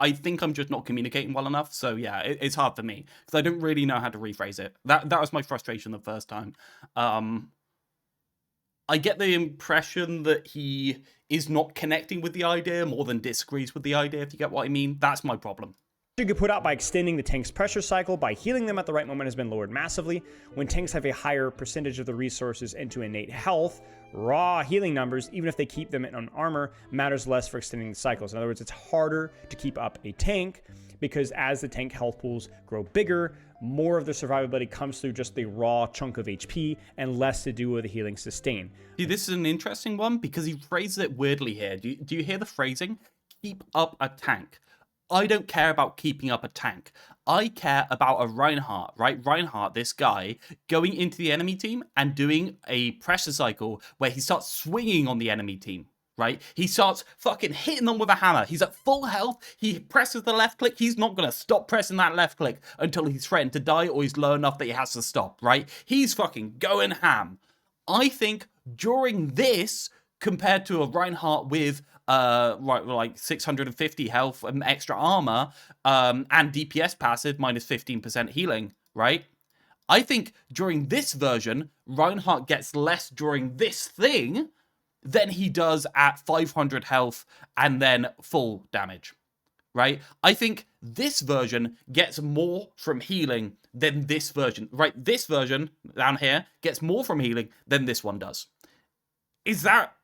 I think I'm just not communicating well enough. So yeah, it's hard for me because I don't really know how to rephrase it. That was my frustration the first time. I get the impression that he is not connecting with the idea more than disagrees with the idea, if you get what I mean. That's my problem. You could put out by extending the tank's pressure cycle by healing them at the right moment has been lowered massively. When tanks have a higher percentage of the resources into innate health, raw healing numbers, even if they keep them in armor, matters less for extending the cycles. In other words, it's harder to keep up a tank because as the tank health pools grow bigger, more of the survivability comes through just the raw chunk of HP and less to do with the healing sustain. See, this is an interesting one because he phrases it weirdly here. Do you hear the phrasing? Keep up a tank. I don't care about keeping up a tank. I care about a Reinhardt, right? Reinhardt, this guy, going into the enemy team and doing a pressure cycle where he starts swinging on the enemy team, right? He starts fucking hitting them with a hammer. He's at full health. He presses the left click. He's not going to stop pressing that left click until he's threatened to die or he's low enough that he has to stop, right? He's fucking going ham. I think during this, compared to a Reinhardt with like 650 health and extra armor and DPS passive minus 15% healing, right? I think during this version, Reinhardt gets less during this thing than he does at 500 health and then full damage, right? I think this version gets more from healing than this version, right? This version down here gets more from healing than this one does. Is that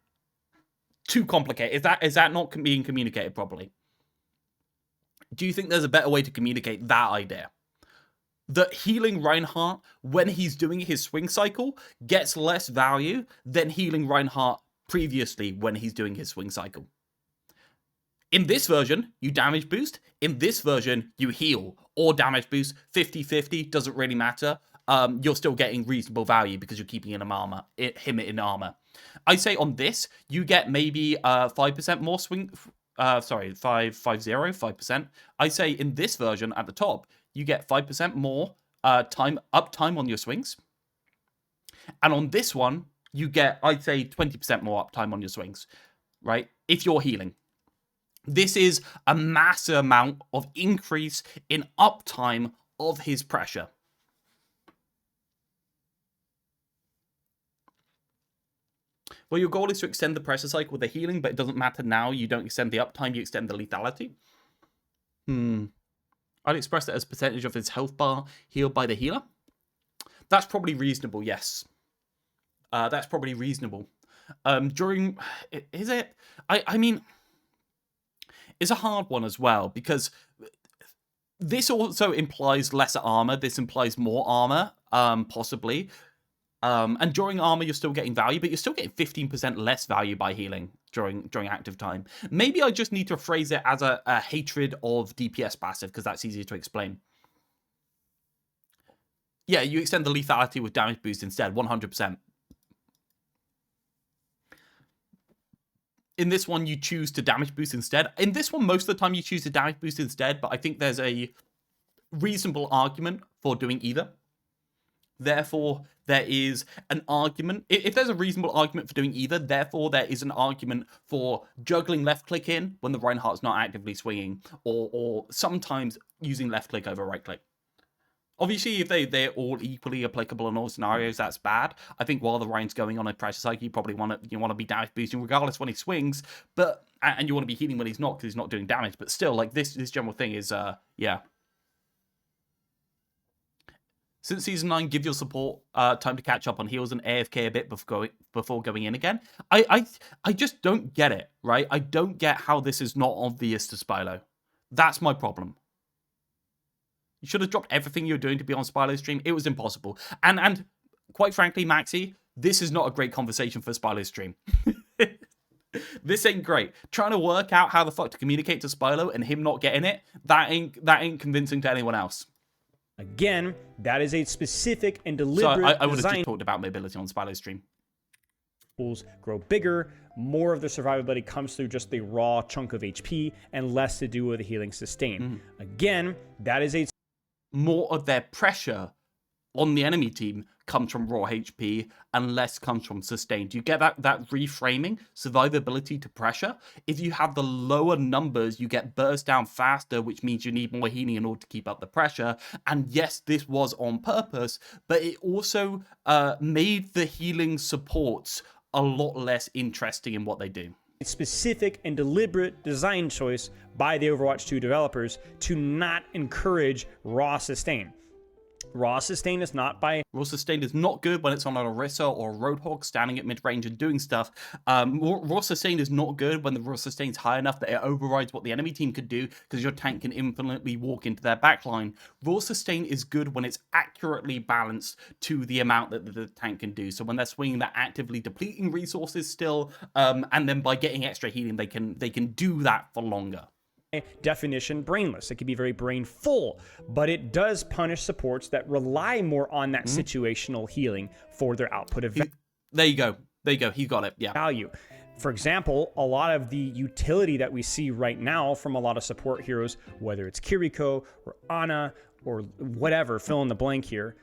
too complicated? Is that not being communicated properly? Do you think there's a better way to communicate that idea? That healing Reinhardt when he's doing his swing cycle gets less value than healing Reinhardt previously when he's doing his swing cycle. In this version, you damage boost. In this version, you heal or damage boost. 50-50, doesn't really matter. You're still getting reasonable value because you're keeping him in armor. I'd say on this, you get maybe 5% more swing. 5%. I'd say in this version at the top, you get 5% more uptime on your swings. And on this one, you get, I'd say, 20% more uptime on your swings, right? If you're healing. This is a massive amount of increase in uptime of his pressure. Well, your goal is to extend the pressure cycle with the healing, but it doesn't matter now. You don't extend the uptime, you extend the lethality. I'd express it as percentage of his health bar healed by the healer. That's probably reasonable, yes. That's probably reasonable. Is it? I mean, it's a hard one as well, because this also implies lesser armor. This implies more armor, possibly. And during armor, you're still getting value, but you're still getting 15% less value by healing during active time. Maybe I just need to phrase it as a hatred of DPS passive, because that's easier to explain. Yeah, you extend the lethality with damage boost instead, 100%. In this one, you choose to damage boost instead. In this one, most of the time you choose to damage boost instead, but I think there's a reasonable argument for doing either. Therefore, there is an argument. If there's a reasonable argument for doing either, therefore there is an argument for juggling left click in when the Reinhardt's not actively swinging, or sometimes using left click over right click. Obviously, if they're all equally applicable in all scenarios, that's bad. I think while the Rein's going on a pressure cycle, you probably want to be damage boosting regardless when he swings, and you want to be healing when he's not because he's not doing damage. But still, like this general thing is yeah. Since Season 9, give your support time to catch up on heals and AFK a bit before going in again. I just don't get it, right? I don't get how this is not obvious to Spilo. That's my problem. You should have dropped everything you were doing to be on Spilo's stream. It was impossible. And quite frankly, Maxi, this is not a great conversation for Spilo's stream. This ain't great. Trying to work out how the fuck to communicate to Spilo and him not getting it, that ain't convincing to anyone else. Again, that is a specific and So deliberate I would have design. just talked about mobility on Spilo's stream. Grow bigger, more of their survivability comes through just the raw chunk of HP and less to do with the healing sustain. Again, that is a More of their pressure on the enemy team comes from raw HP and less comes from sustain. Do you get that reframing? Survivability to pressure. If you have the lower numbers, you get burst down faster, which means you need more healing in order to keep up the pressure. And yes, this was on purpose, but it also made the healing supports a lot less interesting in what they do. specific and deliberate design choice by the Overwatch 2 developers to not encourage raw sustain. Raw sustain is not by... Raw sustain is not good when it's on an Orisa or a Roadhog standing at mid-range and doing stuff. Raw sustain is not good when the raw sustain is high enough that it overrides what the enemy team could do because your tank can infinitely walk into their backline. Raw sustain is good when it's accurately balanced to the amount that the tank can do. So when they're swinging, they're actively depleting resources still, and then by getting extra healing, they can do that for longer. Definition brainless. It can be very brain full, but it does punish supports that rely more on that situational healing for their output of There you go. He got it. Yeah. value. For example, a lot of the utility that we see right now from a lot of support heroes, whether it's Kiriko or Ana or whatever, fill in the blank here,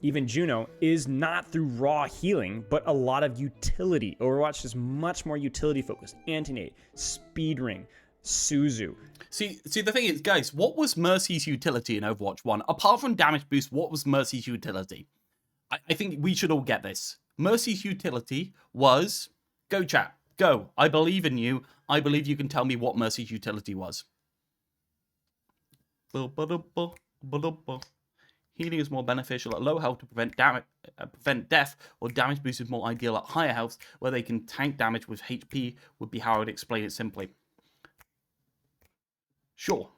even Juno, is not through raw healing, but a lot of utility. Overwatch is much more utility focused. Anti-nade, speed ring, Suzu. See, the thing is, guys, what was Mercy's utility in Overwatch 1? Apart from damage boost, what was Mercy's utility? I think we should all get this. Mercy's utility was, go chat, go. I believe in you. I believe you can tell me what Mercy's utility was. Healing is more beneficial at low health to prevent death, or damage boost is more ideal at higher health, where they can tank damage with HP, would be how I would explain it simply. Sure.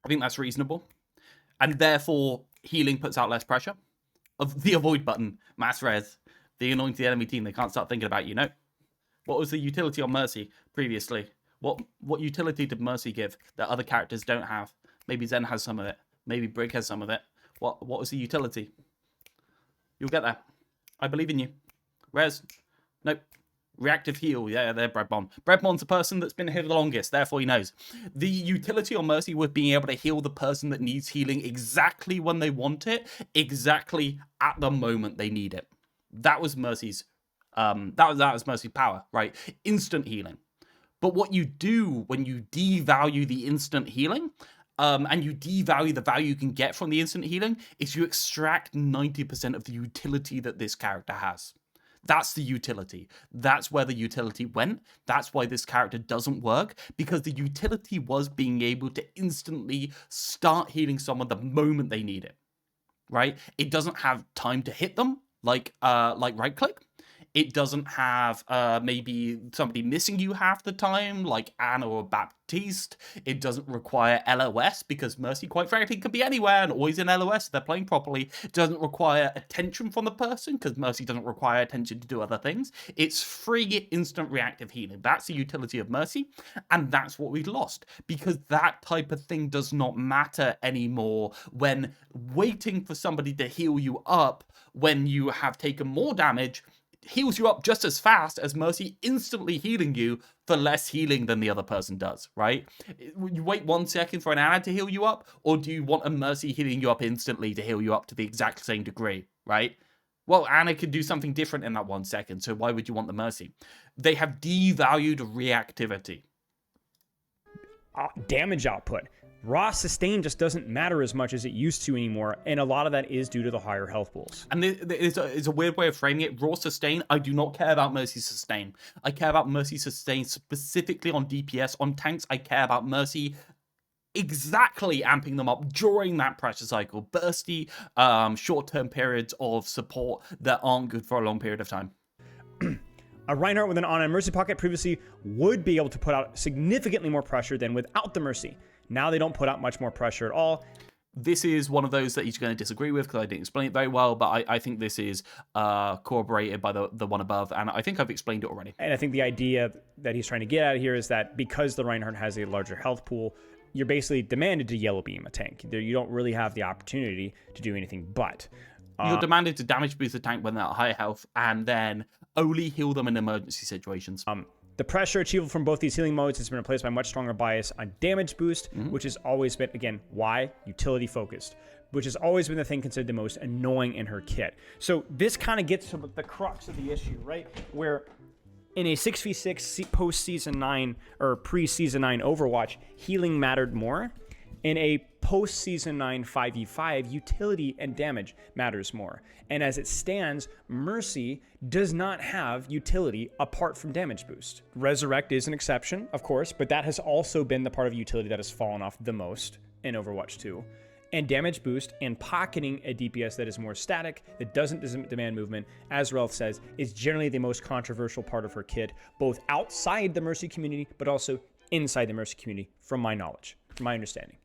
I think that's reasonable. And therefore, healing puts out less pressure. Of the avoid button, mass res, the anointed enemy team, they can't start thinking about you, no. What was the utility on Mercy previously? What utility did Mercy give that other characters don't have? Maybe Zen has some of it. Maybe Brig has some of it. What was the utility? You'll get there. I believe in you. Res. Nope. Reactive heal, yeah, they're Breadmon. Breadmon's the person that's been here the longest, therefore he knows. The utility on Mercy was being able to heal the person that needs healing exactly when they want it, exactly at the moment they need it. That was Mercy's, that was Mercy's power, right? Instant healing. But what you do when you devalue the instant healing, and you devalue the value you can get from the instant healing, is you extract 90% of the utility that this character has. That's the utility. That's where the utility went. That's why this character doesn't work, because the utility was being able to instantly start healing someone the moment they need it, right? It doesn't have time to hit them like right click. It doesn't have maybe somebody missing you half the time, like Anna or Baptiste. It doesn't require LOS, because Mercy, quite frankly, could be anywhere and always in LOS if they're playing properly. It doesn't require attention from the person, because Mercy doesn't require attention to do other things. It's free, instant reactive healing. That's the utility of Mercy, and that's what we've lost, because that type of thing does not matter anymore when waiting for somebody to heal you up when you have taken more damage heals you up just as fast as Mercy instantly healing you for less healing than the other person does, right? You wait 1 second for an Ana to heal you up, or do you want a Mercy healing you up instantly to heal you up to the exact same degree, right? Well, Ana could do something different in that 1 second, so why would you want the Mercy? They have devalued reactivity. Damage output. Raw sustain just doesn't matter as much as it used to anymore, and a lot of that is due to the higher health pools. And it's a weird way of framing it. Raw sustain, I do not care about Mercy sustain. I care about Mercy sustain specifically on DPS. On tanks, I care about Mercy exactly amping them up during that pressure cycle. Bursty, short-term periods of support that aren't good for a long period of time. A Reinhardt with an on and Mercy pocket previously would be able to put out significantly more pressure than without the Mercy. Now they don't put out much more pressure at all. this is one of those that he's going to disagree with because I didn't explain it very well, but I think this is corroborated by the one above, and I think I've explained it already. And I think the idea that he's trying to get at here is that because the Reinhardt has a larger health pool, you're basically demanded to yellow beam a tank. You don't really have the opportunity to do anything but. You're demanded to damage boost the tank when they're at higher health, and then only heal them in emergency situations. The pressure achievable from both these healing modes has been replaced by much stronger bias on damage boost, which has always been, again, why? Utility focused, which has always been the thing considered the most annoying in her kit. So this kind of gets to the crux of the issue, right? Where in a 6v6 post-season 9 or pre-season 9 Overwatch, healing mattered more. In a post-season 9 5v5, utility and damage matters more. And as it stands, Mercy does not have utility apart from damage boost. Resurrect is an exception, of course, but that has also been the part of utility that has fallen off the most in Overwatch 2. And damage boost and pocketing a DPS that is more static, that doesn't demand movement, as Realth says, is generally the most controversial part of her kit, both outside the Mercy community, but also inside the Mercy community, from my knowledge, from my understanding.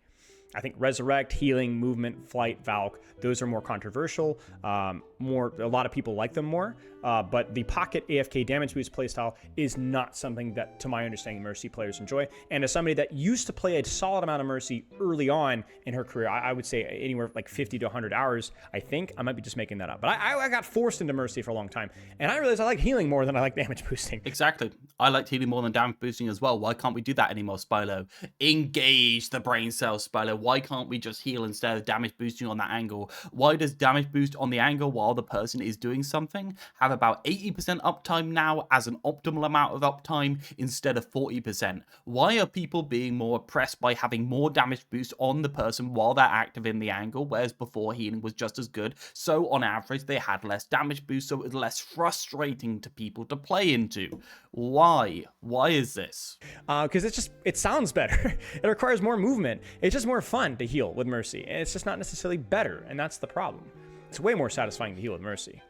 I think Resurrect, Healing, Movement, Flight, Valk, those are more controversial. A lot of people like them more. But the Pocket AFK damage boost playstyle is not something that, to my understanding, Mercy players enjoy. And as somebody that used to play a solid amount of Mercy early on in her career, I would say anywhere like 50 to 100 hours, I think. I might be just making that up. But I got forced into Mercy for a long time. And I realized I like healing more than I like damage boosting. Exactly. I liked healing more than damage boosting as well. Why can't we do that anymore, Spilo? Engage the brain cells, Spilo. Why can't we just heal instead of damage boosting on that angle? Why does damage boost on the angle while the person is doing something have about 80% uptime now as an optimal amount of uptime instead of 40%? Why are people being more oppressed by having more damage boost on the person while they're active in the angle, whereas before healing was just as good? So on average, they had less damage boost, so it was less frustrating to people to play into. Why? Why is this? Because it sounds better. It requires more movement. It's just more fun to heal with Mercy. And it's just not necessarily better, and that's the problem. It's way more satisfying to heal with Mercy.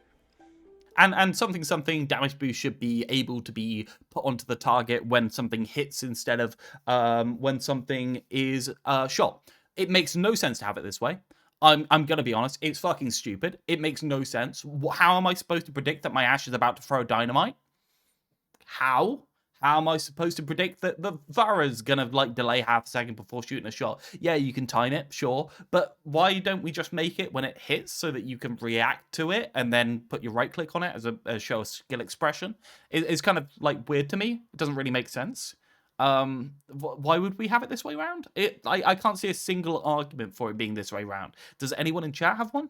And something damage boost should be able to be put onto the target when something hits instead of when something is shot. It makes no sense to have it this way. I'm gonna be honest, it's fucking stupid. It makes no sense. How am I supposed to predict that my Ashe is about to throw dynamite? How? How am I supposed to predict that the Vara's gonna like delay half a second before shooting a shot? Yeah, you can time it, sure, but why don't we just make it when it hits so that you can react to it and then put your right click on it as a show of skill expression? It's kind of like weird to me. It doesn't really make sense. Why would we have it this way around? I can't see a single argument for it being this way around. Does anyone in chat have one?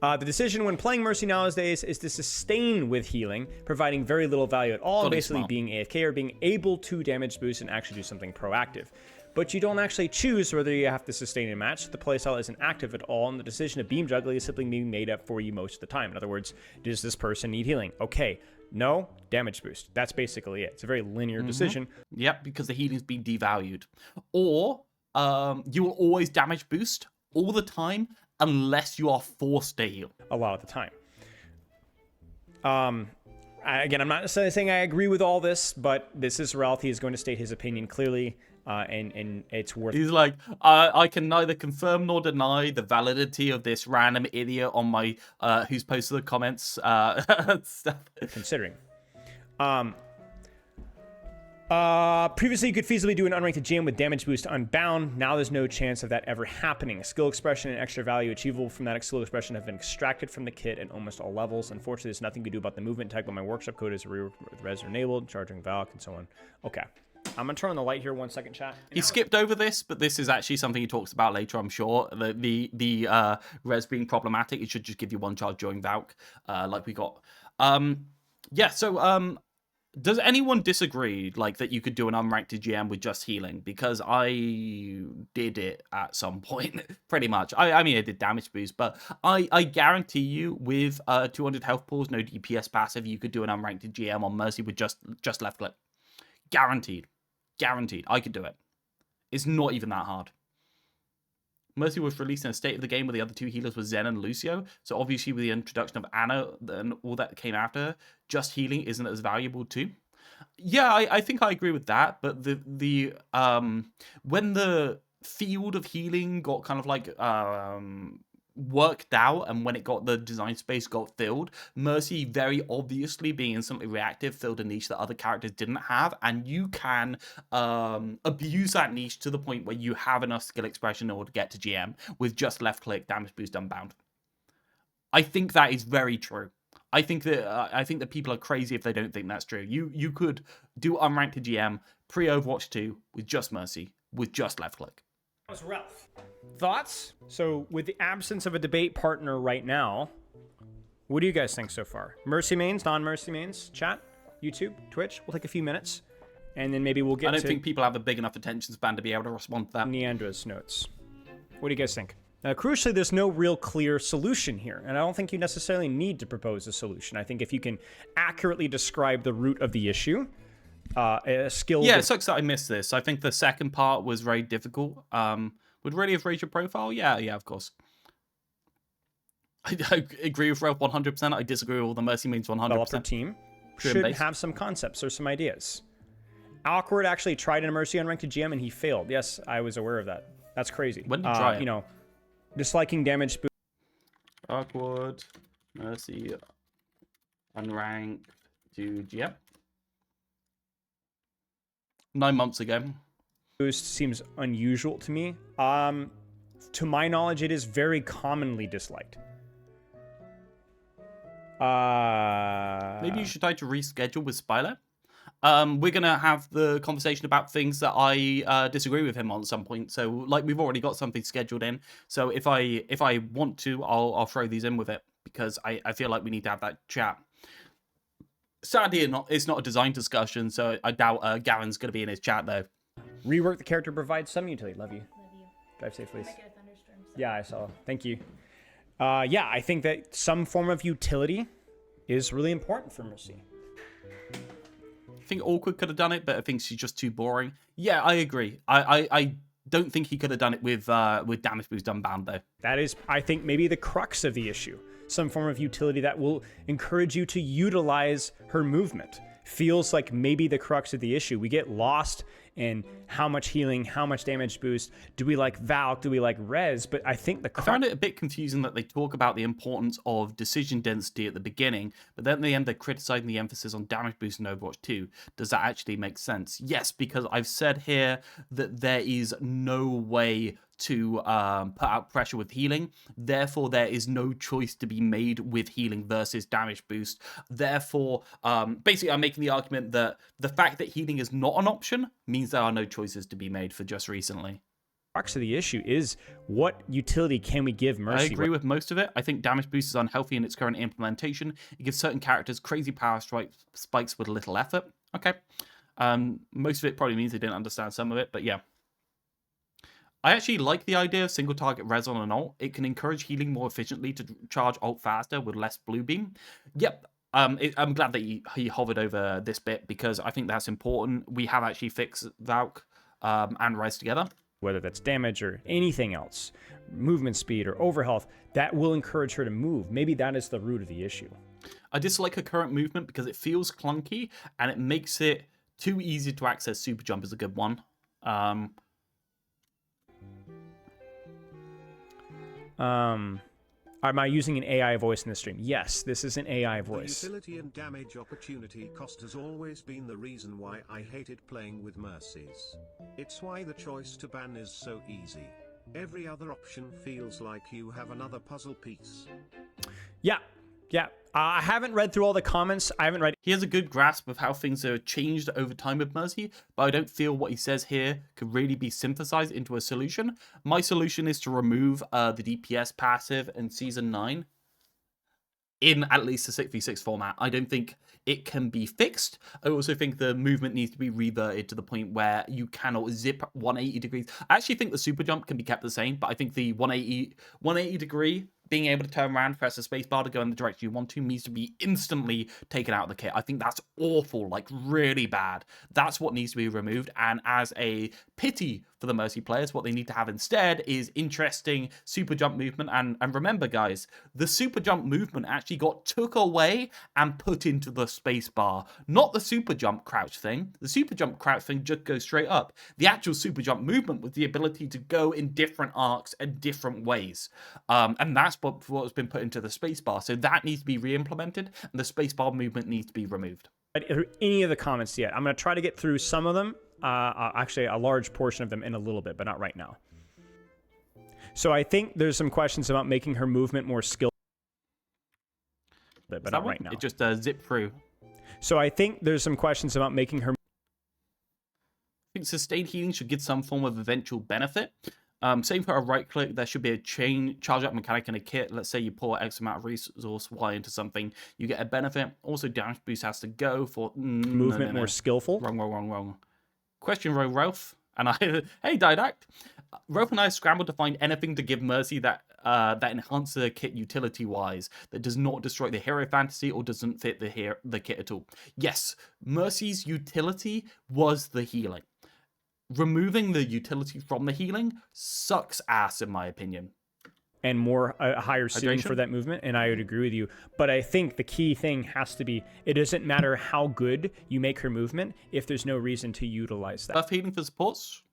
The decision when playing Mercy nowadays is to sustain with healing, providing very little value at all, and basically being AFK or being able to damage boost and actually do something proactive. But you don't actually choose whether you have to sustain a match. The playstyle isn't active at all, and the decision of beam juggling is simply being made up for you most of the time. In other words, does this person need healing? Okay, no, damage boost. That's basically it. It's a very linear decision. Yep, because the healing's been devalued. Or you will always damage boost all the time, unless you are forced to heal. A lot of the time. Again, I'm not necessarily saying I agree with all this, but this is Realth. He is going to state his opinion clearly, and it's worth... He's like, I can neither confirm nor deny the validity of this random idiot on my, who's posted the comments, stuff. Considering. Previously, you could feasibly do an unranked GM with damage boost unbound. Now there's no chance of that ever happening. Skill expression and extra value achievable from that skill expression have been extracted from the kit at almost all levels. Unfortunately, there's nothing to do about the movement tag, but my workshop code is Rework with res enabled, charging Valk, and so on. Okay. I'm going to turn on the light here 1 second, chat. He skipped over this, but this is actually something he talks about later, I'm sure. The res being problematic, it should just give you 1 charge during Valk, like we got. Yeah, so... does anyone disagree, like, that you could do an unranked GM with just healing? Because I did it at some point, pretty much. I mean, I did damage boost, but I guarantee you with 200 health pools, no DPS passive, you could do an unranked GM on Mercy with just left click. Guaranteed. Guaranteed. I could do it. It's not even that hard. Mercy was released in a state of the game where the other 2 healers were Zen and Lucio, so obviously with the introduction of Ana and all that came after, just healing isn't as valuable too. Yeah, I think I agree with that, but when the field of healing got kind of like worked out, and when it got the design space got filled, Mercy very obviously being instantly reactive filled a niche that other characters didn't have, and you can abuse that niche to the point where you have enough skill expression in order to get to GM with just left click, damage boost, unbound. I think that is very true. I think that people are crazy if they don't think that's true. You could do unranked to GM pre-Overwatch 2 with just Mercy, with just left click. That was Realth. Thoughts? So, with the absence of a debate partner right now, what do you guys think so far? Mercy mains, non-Mercy mains? Chat, YouTube, Twitch. We'll take a few minutes, and then maybe we'll get to... I don't think people have a big enough attention span to be able to respond to that. Neandra's notes. What do you guys think? Crucially, there's no real clear solution here, and I don't think you necessarily need to propose a solution. I think if you can accurately describe the root of the issue, a skill... Yeah, it sucks that I missed this. I think the second part was very difficult. Would really have raised your profile? Yeah, of course. I agree with Realth 100%. I disagree with all the Mercy mains 100%. Developer team should have some concepts or some ideas. Awkward actually tried in a Mercy unranked to GM and he failed. Yes, I was aware of that. That's crazy. When did you try it? You know, disliking damage boost. Awkward, Mercy, unranked to GM. 9 months ago. Boost seems unusual to me. To my knowledge, it is very commonly disliked. Maybe you should try to reschedule with Spilo. We're gonna have the conversation about things that I disagree with him on some point. So, like, we've already got something scheduled in. So, if I want to, I'll throw these in with it because I feel like we need to have that chat. Sadly, it's not a design discussion, so I doubt Garen's gonna be in his chat though. Rework the character provides some utility. Love you. Drive safe, please. Yeah, I saw. Thank you. Yeah, I think that some form of utility is really important for Mercy. I think Awkward could have done it, but I think she's just too boring. Yeah, I agree. I don't think he could have done it with damage boost unbound though. That is, I think, maybe the crux of the issue. Some form of utility that will encourage you to utilize her movement. Feels like maybe the crux of the issue. We get lost in how much healing, how much damage boost. Do we like Valk? Do we like Res? But I think the... I found it a bit confusing that they talk about the importance of decision density at the beginning, but then at the end they're criticizing the emphasis on damage boost in Overwatch 2. Does that actually make sense? Yes, because I've said here that there is no way to put out pressure with healing. Therefore, there is no choice to be made with healing versus damage boost. Therefore, basically, I'm making the argument that the fact that healing is not an option means there are no choices to be made for just recently. Crux of the issue is what utility can we give Mercy? I agree with most of it. I think damage boost is unhealthy in its current implementation. It gives certain characters crazy power spikes with little effort. Okay. Most of it probably means they didn't understand some of it, but yeah. I actually like the idea of single target res on an ult. It can encourage healing more efficiently to charge ult faster with less blue beam. Yep. I'm glad that he hovered over this bit because I think that's important. We have actually fixed Valk and res together. Whether that's damage or anything else, movement speed or overhealth, that will encourage her to move. Maybe that is the root of the issue. I dislike her current movement because it feels clunky and it makes it too easy to access. Super jump is a good one. Am I using an AI voice in the stream? Yes, this is an AI voice. The utility and damage opportunity cost has always been the reason why I hated playing with Mercies. It's why the choice to ban is so easy. Every other option feels like you have another puzzle piece. Yeah. I haven't read through all the comments. He has a good grasp of how things are changed over time with Mercy, but I don't feel what he says here could really be synthesized into a solution. My solution is to remove the DPS passive in Season 9 in at least a 6v6 format. I don't think it can be fixed. I also think the movement needs to be reverted to the point where you cannot zip 180 degrees. I actually think the super jump can be kept the same, but I think the 180 degree being able to turn around, press the spacebar to go in the direction you want to needs to be instantly taken out of the kit. I think that's awful, like really bad. That's what needs to be removed. And as a pity for the Mercy players. What they need to have instead is interesting super jump movement. And remember, guys, the super jump movement actually got took away and put into the space bar. Not the super jump crouch thing. The super jump crouch thing just goes straight up. The actual super jump movement was the ability to go in different arcs and different ways. And that's what's been put into the space bar. So that needs to be re-implemented, and the space bar movement needs to be removed. Any of the comments yet? I'm going to try to get through some of them. Actually, a large portion of them in a little bit, but not right now. So I think there's some questions about making her movement more skillful, but not right now. It just zipped through. So I think there's some questions about making her. I think sustained healing should get some form of eventual benefit. Same for a right click, there should be a charge up mechanic in a kit. Let's say you pour X amount of resource Y into something, you get a benefit. Also, damage boost has to go for movement more skillful. Wrong. Question row Realth and I. Hey Didact, Realth and I scrambled to find anything to give Mercy that enhancer kit utility wise that does not destroy the hero fantasy or doesn't fit the kit at all. Yes, Mercy's utility was the healing. Removing the utility from the healing sucks ass, in my opinion. And more a higher ceiling for that movement, and I would agree with you. But I think the key thing has to be, it doesn't matter how good you make her movement if there's no reason to utilize that. Buff healing for supports.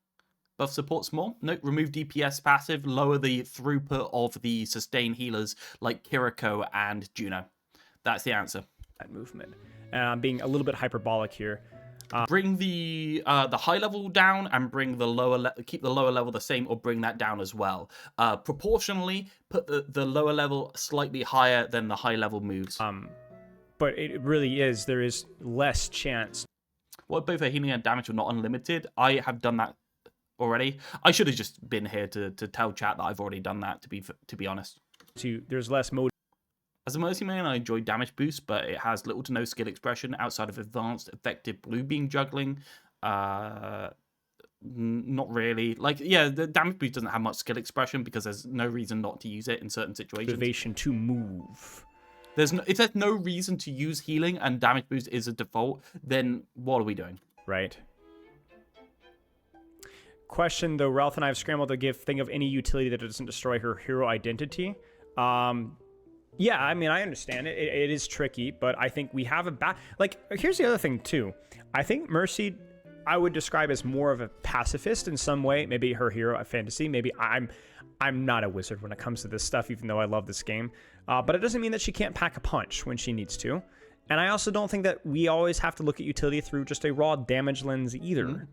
Buff supports more. Note, remove DPS passive, lower the throughput of the sustained healers like Kiriko and Juno. That's the answer. That movement. And I'm being a little bit hyperbolic here. Bring the high level down and bring the lower keep the lower level the same, or bring that down as well. Proportionally, put the lower level slightly higher than the high level moves. But it really is, there is less chance. Well, both her healing and damage are not unlimited. I have done that already. I should have just been here to tell chat that I've already done that. To be honest, There's less mode. as a Mercy main, I enjoy damage boost, but it has little to no skill expression outside of advanced, effective blue beam juggling. Not really. Like, yeah, the damage boost doesn't have much skill expression because there's no reason not to use it in certain situations. Motivation to move. If there's no reason to use healing and damage boost is a default, then what are we doing? Right. Question, though, Realth and I have scrambled to think of any utility that doesn't destroy her hero identity. Yeah, I mean, I understand it. It is tricky, but I think we have like, here's the other thing, too. I think Mercy, I would describe as more of a pacifist in some way. Maybe her hero at fantasy. Maybe I'm not a wizard when it comes to this stuff, even though I love this game. But it doesn't mean that she can't pack a punch when she needs to. And I also don't think that we always have to look at utility through just a raw damage lens either.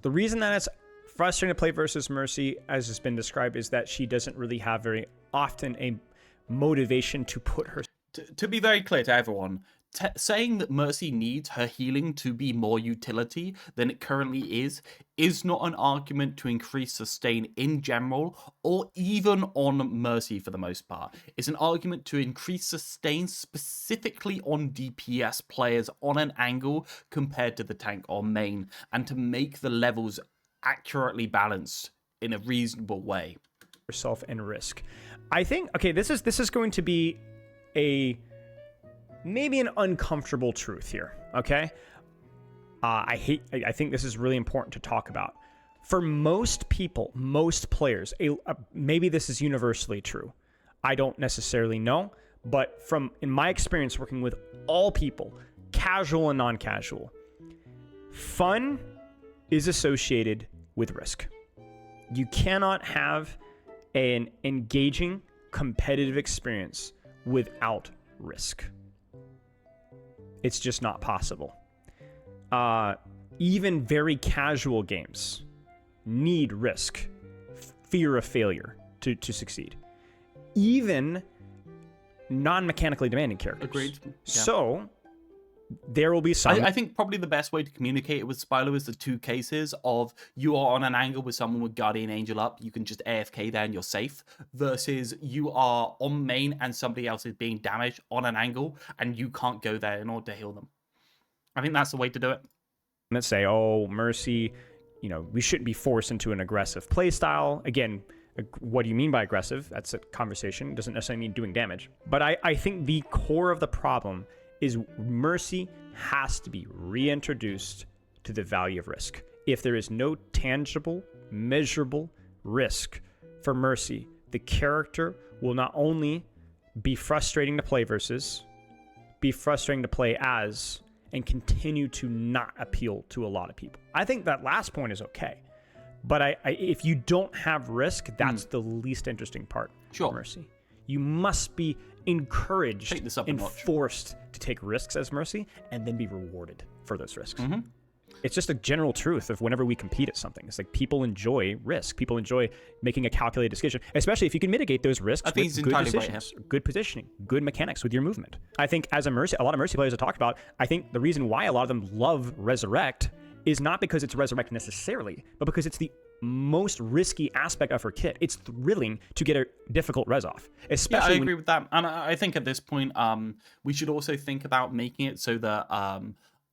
The reason that it's frustrating to play versus Mercy, as has been described, is that she doesn't really have very often a motivation to put her. To be very clear to everyone, saying that Mercy needs her healing to be more utility than it currently is not an argument to increase sustain in general, or even on Mercy for the most part. It's an argument to increase sustain specifically on DPS players on an angle compared to the tank or main, and to make the levels accurately balanced in a reasonable way. Herself and risk. I think, okay, this is going to be maybe an uncomfortable truth here, okay? I think this is really important to talk about. For most people, most players, maybe this is universally true. I don't necessarily know, but in my experience working with all people, casual and non-casual, fun is associated with risk. You cannot have an engaging, competitive experience without risk. It's just not possible. Even very casual games need risk, fear of failure to succeed. Even non-mechanically demanding characters. Agreed. Yeah. So there will be some. I think probably the best way to communicate it with Spilo is the two cases of you are on an angle with someone with Guardian Angel up, you can just AFK there and you're safe, versus you are on main and somebody else is being damaged on an angle and you can't go there in order to heal them. I think that's the way to do it. Let's say, oh, Mercy, we shouldn't be forced into an aggressive playstyle. Again, what do you mean by aggressive? That's a conversation. It doesn't necessarily mean doing damage. But I think the core of the problem is Mercy has to be reintroduced to the value of risk. If there is no tangible, measurable risk for Mercy, the character will not only be frustrating to play versus, be frustrating to play as, and continue to not appeal to a lot of people. I think that last point is okay. But if you don't have risk, that's the least interesting part of Mercy. You must be encouraged and forced to take risks as Mercy and then be rewarded for those risks. It's just a general truth of whenever we compete at something. It's like people enjoy risk. People enjoy making a calculated decision, especially if you can mitigate those risks with good decisions, good positioning, good mechanics with your movement. I think as a lot of Mercy players have talked about, I think the reason why a lot of them love Resurrect is not because it's Resurrect necessarily, but because it's the most risky aspect of her kit. It's thrilling to get a difficult res off. Especially I agree with that. And I think at this point, we should also think about making it so that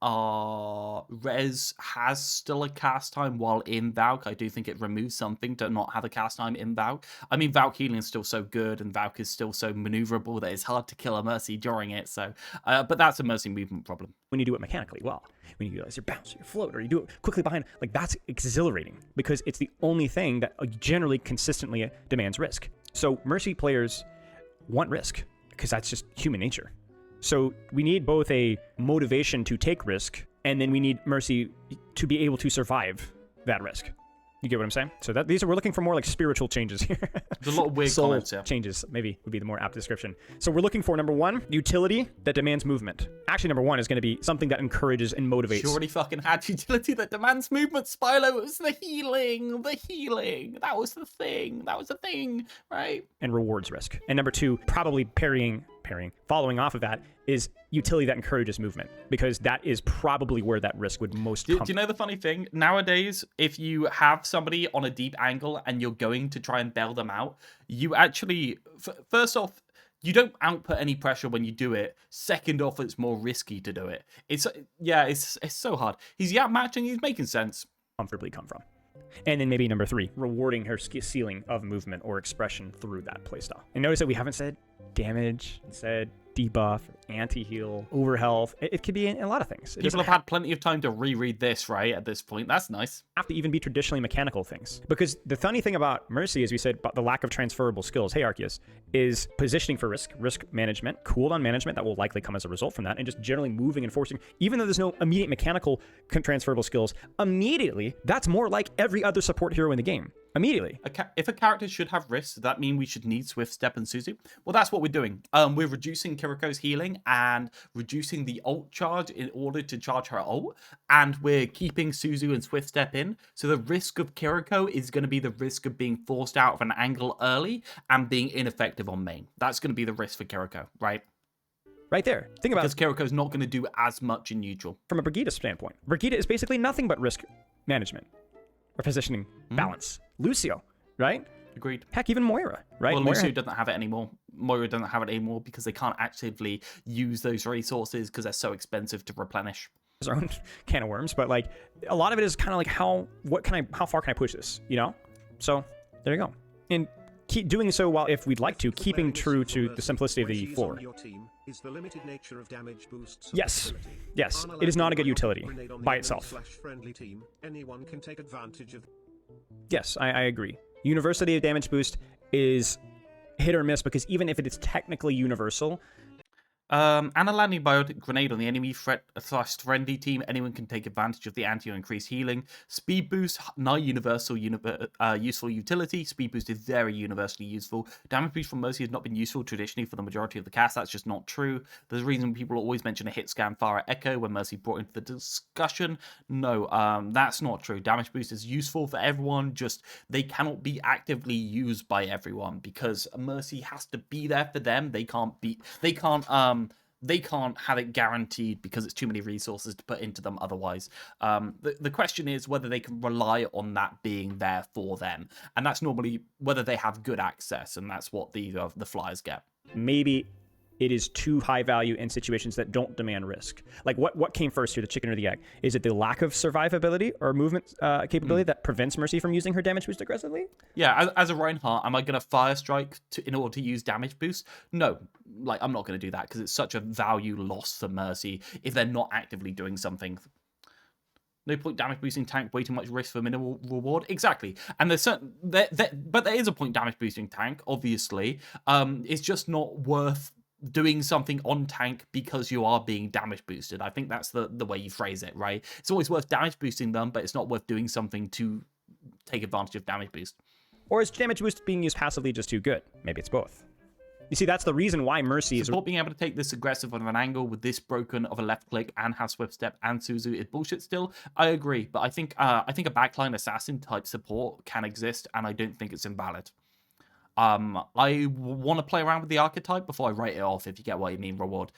our res has still a cast time while in Valk. I do think it removes something to not have a cast time in Valk. I mean, Valk healing is still so good and Valk is still so maneuverable that it's hard to kill a Mercy during it. So, but that's a Mercy movement problem. When you do it mechanically well, when you utilize your bounce, your float, or you do it quickly behind, like that's exhilarating because it's the only thing that generally consistently demands risk. So Mercy players want risk because that's just human nature. So we need both a motivation to take risk, and then we need Mercy to be able to survive that risk. You get what I'm saying? So we're looking for more like spiritual changes here. There's a lot of weird comments here. Changes, maybe would be the more apt description. So we're looking for number 1, utility that demands movement. Actually, number 1 is going to be something that encourages and motivates. You already fucking had utility that demands movement, Spilo. It was the healing. That was the thing, right? And rewards risk. And number 2, probably following off of that is utility that encourages movement, because that is probably where that risk would most come. Do you know the funny thing? Nowadays, if you have somebody on a deep angle and you're going to try and bail them out, you actually, first off, you don't output any pressure when you do it. Second off, it's more risky to do it. It's so hard. He's matching, he's making sense. Comfortably come from. And then maybe number 3, rewarding her ceiling of movement or expression through that playstyle. And notice that we haven't said damage, said debuff, anti-heal, overhealth. It could be in a lot of things. People have had plenty of time to reread this, right, at this point. That's nice. Have to even be traditionally mechanical things. Because the funny thing about Mercy, as we said, about the lack of transferable skills, hey Arceus, is positioning for risk management, cooldown management that will likely come as a result from that, and just generally moving and forcing. Even though there's no immediate mechanical transferable skills, immediately, that's more like every other support hero in the game. Immediately. If a character should have risks, does that mean we should need Swift Step and Suzu? Well, that's what we're doing. We're reducing Kiriko's healing and reducing the ult charge in order to charge her ult, and we're keeping Suzu and Swift Step in. So the risk of Kiriko is going to be the risk of being forced out of an angle early and being ineffective on main. That's going to be the risk for Kiriko, right? Right there. Think about it. Because Kiriko's not going to do as much in neutral. From a Brigitte standpoint, Brigitte is basically nothing but risk management or positioning balance. Lucio, right? Agreed. Heck, even Moira, right? Well, Lucio doesn't have it anymore. Moira doesn't have it anymore because they can't actively use those resources because they're so expensive to replenish. Their own can of worms, but like a lot of it is kind of like how far can I push this, you know? So there you go. And keep doing so while, if we'd like to, keeping true to the simplicity of the floor. Is the limited nature of damage boosts. Yes, it is not a good utility by itself. Anyone can take advantage of. Yes, I agree. Universality of damage boost is hit or miss because even if it is technically universal, And a landing biotic grenade on the enemy threat/friendly team. Anyone can take advantage of the anti or increased healing. Speed boost, not universal useful utility. Speed boost is very universally useful. Damage boost from Mercy has not been useful traditionally for the majority of the cast. That's just not true. There's a reason people always mention a hit scan Farah Echo when Mercy brought into the discussion. No, that's not true. Damage boost is useful for everyone, just they cannot be actively used by everyone because Mercy has to be there for them. They can't have it guaranteed because it's too many resources to put into them otherwise. The question is whether they can rely on that being there for them. And that's normally whether they have good access, and that's what the flyers get. Maybe it is too high value in situations that don't demand risk. Like what came first here, the chicken or the egg? Is it the lack of survivability or movement capability that prevents Mercy from using her damage boost aggressively? Yeah, as a Reinhardt, am I going to fire strike in order to use damage boost? No, like I'm not going to do that because it's such a value loss for Mercy if they're not actively doing something. No point damage boosting tank, way too much risk for minimal reward. Exactly. And there's certain, but there is a point damage boosting tank, obviously. It's just not worth doing something on tank because you are being damage boosted. I think that's the way you phrase it, right? It's always worth damage boosting them, but it's not worth doing something to take advantage of damage boost. Or is damage boost being used passively just too good? Maybe it's both. You see, that's the reason why Mercy is... Support being able to take this aggressive of an angle with this broken of a left click and have swift step and Suzu is bullshit still. I agree, but I think a backline assassin type support can exist, and I don't think it's invalid. I want to play around with the archetype before I write it off, if you get what I mean, Reward.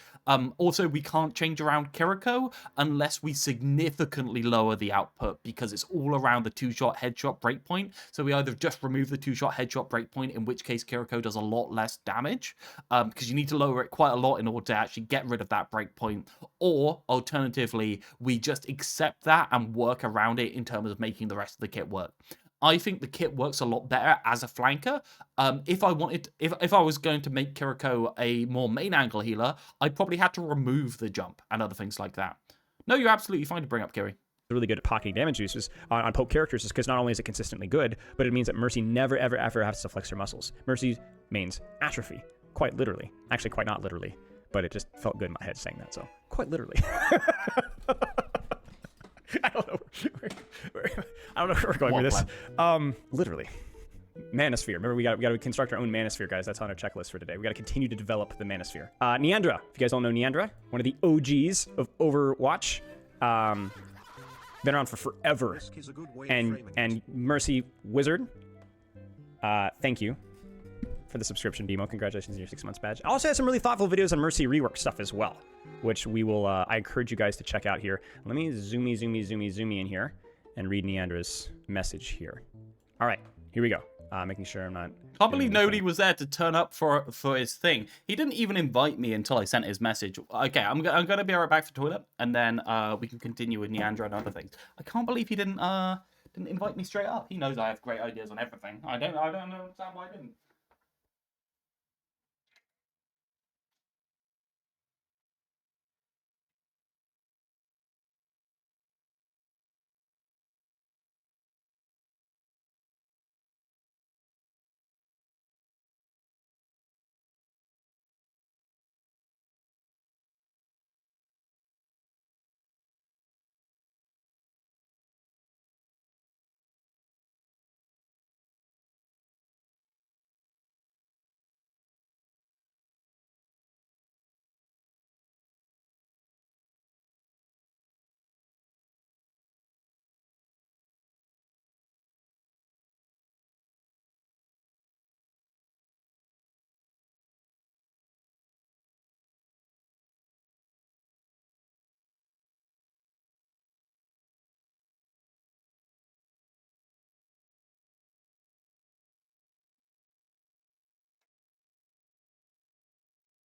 Also, we can't change around Kiriko unless we significantly lower the output, because it's all around the 2-shot headshot breakpoint. So we either just remove the 2-shot headshot breakpoint, in which case Kiriko does a lot less damage, because you need to lower it quite a lot in order to actually get rid of that breakpoint. Or, alternatively, we just accept that and work around it in terms of making the rest of the kit work. I think the kit works a lot better as a flanker. If I was going to make Kiriko a more main angle healer, I'd probably have to remove the jump and other things like that. No, you're absolutely fine to bring up Kiri. really good at pocketing damage boosters on poke characters is because not only is it consistently good, but it means that Mercy never, ever, ever has to flex her muscles. Mercy means atrophy, quite literally. Actually, quite not literally, but it just felt good in my head saying that, so quite literally. I don't know where we're going with this. Literally. Manosphere. Remember, we got to construct our own Manosphere, guys. That's on our checklist for today. We got to continue to develop the Manosphere. Neandra. If you guys all know Neandra, one of the OGs of Overwatch. Been around for forever. And Mercy Wizard. Thank you for the subscription, Demo. Congratulations on your 6 months badge. I also have some really thoughtful videos on Mercy Rework stuff as well, which we will, I encourage you guys to check out here. Let me zoom in here and read Neandra's message here. All right, here we go. Making sure I'm not... Can't believe nobody was there to turn up for his thing. He didn't even invite me until I sent his message. Okay, I'm gonna be right back to the toilet, and then we can continue with Neandra and other things. I can't believe he didn't invite me straight up. He knows I have great ideas on everything. I don't understand why I didn't.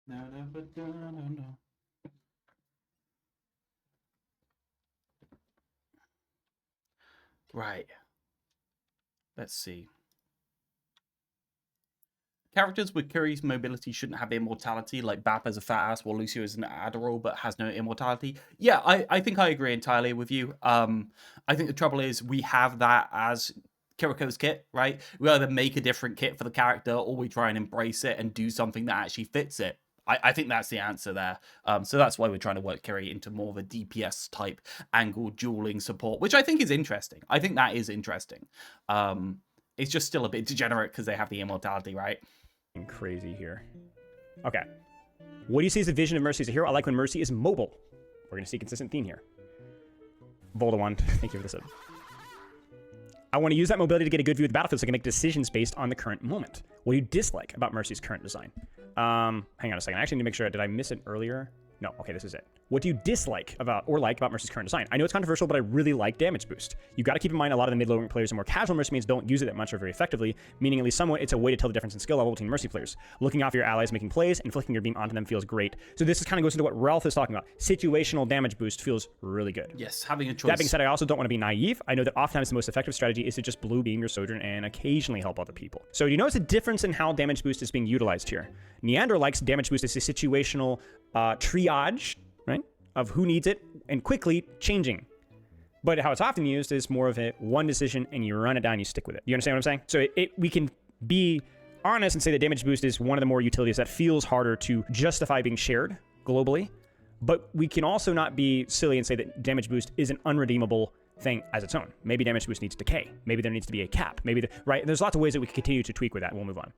No. Right. Let's see. Characters with Kiri's mobility shouldn't have immortality, like Bap as a fat ass, while Lucio is an Adderall but has no immortality. Yeah, I think I agree entirely with you. I think the trouble is we have that as Kiriko's kit, right? We either make a different kit for the character or we try and embrace it and do something that actually fits it. I think that's the answer there. So that's why we're trying to work Kiri into more of a DPS type angle dueling support, which I think is interesting. I think that is interesting. It's just still a bit degenerate because they have the immortality, right? Crazy here. Okay. What do you see as the vision of Mercy as a hero? I like when Mercy is mobile. We're going to see a consistent theme here. Voldemort, thank you for the sub. I want to use that mobility to get a good view of the battlefield so I can make decisions based on the current moment. What do you dislike about Mercy's current design? Hang on a second. I actually need to make sure. Did I miss it earlier? No. Okay, this is it. What do you dislike about Mercy's current design? I know it's controversial, but I really like damage boost. You got to keep in mind a lot of the mid-low rank players and more casual Mercy mains don't use it that much or very effectively, meaning at least somewhat it's a way to tell the difference in skill level between Mercy players. Looking off your allies making plays and flicking your beam onto them feels great. So this kind of goes into what Realth is talking about. Situational damage boost feels really good. Yes, having a choice. That being said, I also don't want to be naive. I know that oftentimes the most effective strategy is to just blue beam your Sojourn and occasionally help other people. So do you notice a difference in how damage boost is being utilized here? Neandra likes damage boost as a situational triage, right? Of who needs it and quickly changing. But how it's often used is more of a one decision and you run it down, you stick with it. You understand what I'm saying? So we can be honest and say that damage boost is one of the more utilities that feels harder to justify being shared globally. But we can also not be silly and say that damage boost is an unredeemable thing as its own. Maybe damage boost needs decay. Maybe there needs to be a cap. Right? There's lots of ways that we can continue to tweak with that. We'll move on.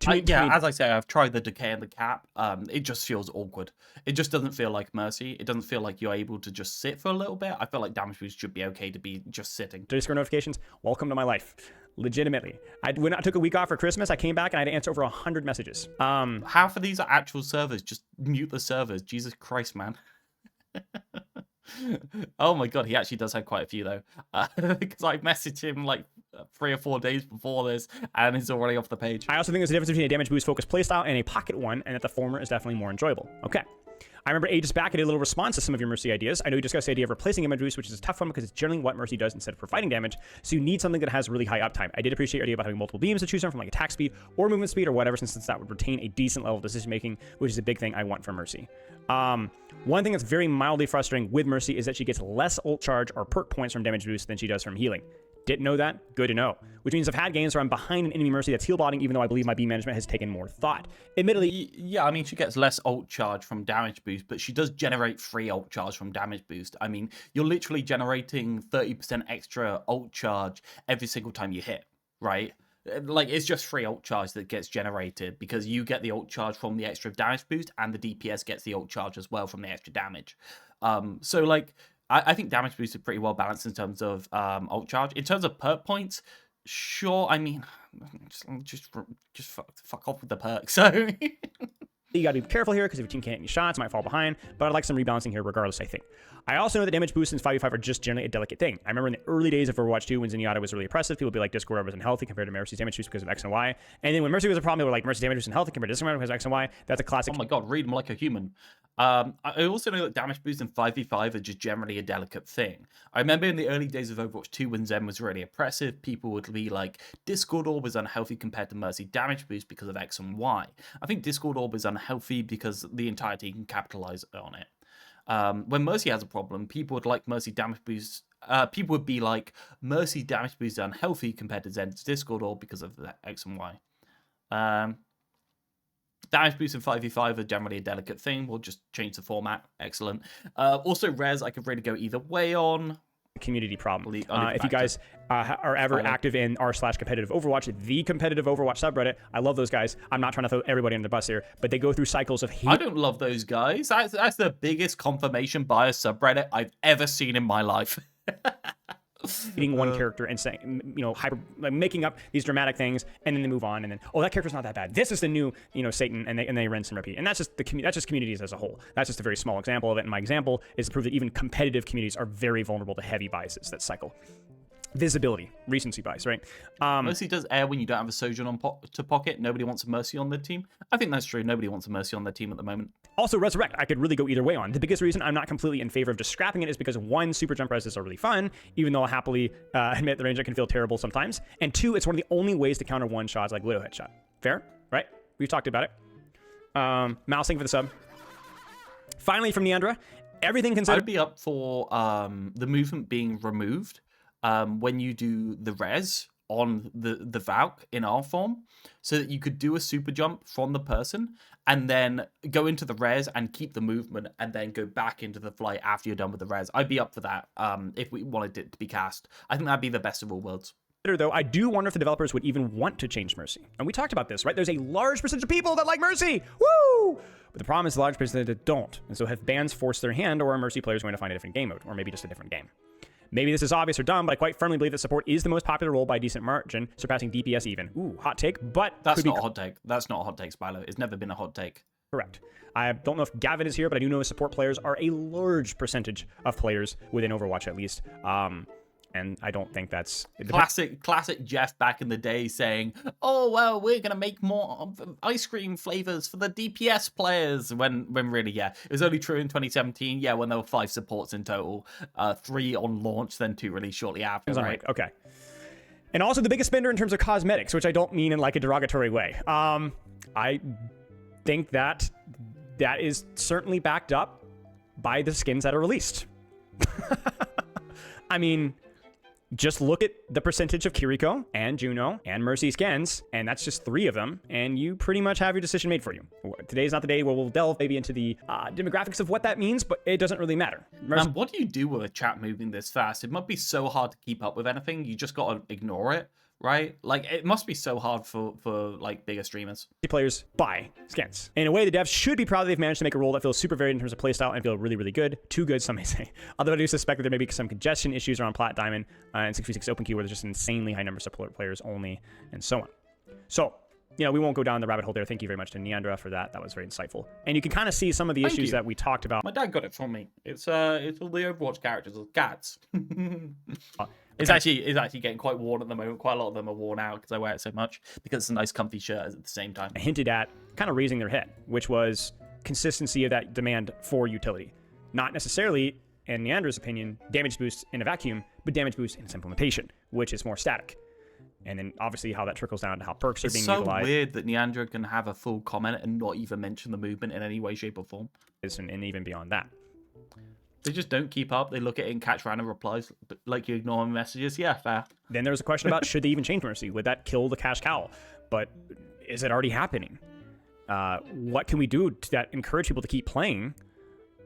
As I say, I've tried the decay and the cap. It just feels awkward. It just doesn't feel like Mercy. It doesn't feel like you're able to just sit for a little bit. I feel like damage boost should be okay to be just sitting. Discord notifications, welcome to my life. Legitimately. When I took a week off for Christmas, I came back and I had to answer over 100 messages. Half of these are actual servers. Just mute the servers. Jesus Christ, man. Oh my god, he actually does have quite a few though. Because I messaged him like 3 or 4 days before this, and he's already off the page. I also think there's a difference between a damage boost focused playstyle and a pocket one, and that the former is definitely more enjoyable. Okay. I remember ages back I did a little response to some of your Mercy ideas. I know you discussed the idea of replacing damage boost, which is a tough one because it's generally what Mercy does instead of providing damage, so you need something that has really high uptime. I did appreciate your idea about having multiple beams to choose from like attack speed or movement speed or whatever, since that would retain a decent level of decision making, which is a big thing I want from Mercy. One thing that's very mildly frustrating with Mercy is that she gets less ult charge or perk points from damage boost than she does from healing. Didn't know that? Good to know. Which means I've had games where I'm behind an enemy Mercy that's heal botting, even though I believe my beam management has taken more thought. Admittedly, yeah, I mean, she gets less ult charge from damage boost, but she does generate free ult charge from damage boost. I mean, you're literally generating 30% extra ult charge every single time you hit, right? Like, it's just free ult charge that gets generated because you get the ult charge from the extra damage boost, and the DPS gets the ult charge as well from the extra damage. So, like, I think damage boost is pretty well balanced in terms of ult charge. In terms of perk points, sure. I mean, just fuck off with the perks. So you gotta be careful here because if your team can't hit any shots, it might fall behind. But I'd like some rebalancing here regardless, I think. I also know that damage boosts in 5v5 are just generally a delicate thing. I remember in the early days of Overwatch 2 when Zenyatta was really oppressive, people would be like, Discord Orb was unhealthy compared to Mercy's damage boost because of X and Y. And then when Mercy was a problem, they were like, Mercy's damage boost unhealthy compared to Discord Orb because of X and Y. That's a classic. Oh my god, read them like a human. I also know that damage boosts in 5v5 are just generally a delicate thing. I remember in the early days of Overwatch 2 when Zen was really oppressive, people would be like, Discord Orb is unhealthy compared to Mercy damage boost because of X and Y. I think Discord Orb is unhealthy because the entire team can capitalize on it. When Mercy has a problem, people would like Mercy damage boost. People would be like, Mercy damage boost is unhealthy compared to Zen's Discord Orb because of the X and Y. Damage boosts in 5v5 are generally a delicate thing. We'll just change the format. Excellent. Also, res, I could really go either way on. Community problem. If you guys are ever active in r/competitive Overwatch, the competitive Overwatch subreddit, I love those guys. I'm not trying to throw everybody under the bus here, but they go through cycles of hate. I don't love those guys. That's the biggest confirmation bias subreddit I've ever seen in my life. Hating one character and saying, making up these dramatic things, and then they move on, and then, oh, that character's not that bad. This is the new, Satan, and they rinse and repeat. And that's just communities as a whole. That's just a very small example of it. And my example is to prove that even competitive communities are very vulnerable to heavy biases that cycle. Visibility, recency bias, right? Mercy does air when you don't have a Sojourn to pocket. Nobody wants a Mercy on their team. I think that's true. Nobody wants a Mercy on their team at the moment. Also, Resurrect, I could really go either way on. The biggest reason I'm not completely in favor of just scrapping it is because, one, super jump reses are really fun, even though I'll happily admit the range can feel terrible sometimes. And two, it's one of the only ways to counter one shots like Widow Headshot. Fair? Right? We've talked about it. Mousing for the sub. Finally, from Neandra, everything considered. I'd be up for the movement being removed when you do the res on the Valk in R form, so that you could do a super jump from the person and then go into the res and keep the movement and then go back into the flight after you're done with the res. I'd be up for that if we wanted it to be cast. I think that'd be the best of all worlds. Though, I do wonder if the developers would even want to change Mercy. And we talked about this, right? There's a large percentage of people that like Mercy. Woo! But the problem is the large percentage that don't. And so have bans forced their hand, or are Mercy players going to find a different game mode, or maybe just a different game? Maybe this is obvious or dumb, but I quite firmly believe that support is the most popular role by a decent margin, surpassing DPS even. Ooh, hot take, but... That's not a hot take. That's not a hot take, Spilo. It's never been a hot take. Correct. I don't know if Gavin is here, but I do know support players are a large percentage of players within Overwatch, at least. And I don't think that's... Classic Jeff back in the day saying, oh, well, we're going to make more ice cream flavors for the DPS players. When really, yeah, it was only true in 2017. Yeah, when there were 5 supports in total, 3 on launch, then 2 released shortly after, right? Okay. And also the biggest spender in terms of cosmetics, which I don't mean in like a derogatory way. I think that is certainly backed up by the skins that are released. I mean, just look at the percentage of Kiriko and Juno and Mercy scans, and that's just 3 of them, and you pretty much have your decision made for you. Today's not the day where we'll delve maybe into the demographics of what that means, but it doesn't really matter. Man, what do you do with a chat moving this fast? It must be so hard to keep up with anything. You just gotta ignore it, right? Like, it must be so hard for like, bigger streamers. Players buy scans. In a way, the devs should be proud that they've managed to make a role that feels super varied in terms of playstyle and feel really, really good. Too good, some may say. Although I do suspect that there may be some congestion issues around Plat Diamond and 6v6 Open Queue, where there's just insanely high numbers of players only, and so on. So, you know, we won't go down the rabbit hole there. Thank you very much to Neandra for that. That was very insightful. And you can kind of see some of the issues that we talked about. My dad got it from me. It's all the Overwatch characters, it's cats. It's actually getting quite worn at the moment. Quite a lot of them are worn out because I wear it so much, because it's a nice comfy shirt at the same time. Hinted at kind of raising their head, which was consistency of that demand for utility. Not necessarily, in Neandra's opinion, damage boost in a vacuum, but damage boost in its implementation, which is more static. And then obviously how that trickles down to how perks are being utilized. It's so weird that Neandra can have a full comment and not even mention the movement in any way, shape, or form. And even beyond that. They just don't keep up. They look at it and catch random replies, but like you ignore messages. Yeah, fair. Then there's a question about should they even change Mercy? Would that kill the Cash Cow? But is it already happening? What can we do to encourage people to keep playing,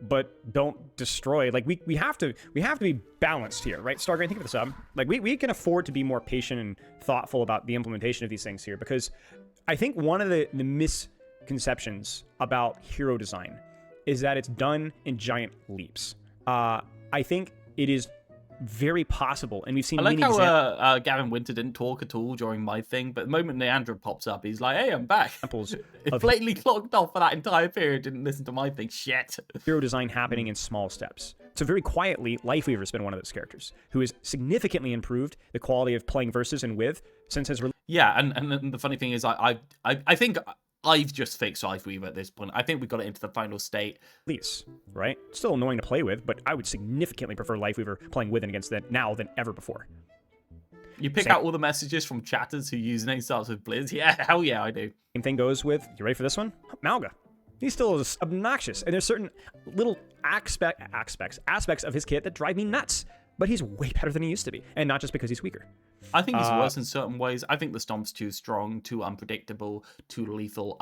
but don't destroy? Like we have to be balanced here, right? Stargrain, think of this up. Like we can afford to be more patient and thoughtful about the implementation of these things here, because I think one of the misconceptions about hero design is that it's done in giant leaps. I think it is very possible, and we've seen. I like how Gavin Winter didn't talk at all during my thing, but the moment Neandra pops up, he's like, "Hey, I'm back." Examples it blatantly clocked off for that entire period. Didn't listen to my thing. Shit. Hero design happening in small steps. So very quietly, Lifeweaver's been one of those characters who has significantly improved the quality of playing versus and with since his release. Yeah, and the funny thing is, I think I've just fixed Lifeweaver at this point. I think we got it into the final state. Right? Still annoying to play with, but I would significantly prefer Lifeweaver playing with and against that now than ever before. You pick out all the messages from chatters whose username starts with Blizz. Yeah, hell yeah, I do. Same thing goes with, you ready for this one? Malga. He still is obnoxious, and there's certain little aspects of his kit that drive me nuts. But he's way better than he used to be, and not just because he's weaker. I think he's worse in certain ways. I think the Stomp's too strong, too unpredictable, too lethal.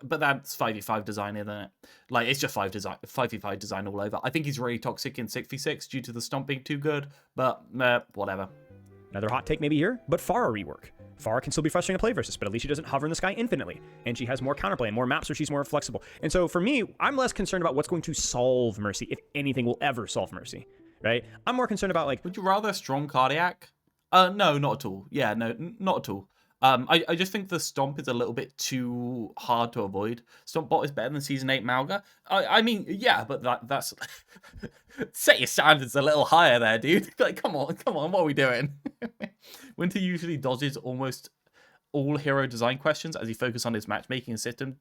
But that's 5v5 design, isn't it? Like, it's just 5v5 design all over. I think he's really toxic in 6v6 due to the Stomp being too good, but whatever. Another hot take maybe here, but Pharah rework. Pharah can still be frustrating to play versus, but at least she doesn't hover in the sky infinitely, and she has more counterplay and more maps where she's more flexible. And so for me, I'm less concerned about what's going to solve Mercy, if anything will ever solve Mercy. Right? I'm more concerned about, like... Would you rather a strong cardiac? No, not at all. Yeah, no, not at all. I just think the Stomp is a little bit too hard to avoid. Stomp bot is better than Season 8 Malga. I mean, yeah, but that's... Set your standards a little higher there, dude. Like, come on, what are we doing? Winter usually dodges almost all hero design questions as he focuses on his matchmaking and system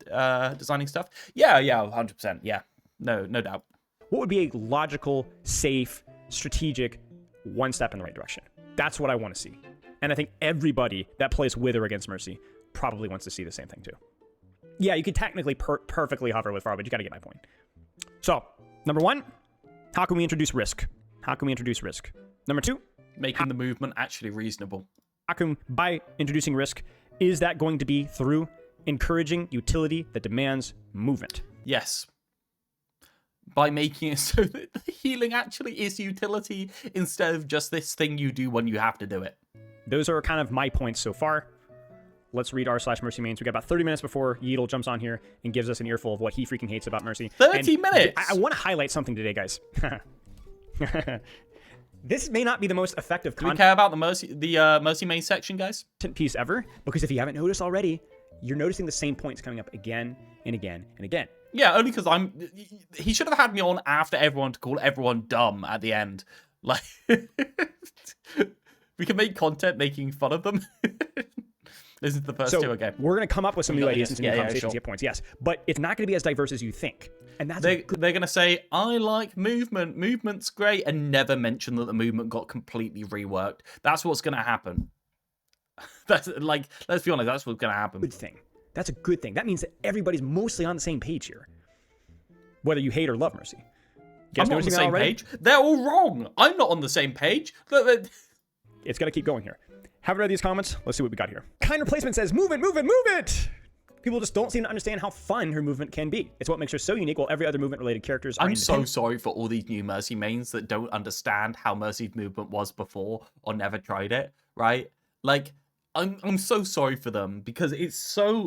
designing stuff. Yeah, 100%. Yeah, no doubt. What would be a logical, safe, strategic one step in the right direction? That's what I want to see. And I think everybody that plays with or against Mercy probably wants to see the same thing too. Yeah, you could technically perfectly hover with Pharah, but you got to get my point. So, number 1, how can we introduce risk? Number 2, making the movement actually reasonable. How can, by introducing risk, is that going to be through encouraging utility that demands movement? Yes. By making it so that the healing actually is utility instead of just this thing you do when you have to do it. Those are kind of my points so far. Let's read r/Mercy mains. We got about 30 minutes before Yeatle jumps on here and gives us an earful of what he freaking hates about Mercy. 30 minutes! I want to highlight something today, guys. This may not be the most effective content. Do we care about the Mercy main section, guys? Piece ever, because if you haven't noticed already, you're noticing the same points coming up again and again and again. Yeah, only because he should have had me on after everyone to call everyone dumb at the end. Like, we can make content making fun of them. This is the first two again. We're going to come up with some new ideas and some new conversations to get points, yes. But it's not going to be as diverse as you think. And that's they're going to say, I like movement. Movement's great. And never mention that the movement got completely reworked. That's what's going to happen. That's like, let's be honest, that's what's going to happen. Good thing. That's a good thing. That means that everybody's mostly on the same page here, whether you hate or love Mercy. Guys I'm not on the noticing that same already? page. They're all wrong. I'm not on the same page. It's gonna keep going here. Haven't read these comments. Let's see what we got here. Kind replacement says, move it, move it, move it! People just don't seem to understand how fun her movement can be. It's what makes her so unique, while every other movement-related characters are I'm so independent. sorry for all these new Mercy mains that don't understand how Mercy's movement was before or never tried it, right? Like, I'm so sorry for them because it's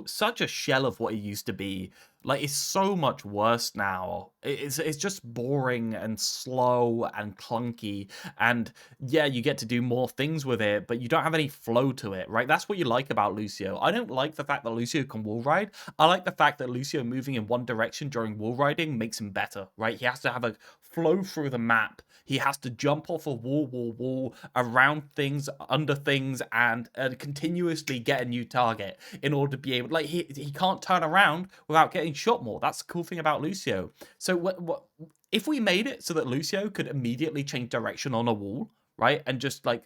such a shell of what it used to be. Like, it's so much worse now. It's just boring and slow and clunky. And yeah, you get to do more things with it, but you don't have any flow to it, right? That's what you like about Lucio. I don't like the fact that Lucio can wall ride. I like the fact that Lucio moving in one direction during wall riding makes him better, right? He has to have a flow through the map. He has to jump off a wall, around things, under things, and continuously get a new target in order to be able... Like, he can't turn around without getting shot more. That's the cool thing about Lucio. So what if we made it so that Lucio could immediately change direction on a wall, right? And just, like,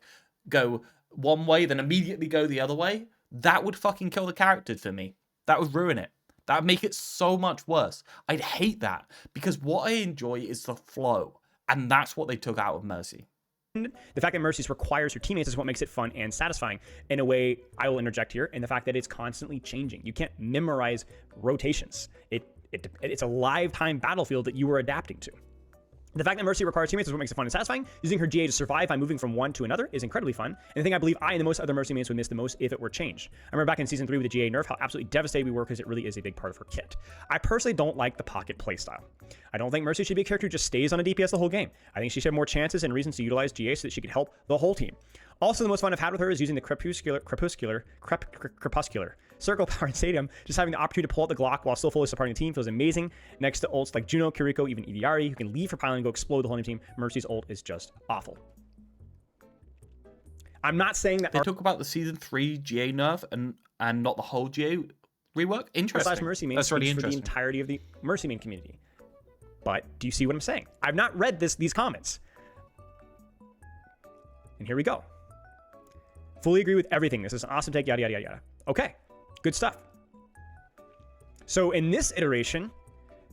go one way, then immediately go the other way? That would fucking kill the character for me. That would ruin it. That would make it so much worse. I'd hate that because what I enjoy is the flow. And that's what they took out of Mercy. The fact that Mercy's requires your teammates is what makes it fun and satisfying. In a way, I will interject here, in the fact that it's constantly changing. You can't memorize rotations. It's a live time battlefield that you are adapting to. The fact that Mercy requires teammates is what makes it fun and satisfying. Using her GA to survive by moving from one to another is incredibly fun. And the thing I believe I and the most other Mercy mains would miss the most if it were changed. I remember back in Season 3 with the GA nerf how absolutely devastated we were because it really is a big part of her kit. I personally don't like the pocket playstyle. I don't think Mercy should be a character who just stays on a DPS the whole game. I think she should have more chances and reasons to utilize GA so that she could help the whole team. Also, the most fun I've had with her is using the crepuscular circle power in Stadium. Just having the opportunity to pull out the Glock while still fully supporting the team feels amazing. Next to ults like Juno, Kiriko, even Idiari, who can leave for piling and go explode the whole team. Mercy's ult is just awful. I'm not saying that they talk about the Season 3 GA nerf and not the whole GA rework. Interesting. Mercy main That's really for the interesting. entirety of the Mercy main community. But do you see what I'm saying? I've not read these comments. And here we go. Fully agree with everything. This is an awesome take, yada, yada, yada, yada. Okay, good stuff. So in this iteration,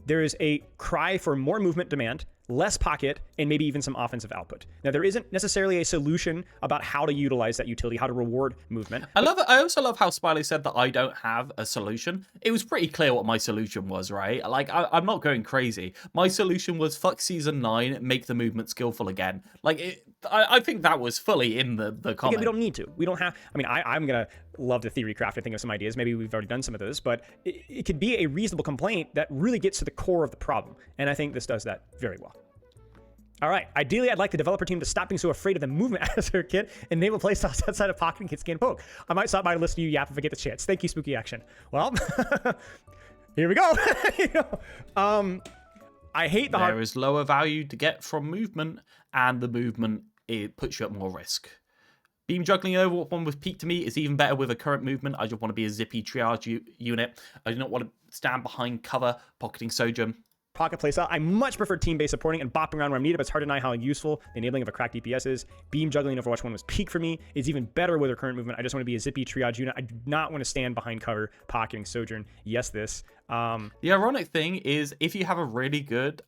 there is a cry for more movement demand, less pocket, and maybe even some offensive output. Now, there isn't necessarily a solution about how to utilize that utility, how to reward movement. I also love how Spilo said that I don't have a solution. It was pretty clear what my solution was, right? Like, I'm not going crazy. My solution was fuck Season 9, make the movement skillful again. Like, I think that was fully in the comment. Again, we don't need to. We don't have... I mean, I'm going to love the theory craft and think of some ideas. Maybe we've already done some of those, but it could be a reasonable complaint that really gets to the core of the problem. And I think this does that very well. All right. Ideally, I'd like the developer team to stop being so afraid of the movement as their kit and enable playstyles outside of pocket and kit scan poke. I might stop by and listen to you yap if I get the chance. Thank you, Spooky Action. Well, here we go. I hate the There is lower value to get from movement, and the movement, it puts you at more risk. Beam juggling over one with peak to me is even better with a current movement. I just want to be a zippy triage unit. I do not want to stand behind cover, pocketing Sojourn. pocket playstyle. I much prefer team-based supporting and bopping around where I'm needed, but it's hard to deny how useful the enabling of a cracked DPS is. Beam juggling in Overwatch 1 was peak for me. It's even better with her current movement. I just want to be a zippy triage unit. I do not want to stand behind cover, pocketing Sojourn. Yes, this. The ironic thing is, if you have a really good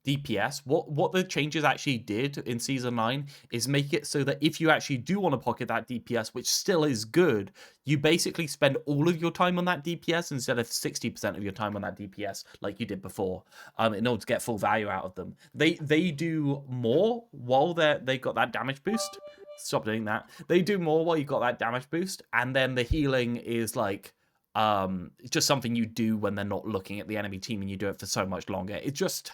DPS, what the changes actually did in Season 9 is make it so that if you actually do want to pocket that DPS, which still is good, you basically spend all of your time on that DPS instead of 60% of your time on that DPS like you did before, in order to get full value out of them. They do more while they got that damage boost. Stop doing that. They do more while you got that damage boost, and then the healing is like it's just something you do when they're not looking at the enemy team, and you do it for so much longer. It's just...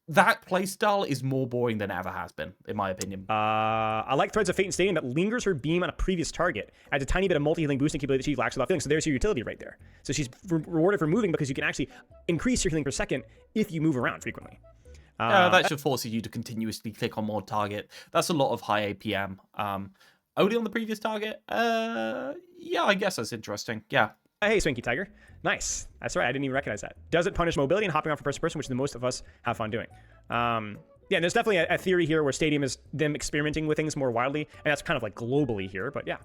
that playstyle is more boring than it ever has been, in my opinion. I like Threads of Fate in Stadium that lingers her beam on a previous target. Adds a tiny bit of multi-healing boosting capability that she lacks without feeling. So there's your utility right there. So she's rewarded for moving because you can actually increase your healing per second if you move around frequently. That just forces you to continuously click on more target. That's a lot of high APM. Only on the previous target? Yeah, I guess that's interesting. Yeah. Hey, Swinky Tiger. Nice. That's right. I didn't even recognize that. Doesn't punish mobility and hopping off from person to person, which the most of us have fun doing. Yeah, and there's definitely a theory here where Stadium is them experimenting with things more wildly, and that's kind of like globally here, but yeah.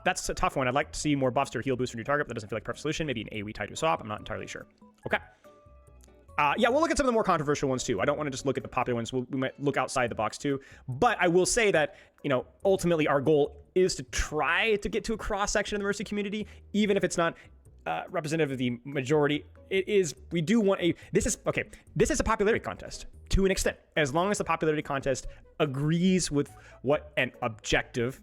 That's a tough one. I'd like to see more buffs to heal boost for new target, but that doesn't feel like a perfect solution. Maybe an AoE tied to a swap. I'm not entirely sure. Okay. Yeah, we'll look at some of the more controversial ones too. I don't want to just look at the popular ones. We might look outside the box too. But I will say that, ultimately our goal is to try to get to a cross section of the Mercy community, even if it's not representative of the majority. We do want this is a popularity contest to an extent. As long as the popularity contest agrees with what an objective,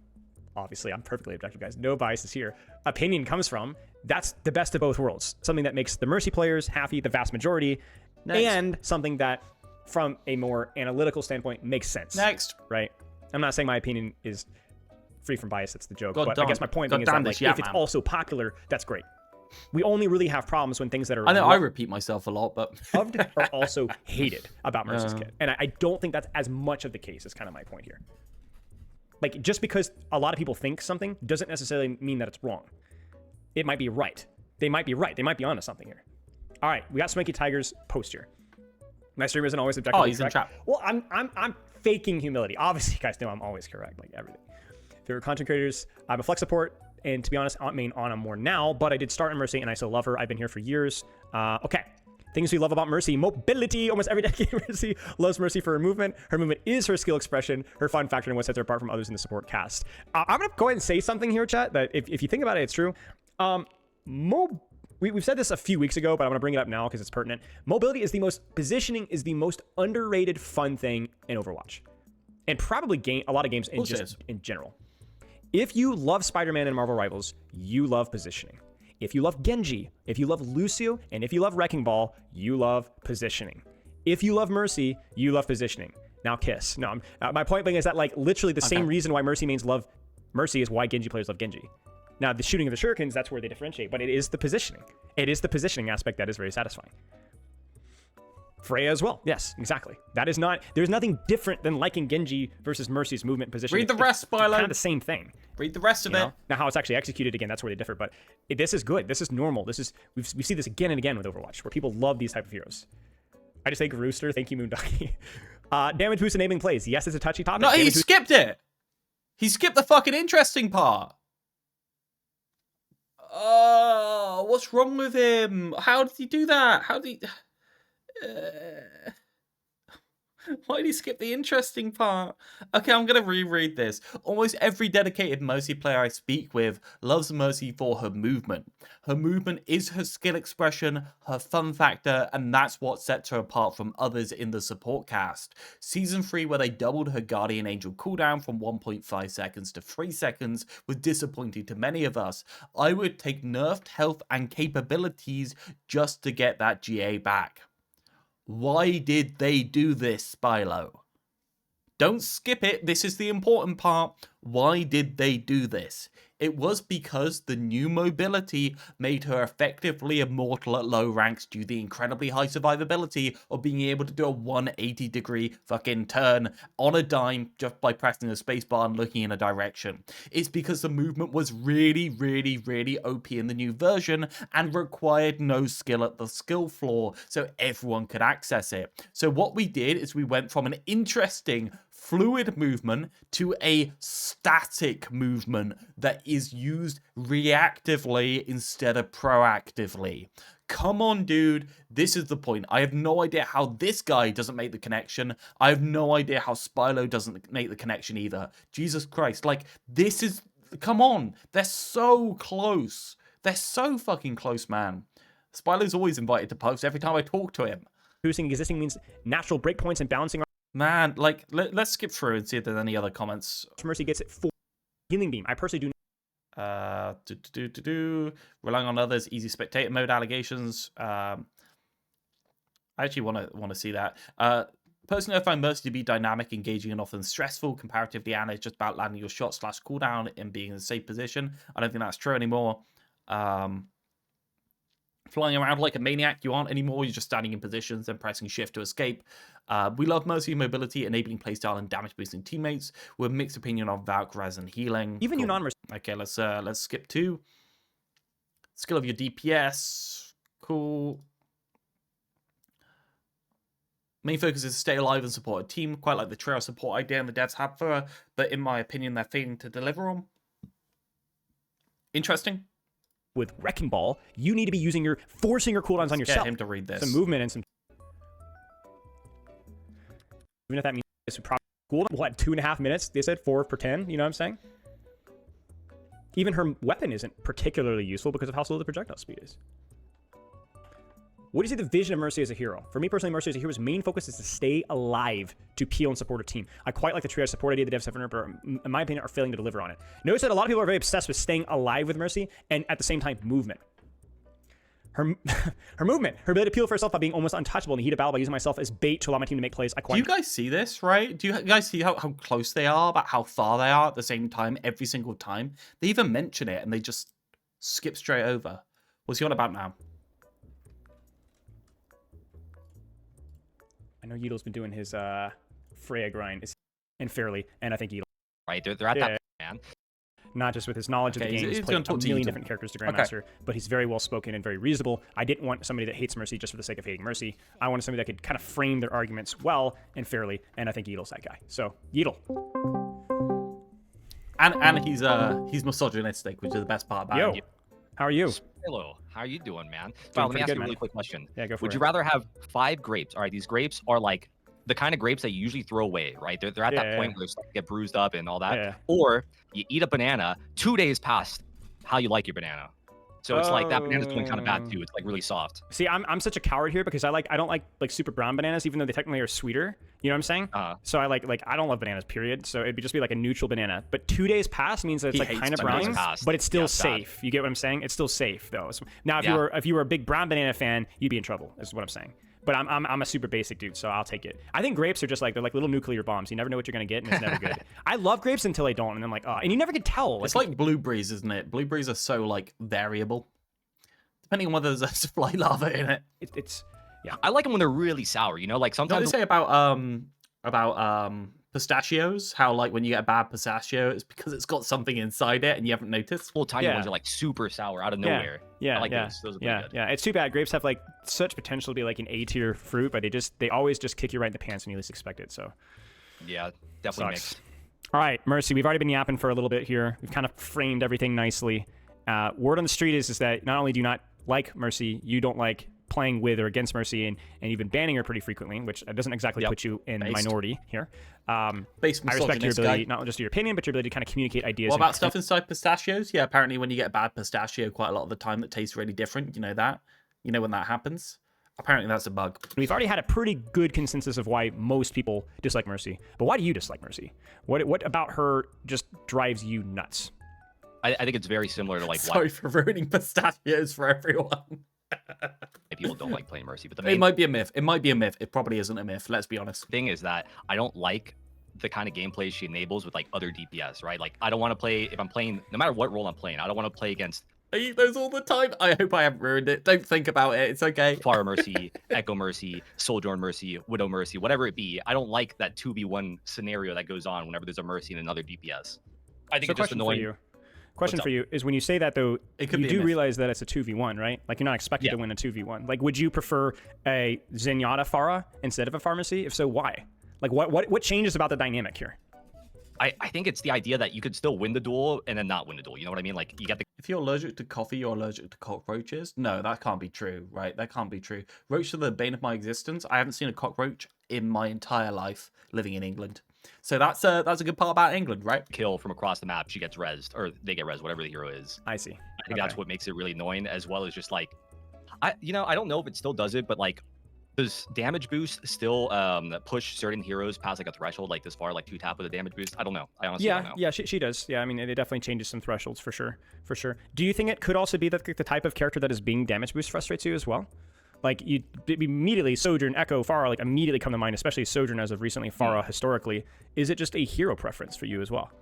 obviously I'm perfectly objective, guys, no biases here, opinion comes from, that's the best of both worlds. Something that makes the Mercy players happy, the vast majority, and something that, from a more analytical standpoint, makes sense. Next. Right? I'm not saying my opinion is free from bias, that's the joke. God but damn. I guess my point God being is that damn like, this, yeah, if it's man. also popular, that's great. We only really have problems when things that are I know I repeat myself a lot, but loved are also hated about Mercy's kit. And I don't think that's as much of the case, is kind of my point here. Like, just because a lot of people think something doesn't necessarily mean that it's wrong. It might be right. They might be right. They might be onto something here. All right, we got Swanky Tiger's post here. My stream isn't always objectively he's in correct. chat. Well, I'm faking humility. Obviously, you guys know I'm always correct, like everything. Favorite content creators, I'm a flex support, and to be honest, I main Ana more now, but I did start in Mercy, and I still love her. I've been here for years. Okay. Things we love about Mercy: mobility. Almost every dedicated Mercy loves Mercy for her movement. Her movement is her skill expression, her fun factor, and what sets her apart from others in the support cast. I'm going to go ahead and say something here, chat, that if you think about it, it's true. We've said this a few weeks ago, but I'm going to bring it up now because it's pertinent. Positioning is the most underrated fun thing in Overwatch. And probably a lot of games in general. If you love Spider-Man and Marvel Rivals, you love positioning. If you love Genji, if you love Lucio, and if you love Wrecking Ball, you love positioning. If you love Mercy, you love positioning. Now kiss. No, my point being is that like literally the same reason why Mercy mains love Mercy is why Genji players love Genji. Now the shooting of the shurikens, that's where they differentiate, but it is the positioning. It is the positioning aspect that is very satisfying. Freya as well. Yes, exactly. There's nothing different than liking Genji versus Mercy's movement position. Read the rest, Spilo. It's kind of the same thing. Read the rest of it. Now, how it's actually executed, again, that's where they differ. But this is good. This is normal. We see this again and again with Overwatch, where people love these type of heroes. I just think Rooster. Thank you, Moonducky. Damage boost enabling plays. Yes, it's a touchy topic. No, he skipped it. He skipped the fucking interesting part. Oh, what's wrong with him? How did he do that? How did he... Why did he skip the interesting part? Okay, I'm going to reread this. Almost every dedicated Mercy player I speak with loves Mercy for her movement. Her movement is her skill expression, her fun factor, and that's what sets her apart from others in the support cast. Season 3, where they doubled her Guardian Angel cooldown from 1.5 seconds to 3 seconds, was disappointing to many of us. I would take nerfed health and capabilities just to get that GA back. Why did they do this, Spilo? Don't skip it. This is the important part. Why did they do this? It was because the new mobility made her effectively immortal at low ranks due to the incredibly high survivability of being able to do a 180-degree fucking turn on a dime just by pressing the spacebar and looking in a direction. It's because the movement was really, really, really OP in the new version and required no skill at the skill floor, so everyone could access it. So what we did is we went from an interesting fluid movement to a static movement that is used reactively instead of proactively. Come on, dude. This is the point. I have no idea how this guy doesn't make the connection. I have no idea how Spilo doesn't make the connection either. Jesus Christ. Like, this is... Come on. They're so close. They're so fucking close, man. Spilo's always invited to Pugs every time I talk to him. Boosting existing means natural breakpoints and balancing. Man, like, let's skip through and see if there's any other comments. Mercy gets it for healing beam. I personally do. Relying on others, easy spectator mode allegations. I actually want to see that. Personally, I find Mercy to be dynamic, engaging, and often stressful. Comparatively, Ana is just about landing your shot / cooldown and being in a safe position. I don't think that's true anymore. Flying around like a maniac, you aren't anymore. You're just standing in positions and pressing shift to escape. We love Mercy mobility, enabling playstyle and damage boosting teammates. With mixed opinion on Valk, Raz, and healing. Even cool. you non-Mercy. Okay, let's skip to skill of your DPS. Cool. Main focus is to stay alive and support a team. Quite like the trail support idea the devs have for her, but in my opinion, they're failing to deliver on. Interesting. With Wrecking Ball, you need to be forcing your cooldowns on yourself. Get him to read this. Some movement and some Even if that means it's probably cool. What, 2.5 minutes? They said 4 per 10. You know what I'm saying? Even her weapon isn't particularly useful because of how slow the projectile speed is. What do you see the vision of Mercy as a hero? For me personally, Mercy as a hero's main focus is to stay alive, to peel and support a team. I quite like the triage support idea the devs have for her, but in my opinion, are failing to deliver on it. Notice that a lot of people are very obsessed with staying alive with Mercy and at the same time, movement. Her movement, her ability to peel for herself by being almost untouchable in the heat of battle by using myself as bait to allow my team to make plays. Do you guys see this, right? Do you guys see how close they are, about how far they are at the same time, every single time? They even mention it and they just skip straight over. What's he on about now? I know Yeedle's been doing his Freya grind and fairly, and I think Yeedle. Right, they're at that, man. Not just with his knowledge of the game, he's played a million different characters to Grandmaster, but he's very well spoken and very reasonable. I didn't want somebody that hates Mercy just for the sake of hating Mercy. I wanted somebody that could kind of frame their arguments well and fairly, and I think Yeedle's that guy. So, Yeedle. And he's misogynistic, which is the best part about him. How are you? Hello, how are you doing, man? Well, let me ask you a really quick question. Yeah, go for it. Would you rather have 5 grapes? All right, these grapes are like the kind of grapes that you usually throw away, right? They're at that point where they get bruised up and all that. Yeah. Or you eat a banana 2 days past how you like your banana. So it's like that banana's going kind of bad too. It's like really soft. See, I'm such a coward here because I don't like super brown bananas, even though they technically are sweeter. You know what I'm saying? So I I don't love bananas, period. So it'd just be like a neutral banana. But 2 days past means that it's like kind of brown, but it's still safe. You get what I'm saying? It's still safe though. So now if you were a big brown banana fan, you'd be in trouble. Is what I'm saying. But I'm a super basic dude, so I'll take it. I think grapes are just they're like little nuclear bombs. You never know what you're gonna get, and it's never good. I love grapes until I don't, and I'm like, oh, and you never can tell. It's like blueberries, isn't it? Blueberries are so variable, depending on whether there's a supply lava in it. It's yeah. I like them when they're really sour. You know, like sometimes. What do they say about pistachios? How when you get a bad pistachio, it's because it's got something inside it and you haven't noticed. Little tiny ones are like super sour out of nowhere. Yeah, I like those. Those are pretty good. Yeah. It's too bad. Grapes have such potential to be like an A tier fruit, but they always just kick you right in the pants when you least expect it. So yeah, definitely mixed. All right, Mercy, we've already been yapping for a little bit here. We've kind of framed everything nicely. Word on the street is that not only do you not like Mercy, you don't like playing with or against Mercy, and you've been banning her pretty frequently, which doesn't exactly put you in minority here. I respect your ability, not just your opinion, but your ability to kind of communicate ideas. What about stuff inside pistachios? Yeah, apparently when you get a bad pistachio quite a lot of the time that tastes really different, you know that? You know when that happens? Apparently that's a bug. We've already had a pretty good consensus of why most people dislike Mercy. But why do you dislike Mercy? What about her just drives you nuts? I think it's very similar to Sorry for ruining pistachios for everyone. People don't like playing Mercy, but it might be a myth. It might be a myth. It probably isn't a myth. Let's be honest. Thing is that I don't like the kind of gameplay she enables with other DPS, right? I don't want to play if I'm playing, no matter what role I'm playing. I don't want to play against. I eat those all the time. I hope I haven't ruined it. Don't think about it. It's okay. Pharah Mercy, Echo Mercy, Sojourn Mercy, Widow Mercy, whatever it be. I don't like that 2v1 scenario that goes on whenever there's a Mercy and another DPS. I think it's just annoying. Question for you is, when you say that though, you do realize that it's a 2v1, right? You're not expected to win a 2v1. Would you prefer a Zenyatta Pharah instead of a Pharmacy? If so, why? What changes about the dynamic here? I think it's the idea that you could still win the duel and then not win the duel. You know what I mean? You get the. If you're allergic to coffee, you're allergic to cockroaches. No, that can't be true, right? That can't be true. Roaches are the bane of my existence. I haven't seen a cockroach in my entire life living in England. So that's a good part about England, right? Kill from across the map, she gets rezzed, or they get rezzed, whatever the hero is. I see. I think that's what makes it really annoying, as well as just I don't know if it still does it, but does damage boost still push certain heroes past a threshold this far, 2-tap with a damage boost? I don't know. I honestly don't know. Yeah, she does. Yeah, I mean, it definitely changes some thresholds for sure. Do you think it could also be that the type of character that is being damage boost frustrates you as well? You immediately, Sojourn, Echo, Pharah, immediately come to mind, especially Sojourn as of recently, Pharah historically. Is it just a hero preference for you as well?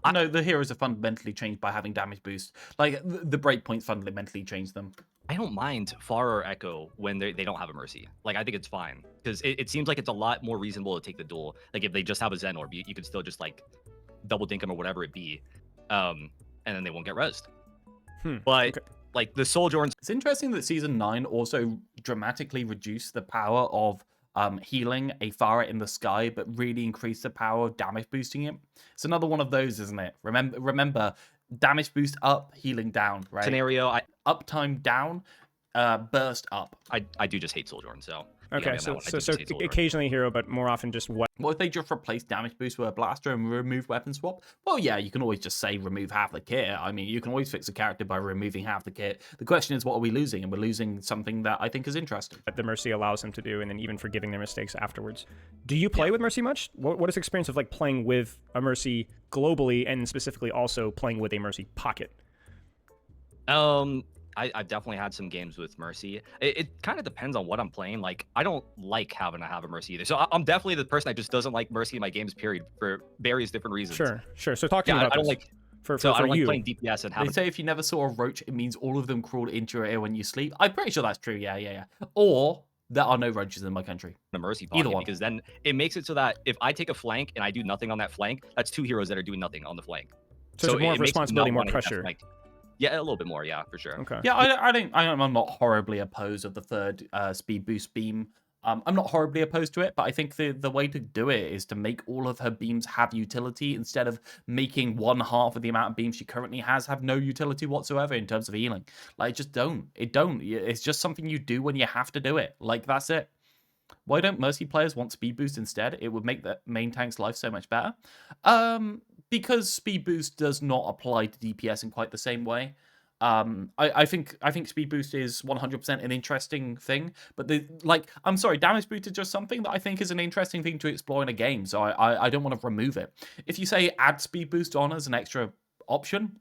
I know the heroes are fundamentally changed by having damage boost. The breakpoints fundamentally change them. I don't mind Pharah or Echo when they don't have a Mercy. I think it's fine. Because it seems like it's a lot more reasonable to take the duel. If they just have a Zen Orb, you could still just double dink them or whatever it be. And then they won't get rezzed. But... Okay. The Sojourns. It's interesting that Season 9 also dramatically reduced the power of healing a Pharah in the sky, but really increased the power of damage boosting it. It's another one of those, isn't it? Remember, damage boost up, healing down, right? Scenario. Uptime down, burst up. I do just hate Sojourn, so. be Okay, on that one. I so do say it's overrated. occasionally hero, but more often just what? What if they just replace damage boost with a blaster and remove weapon swap? Well, yeah, you can always just say remove half the kit. I mean, you can always fix a character by removing half the kit. The question is, what are we losing? And we're losing something that I think is interesting. The Mercy allows them to do, and then even forgiving their mistakes afterwards. Do you play with Mercy much? What is the experience of like playing with a Mercy globally, and specifically also playing with a Mercy pocket? I've definitely had some games with Mercy. It kind of depends on what I'm playing. Like, I don't like having to have a Mercy either. So I'm definitely the person that just doesn't like Mercy in my games, period, for various different reasons. Sure. So talk to me about I don't this. like. For I don't like you. playing DPS and They having. say if you never saw a roach, it means all of them crawl into your ear when you sleep. I'm pretty sure that's true. Yeah. Or there are no roaches in my country. A Mercy Either pocket, one. because then it makes it so that if I take a flank and I do nothing on that flank, that's 2 heroes that are doing nothing on the flank. So it's more it of makes me responsibility, not more wanna hit that pressure. flank. Yeah, a little bit more. Yeah, for sure. Okay. Yeah, I'm not horribly opposed of the third speed boost beam. I'm not horribly opposed to it, but I think the way to do it is to make all of her beams have utility instead of making one half of the amount of beams she currently has have no utility whatsoever in terms of healing. Like, just don't. It's just something you do when you have to do it. Like, that's it. Why don't Mercy players want speed boost instead? It would make the main tank's life so much better. Because speed boost does not apply to DPS in quite the same way. I think speed boost is 100% an interesting thing, but I'm sorry, damage boost is just something that I think is an interesting thing to explore in a game. So I don't want to remove it. If you say add speed boost on as an extra option,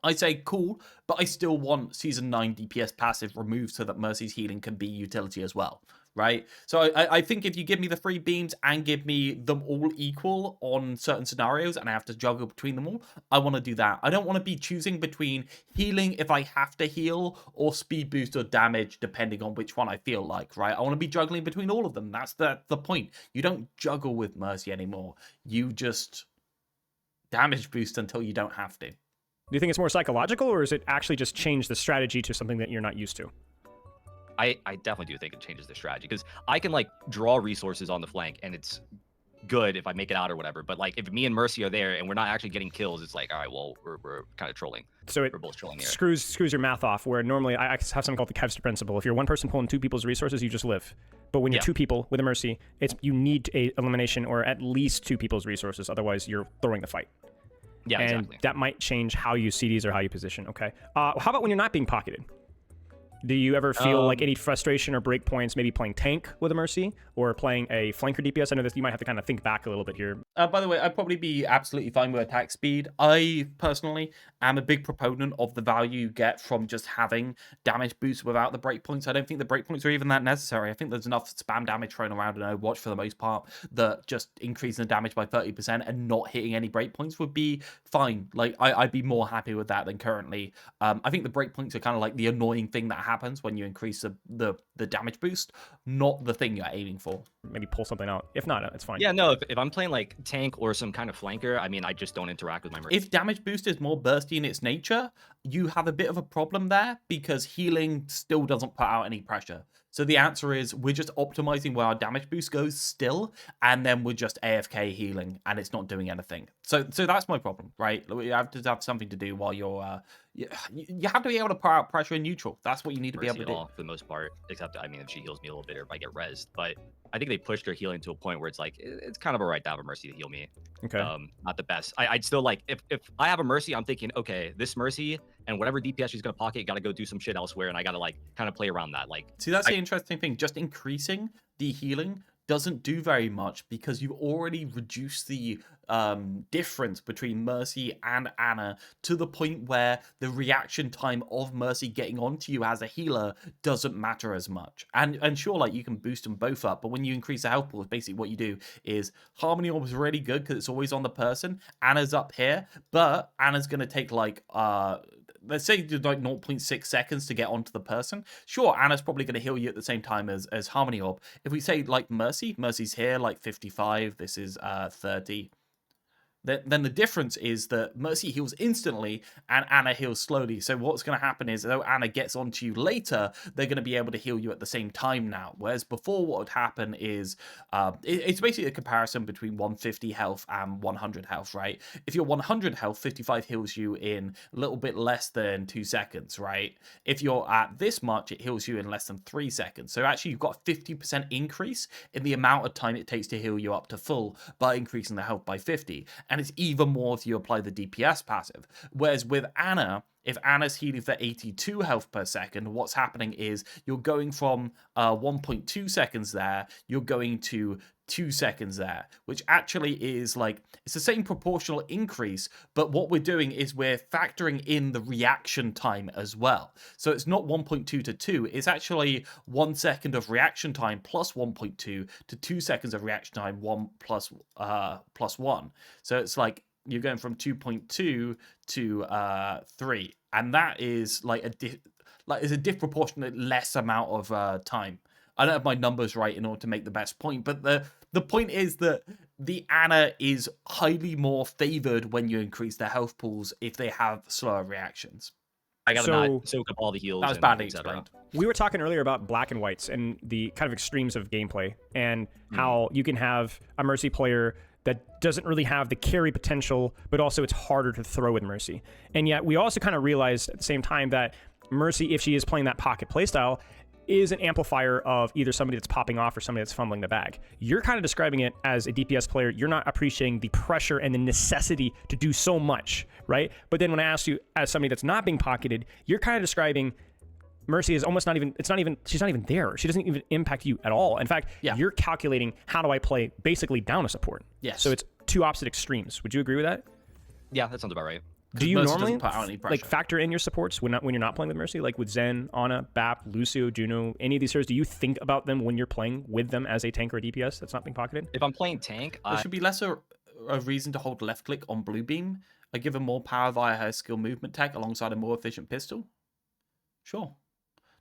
I'd say cool, but I still want Season 9 DPS passive removed so that Mercy's healing can be utility as well, right? So I think if you give me the 3 beams and give me them all equal on certain scenarios and I have to juggle between them all, I want to do that. I don't want to be choosing between healing if I have to heal or speed boost or damage depending on which one I feel like, right? I want to be juggling between all of them. That's the point. You don't juggle with Mercy anymore. You just damage boost until you don't have to. Do you think it's more psychological, or is it actually just change the strategy to something that you're not used to? I definitely do think it changes the strategy, because I can like draw resources on the flank and it's good if I make it out or whatever. But like if me and Mercy are there and we're not actually getting kills, it's like, all right, well, we're kind of trolling. So we're both trolling here. Screws your math off, where normally I have something called the Kevster principle. If you're one person pulling 2 people's resources, you just live. But when you're 2 people with a Mercy, you need a elimination or at least 2 people's resources. Otherwise, you're throwing the fight. Yeah, and exactly. That might change how you see these or how you position. Okay. How about when you're not being pocketed? Do you ever feel like any frustration or break points, maybe playing tank with a Mercy or playing a flanker DPS? I know that you might have to kind of think back a little bit here. By the way, I'd probably be absolutely fine with attack speed. I personally am a big proponent of the value you get from just having damage boosts without the breakpoints. I don't think the breakpoints are even that necessary. I think there's enough spam damage thrown around in Overwatch for the most part that just increasing the damage by 30% and not hitting any breakpoints would be fine. Like, I'd be more happy with that than currently. I think the breakpoints are kind of like the annoying thing that happens when you increase the damage boost, not the thing you're aiming for. Maybe pull something out. If not, it's fine. Yeah, no, if I'm playing like tank or some kind of flanker, I mean, I just don't interact with my Mercy. If damage boost is more bursty in its nature, you have a bit of a problem there because healing still doesn't put out any pressure. So the answer is we're just optimizing where our damage boost goes still, and then we're just AFK healing, and it's not doing anything. So that's my problem, right? You have to have something to do while you're... you have to be able to put out pressure in neutral. That's what you need to be able to do. For the most part, except, I mean, if she heals me a little bit or if I get rezzed. But I think they pushed her healing to a point where it's like, it's kind of alright to have a Mercy to heal me. Okay. Not the best. I'd still like, if I have a Mercy, I'm thinking, okay, this Mercy and whatever DPS she's going to pocket, got to go do some shit elsewhere, and I got to like kind of play around that. Like, see, that's the interesting thing. Just increasing the healing doesn't do very much because you've already reduced the difference between Mercy and Ana to the point where the reaction time of Mercy getting onto you as a healer doesn't matter as much. And sure, like, you can boost them both up, but when you increase the health pool, basically what you do is Harmony Orb is really good because it's always on the person. Ana's up here, but Ana's going to take like let's say you like 0.6 seconds to get onto the person. Sure, Ana's probably going to heal you at the same time as Harmony Orb. If we say like Mercy's here like 55, this is 30. Then the difference is that Mercy heals instantly and Anna heals slowly. So what's going to happen is, though Anna gets onto you later, they're going to be able to heal you at the same time now. Whereas before, what would happen is it's basically a comparison between 150 health and 100 health, right? If you're 100 health, 55 heals you in a little bit less than 2 seconds, right? If you're at this much, it heals you in less than 3 seconds. So actually, you've got a 50% increase in the amount of time it takes to heal you up to full by increasing the health by 50. And it's even more if you apply the DPS passive. Whereas with Anna, if Anna's healing for 82 health per second, what's happening is you're going from 1.2 seconds there, you're going to 2 seconds there, which actually is like, it's the same proportional increase, but what we're doing is we're factoring in the reaction time as well. So it's not 1.2 to 2, it's actually 1 second of reaction time plus 1.2 to 2 seconds of reaction time, 1 plus 1. So it's like you're going from 2.2 to 3, and that is like is a disproportionate less amount of time. I don't have my numbers right in order to make the best point, but the point is that the Anna is highly more favored when you increase their health pools if they have slower reactions. I gotta So- not soak up all the heals. That was and badly et cetera. explained. We were talking earlier about black and whites and the kind of extremes of gameplay and how you can have a Mercy player that doesn't really have the carry potential, but also it's harder to throw with Mercy. And yet we also kind of realized at the same time that Mercy, if she is playing that pocket playstyle, is an amplifier of either somebody that's popping off or somebody that's fumbling the bag. You're kind of describing it as a DPS player. You're not appreciating the pressure and the necessity to do so much, right? But then when I asked you as somebody that's not being pocketed, you're kind of describing Mercy is almost not even, she's not even there. She doesn't even impact you at all. In fact, you're calculating how do I play basically down a support. Yes. So it's two opposite extremes. Would you agree with that? Yeah, that sounds about right. Do you Mercy normally doesn't put out any pressure. like factor in your supports when you're not playing with Mercy, like with Zen, Ana, Bap, Lucio, Juno, any of these heroes? Do you think about them when you're playing with them as a tank or a DPS that's not being pocketed? If I'm playing tank, There should be less a reason to hold left click on blue beam. I give her more power via her skill movement tech alongside a more efficient pistol. Sure.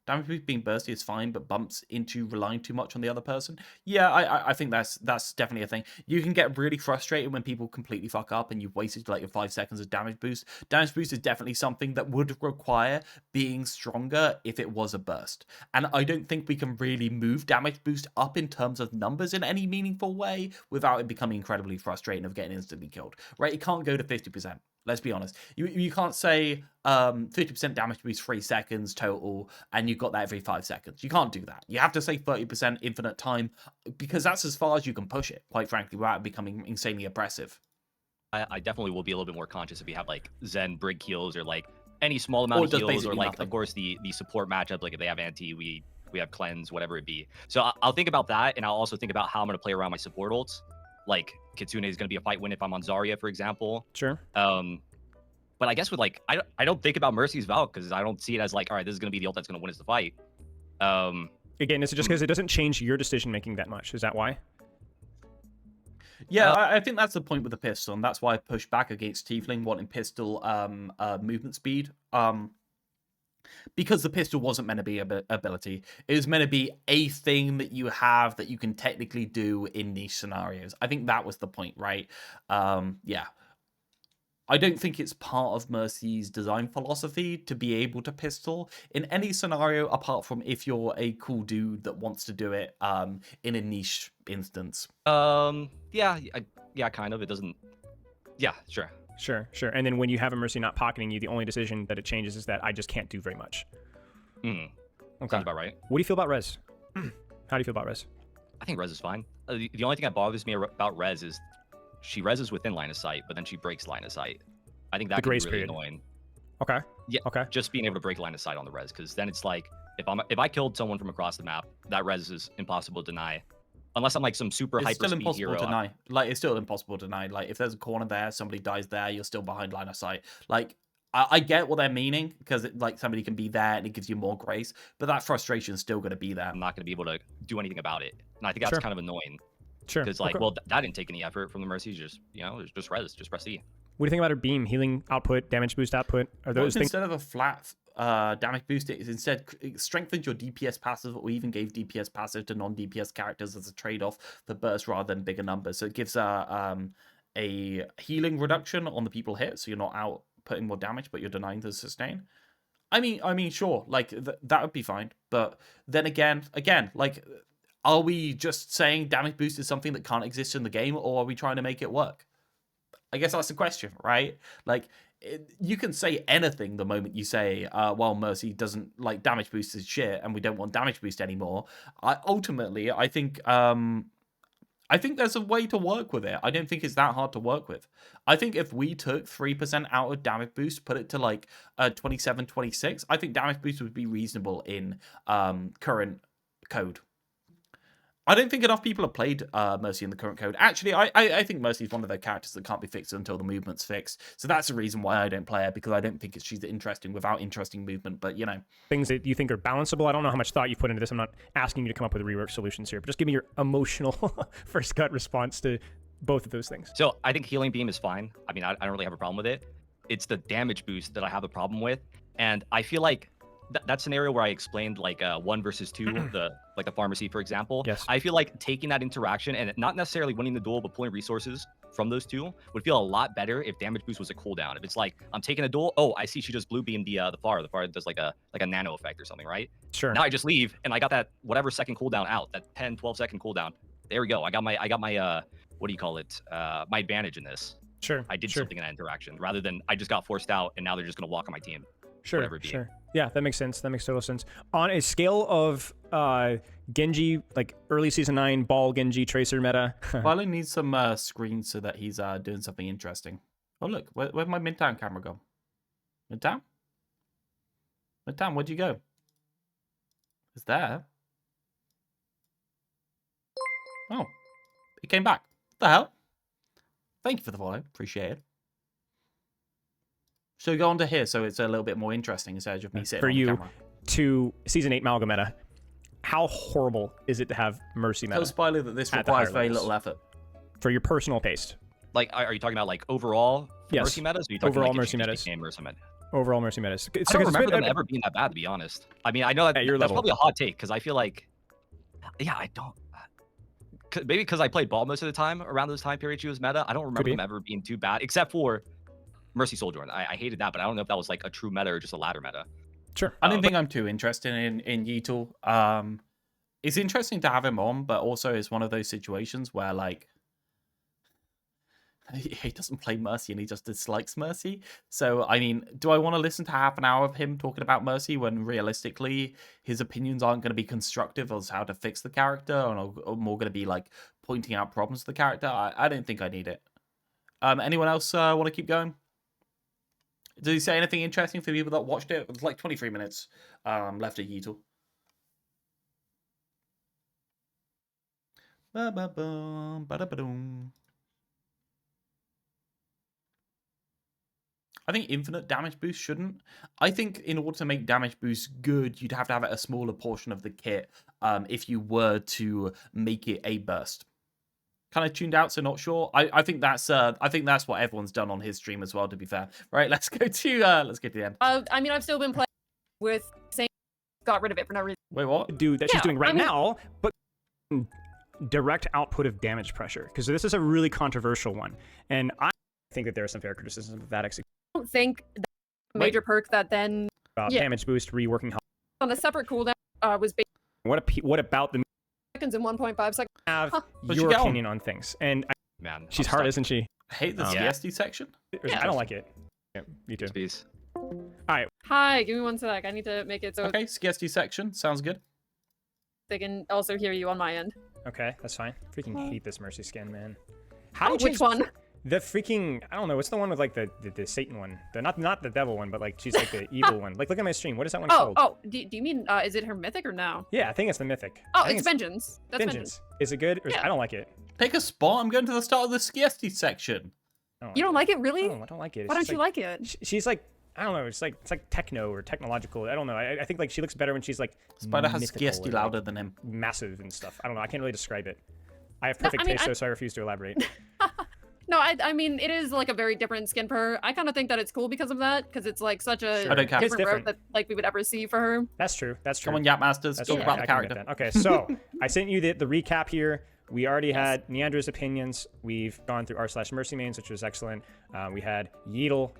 Damage boost being bursty is fine, but bumps into relying too much on the other person. Yeah, I think that's definitely a thing. You can get really frustrated when people completely fuck up and you've wasted like your 5 seconds of damage boost. Damage boost is definitely something that would require being stronger if it was a burst. And I don't think we can really move damage boost up in terms of numbers in any meaningful way without it becoming incredibly frustrating of getting instantly killed. Right? It can't go to 50%. Let's be honest. You can't say 50% damage boost 3 seconds total, and you've got that every 5 seconds. You can't do that. You have to say 30% infinite time, because that's as far as you can push it, quite frankly, without it becoming insanely oppressive. I definitely will be a little bit more conscious if we have like Zen brig heals or like any small amount of does heals, or basically like nothing. of course the support matchup, like if they have anti, we have cleanse, whatever it be. So I'll think about that, and I'll also think about how I'm gonna play around my support ults. Like Kitsune is gonna be a fight win if I'm on Zarya, for example. Sure. But I guess with like I don't think about Mercy's Valk because I don't see it as like, all right, this is gonna be the ult that's gonna win us the fight. Again, is it just because it doesn't change your decision making that much? Is that why? Yeah, I think that's the point with the pistol, and that's why I push back against Tiefling wanting pistol movement speed. Because the pistol wasn't meant to be an ability. It was meant to be a thing that you have that you can technically do in niche scenarios. I think that was the point, right? Yeah. I don't think it's part of Mercy's design philosophy to be able to pistol in any scenario apart from if you're a cool dude that wants to do it in a niche instance. Yeah, kind of. It doesn't. Yeah, sure. Sure. And then when you have a Mercy not pocketing you, the only decision that it changes is that I just can't do very much. Okay. Okay. Sounds about right. What do you feel about Rez? How do you feel about Rez? I think Rez is fine. The only thing that bothers me about Rez is she reses within line of sight, but then she breaks line of sight. I think that can be grace really period. annoying. Okay. Yeah. Okay. Just being able to break line of sight on the res, because then it's like if I killed someone from across the map, that res is impossible to deny, unless I'm like some super It's hyper still speed impossible hero. to deny. Like, it's still impossible to deny. Like, if there's a corner there, somebody dies there, you're still behind line of sight. Like, I get what they're meaning, because like somebody can be there and it gives you more grace, but that frustration's still going to be there. I'm not going to be able to do anything about it, and I think that's Sure. kind of annoying. Sure. Because like, Okay. well, that didn't take any effort from the Mercies. Just just res, just press E. What do you think about her beam, healing output, damage boost output? Are those things? Instead of a flat damage boost, it strengthens your DPS passive, or even gave DPS passive to non-DPS characters as a trade-off for burst rather than bigger numbers. So it gives a healing reduction on the people hit, so you're not out putting more damage, but you're denying the sustain. I mean, sure, like that would be fine. But then again, like, are we just saying damage boost is something that can't exist in the game, or are we trying to make it work? I guess that's the question, right? Like, you can say anything the moment you say, well, Mercy doesn't like damage boost is shit, and we don't want damage boost anymore. Ultimately, I think there's a way to work with it. I don't think it's that hard to work with. I think if we took 3% out of damage boost, put it to like 27, 26, I think damage boost would be reasonable in current code. I don't think enough people have played Mercy in the current code. Actually, I think Mercy is one of the characters that can't be fixed until the movement's fixed. So that's the reason why I don't play her, because I don't think she's interesting without interesting movement. But, you know. Things that you think are balanceable. I don't know how much thought you put into this. I'm not asking you to come up with rework solutions here, but just give me your emotional first gut response to both of those things. So I think healing beam is fine. I mean, I don't really have a problem with it. It's the damage boost that I have a problem with. And I feel like that scenario where I explained like 1 versus 2, the pharmacy, for example. Yes. I feel like taking that interaction and not necessarily winning the duel, but pulling resources from those two would feel a lot better if damage boost was a cooldown. If it's like, I'm taking a duel, oh, I see she just blue beamed the Pharah. The Pharah does like a nano effect or something, right? Sure. Now I just leave and I got that whatever second cooldown out, that 10, 12 second cooldown. There we go. I got my what do you call it? My advantage in this. Sure. I did something in that interaction rather than I just got forced out and now they're just gonna walk on my team. Sure. Yeah, that makes sense. That makes total sense. On a scale of Genji, like early season 9 ball Genji tracer meta. Spilo needs some screens so that he's doing something interesting. Oh look, where'd my Midtown camera go? Midtown? Midtown, where'd you go? It's there. Oh, he came back. What the hell? Thank you for the follow. Appreciate it. So go on to here, so it's a little bit more interesting instead of just me sitting for on you the camera. To season 8 Malga meta. How horrible is it to have Mercy meta? Tell Spilo that this at the requires higher very levels? little effort. For your personal taste. Like, are you talking about like overall Yes. Mercy metas? Or are you talking Overall like, Mercy if you metas. just became Mercy meta? Overall Mercy metas. I don't remember them ever being that bad, to be honest. I mean, I know that At your that's level. probably a hot take because I feel like, yeah, I don't. Maybe because I played ball most of the time around those time periods she was meta. I don't remember them ever being too bad, except for Mercy Soldier. I hated that, but I don't know if that was like a true meta or just a ladder meta. Sure. I don't think I'm too interested in Yeetle. It's interesting to have him on, but also it's one of those situations where like he doesn't play Mercy and he just dislikes Mercy. So I mean, do I want to listen to half an hour of him talking about Mercy when realistically his opinions aren't going to be constructive as how to fix the character and are more going to be like pointing out problems to the character? I don't think I need it. Anyone else want to keep going? Did he say anything interesting for people that watched it? It's like 23 minutes left of Yeetle. Ba-ba-boom, ba-da-ba-doom. I think infinite damage boost shouldn't. I think in order to make damage boost good, you'd have to have it a smaller portion of the kit if you were to make it a burst. Kind of tuned out, so not sure. I think that's what everyone's done on his stream as well. To be fair, right? Let's go to the end. I mean, I've still been playing with saying got rid of it for no reason. Wait, what? Do that she's doing right I mean- now, but direct output of damage pressure, because this is a really controversial one, and I think that there are some fair criticism of that execution. I don't think that major perk that then Damage boost, reworking health. on a separate cooldown was based What about the seconds and 1.5 seconds. have What'd your you get on? opinion on things? And Man, she's I'm hard, stuck. isn't she? I hate the Yeah. CSD section. I don't like it. Yeah, me too. Peace. All right. Hi, give me one sec. I need to make it so Okay, CSD section sounds good. they can also hear you on my end. Okay, that's fine. Freaking hate this Mercy skin, man. How Oh, do you which change one? The freaking, I don't know, what's the one with like the Satan one? The not the devil one, but like she's like the evil one. Like look at my stream. What is that one called? Do you mean is it her mythic or no? Yeah, I think it's the mythic. Oh, I think it's Vengeance. That's Vengeance. Is it good? Or Yeah. I don't like it. Pick a spot. I'm going to the start of the CSD section. I You don't like it, really? I don't like it. Why don't you like it? She's like, I don't know. It's like techno or technological. I don't know. I think like she looks better when she's like Spider has mythical CSD or, louder like, than him. massive and stuff. I don't know. I can't really describe it. I have perfect I mean, taste, though, so I refuse to elaborate. No, I mean, it is like a very different skin for her. I kind of think that it's cool because of that, because it's like such a I don't care. It's different different. route that like we would ever see for her. That's true. That's true. Come on, Yap Masters. That's Talk true. about I the can get character. that. Okay, so I sent you the recap here. We already had Neandra's opinions. We've gone through r/Mercy mains, which was excellent. We had Yeetle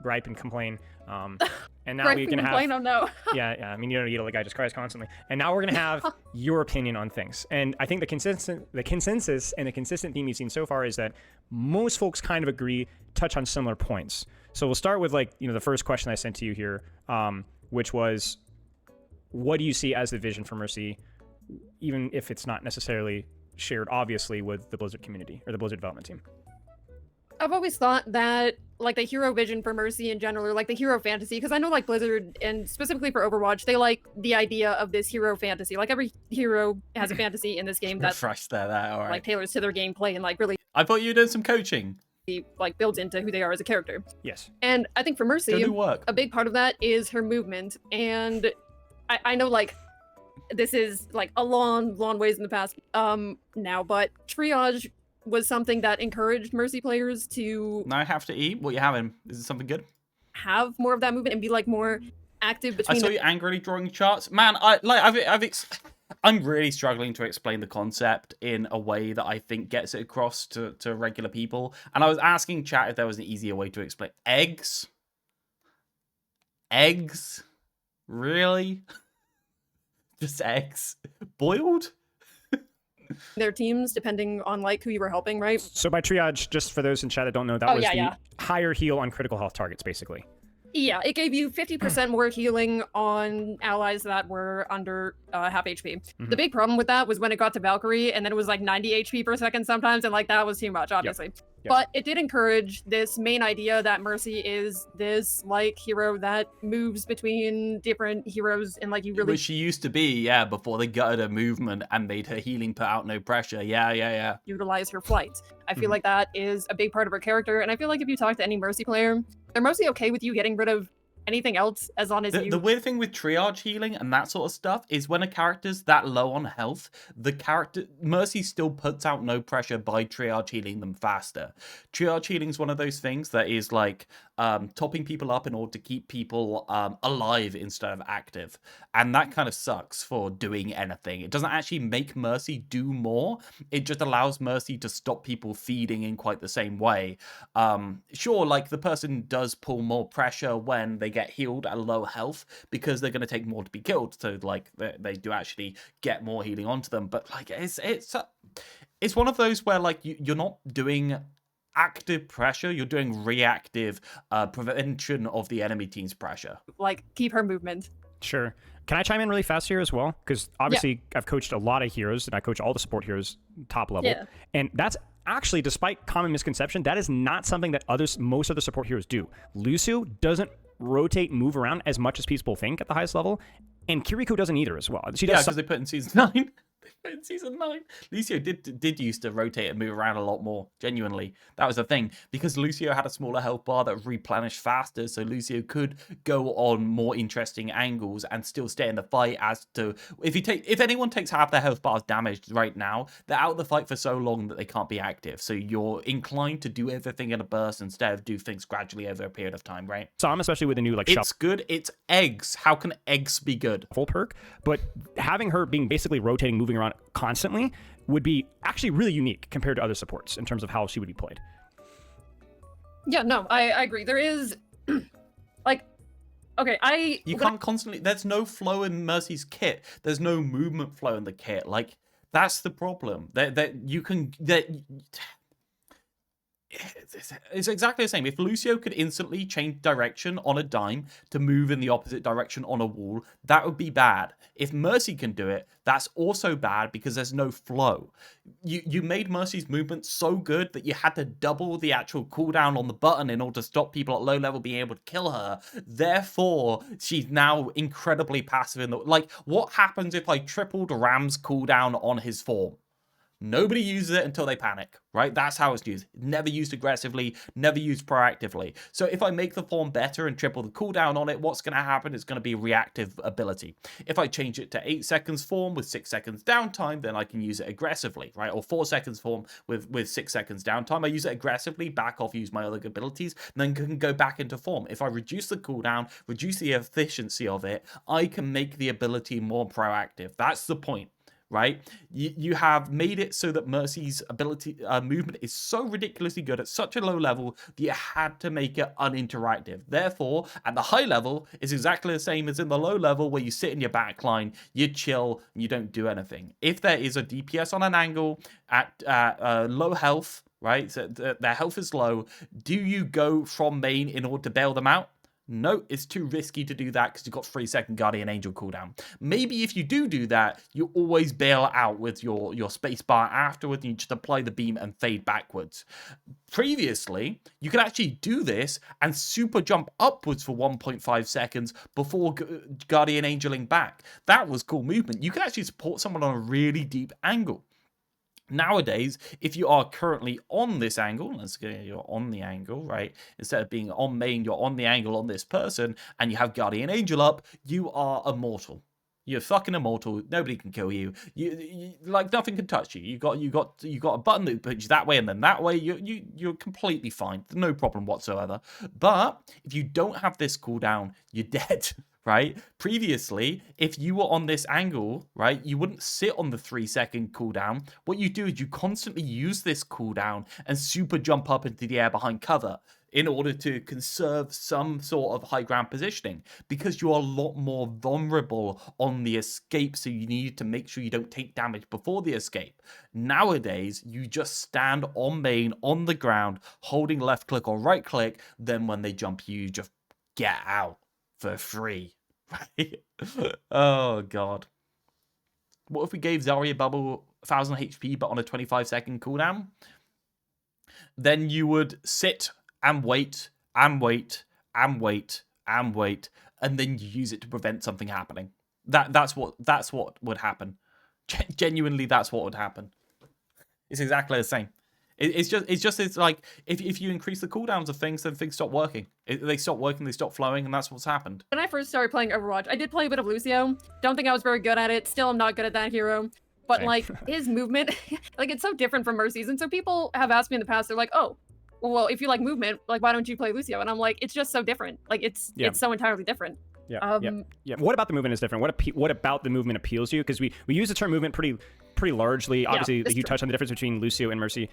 gripe and complain. And now we can have. Oh no. yeah. I mean, you know, Yeetle, the guy just cries constantly. And now we're gonna have your opinion on things. And I think the consensus and the consistent theme you've seen so far is that most folks kind of agree, touch on similar points. So we'll start with the first question I sent to you here, which was, what do you see as the vision for Mercy, even if it's not necessarily shared obviously with the Blizzard community or the Blizzard development team? I've always thought that like the hero vision for Mercy in general, or like the hero fantasy, because I know like Blizzard and specifically for Overwatch, they like the idea of this hero fantasy. Like every hero has a fantasy in this game that Fresh there, all right. like tailors to their gameplay and like really I thought you were doing some coaching. like builds into who they are as a character. Yes. And I think for Mercy, Go do work. a big part of that is her movement. And I know like this is like a long ways in the past now, but triage was something that encouraged Mercy players to Now I have to eat. What you having? Is it something good? have more of that movement and be like more active I between saw you angrily drawing charts. Man, I'm really struggling to explain the concept in a way that I think gets it across to regular people. And I was asking chat if there was an easier way to explain. Eggs? Eggs? Really? Just eggs? Boiled? their teams depending on like who you were helping, right? So by triage, just for those in chat that don't know, that was the yeah. higher heal on critical health targets, basically. Yeah, it gave you 50% more healing on allies that were under half HP. The big problem with that was when it got to Valkyrie, and then it was like 90 HP per second sometimes, and like that was too much, obviously. Yep. But it did encourage this main idea that Mercy is this like hero that moves between different heroes, and like you really. Which she used to be, yeah, before they gutted her movement and made her healing put out no pressure. Yeah. Utilize her flight. I feel like that is a big part of her character, and I feel like if you talk to any Mercy player, they're mostly okay with you getting rid of anything else as long as you. The weird thing with triage healing and that sort of stuff is when a character's that low on health, the character Mercy still puts out no pressure by triage healing them faster. Triage healing is one of those things that is like topping people up in order to keep people alive instead of active, and that kind of sucks for doing anything. It doesn't actually make Mercy do more. It just allows Mercy to stop people feeding in quite the same way. Sure, like the person does pull more pressure when they get healed at low health because they're going to take more to be killed, so like they do actually get more healing onto them, but like it's one of those where like you're not doing active pressure, you're doing reactive prevention of the enemy team's pressure. Like keep her movement. Sure. Can I chime in really fast here as well? Because obviously I've coached a lot of heroes, and I coach all the support heroes top level. Yeah. And that's actually, despite common misconception, that is not something that most other support heroes do. Lucio doesn't rotate, move around as much as people think at the highest level, and Kiriko doesn't either as well. She does because they put in season 9. In season 9, Lucio did used to rotate and move around a lot more. Genuinely, that was the thing, because Lucio had a smaller health bar that replenished faster, so Lucio could go on more interesting angles and still stay in the fight. As to if anyone takes half their health bars damaged right now, they're out of the fight for so long that they can't be active. So you're inclined to do everything in a burst instead of do things gradually over a period of time, right? So I'm especially with the new like it's good. It's eggs. How can eggs be good? Full perk, but having her being basically rotating, moving around constantly would be actually really unique compared to other supports in terms of how she would be played. Yeah, no, I agree. There is like okay, you can't constantly, there's no flow in Mercy's kit. There's no movement flow in the kit. Like that's the problem. It's exactly the same. If Lucio could instantly change direction on a dime to move in the opposite direction on a wall, that would be bad. If Mercy can do it, that's also bad because there's no flow. You made Mercy's movement so good that you had to double the actual cooldown on the button in order to stop people at low level being able to kill her. Therefore, she's now incredibly passive in the like. What happens if I tripled Ram's cooldown on his form? Nobody uses it until they panic, right? That's how it's used. Never used aggressively, never used proactively. So if I make the form better and triple the cooldown on it, what's going to happen is going to be reactive ability. If I change it to 8 seconds form with 6 seconds downtime, then I can use it aggressively, right? Or 4 seconds form with 6 seconds downtime. I use it aggressively, back off, use my other abilities, and then can go back into form. If I reduce the cooldown, reduce the efficiency of it, I can make the ability more proactive. That's the point. right? You have made it so that Mercy's ability movement is so ridiculously good at such a low level that you had to make it uninteractive. Therefore, at the high level, it's exactly the same as in the low level where you sit in your backline, you chill, and you don't do anything. If there is a DPS on an angle at low health, right, so their health is low, do you go from main in order to bail them out? No, it's too risky to do that because you've got 3-second Guardian Angel cooldown. Maybe if you do that, you always bail out with your spacebar afterwards and you just apply the beam and fade backwards. Previously, you could actually do this and super jump upwards for 1.5 seconds before Guardian Angeling back. That was cool movement. You could actually support someone on a really deep angle. Nowadays, if you are currently on this angle, let's go, you're on the angle, right? Instead of being on main, you're on the angle on this person, and you have Guardian Angel up, you are immortal. You're fucking immortal. Nobody can kill you. You like nothing can touch you. You got a button that puts you that way and then that way. You're completely fine. No problem whatsoever. But if you don't have this cooldown, you're dead. Right? Previously, if you were on this angle, right, you wouldn't sit on the 3-second cooldown. What you do is you constantly use this cooldown and super jump up into the air behind cover in order to conserve some sort of high ground positioning because you're a lot more vulnerable on the escape, so you need to make sure you don't take damage before the escape. Nowadays, you just stand on main, on the ground, holding left click or right click, then when they jump you just get out for free. Right? Oh god. What if we gave Zarya Bubble 1000 HP but on a 25-second cooldown? Then you would sit and wait and wait and wait and wait, and then you use it to prevent something happening. That's what would happen. Genuinely, that's what would happen. It's exactly the same. It's like if you increase the cooldowns of things, then things stop working. They stop working, they stop flowing, and that's what's happened. When I first started playing Overwatch, I did play a bit of Lucio. Don't think I was very good at it. Still, I'm not good at that hero. But like his movement, like it's so different from Mercy's. And so people have asked me in the past, they're like, oh, well, if you like movement, like why don't you play Lucio? And I'm like, it's just so different. Like it's so entirely different. Yeah. What about the movement is different? What about the movement appeals to you? Because we use the term movement pretty largely. Obviously, you touched on the difference between Lucio and Mercy.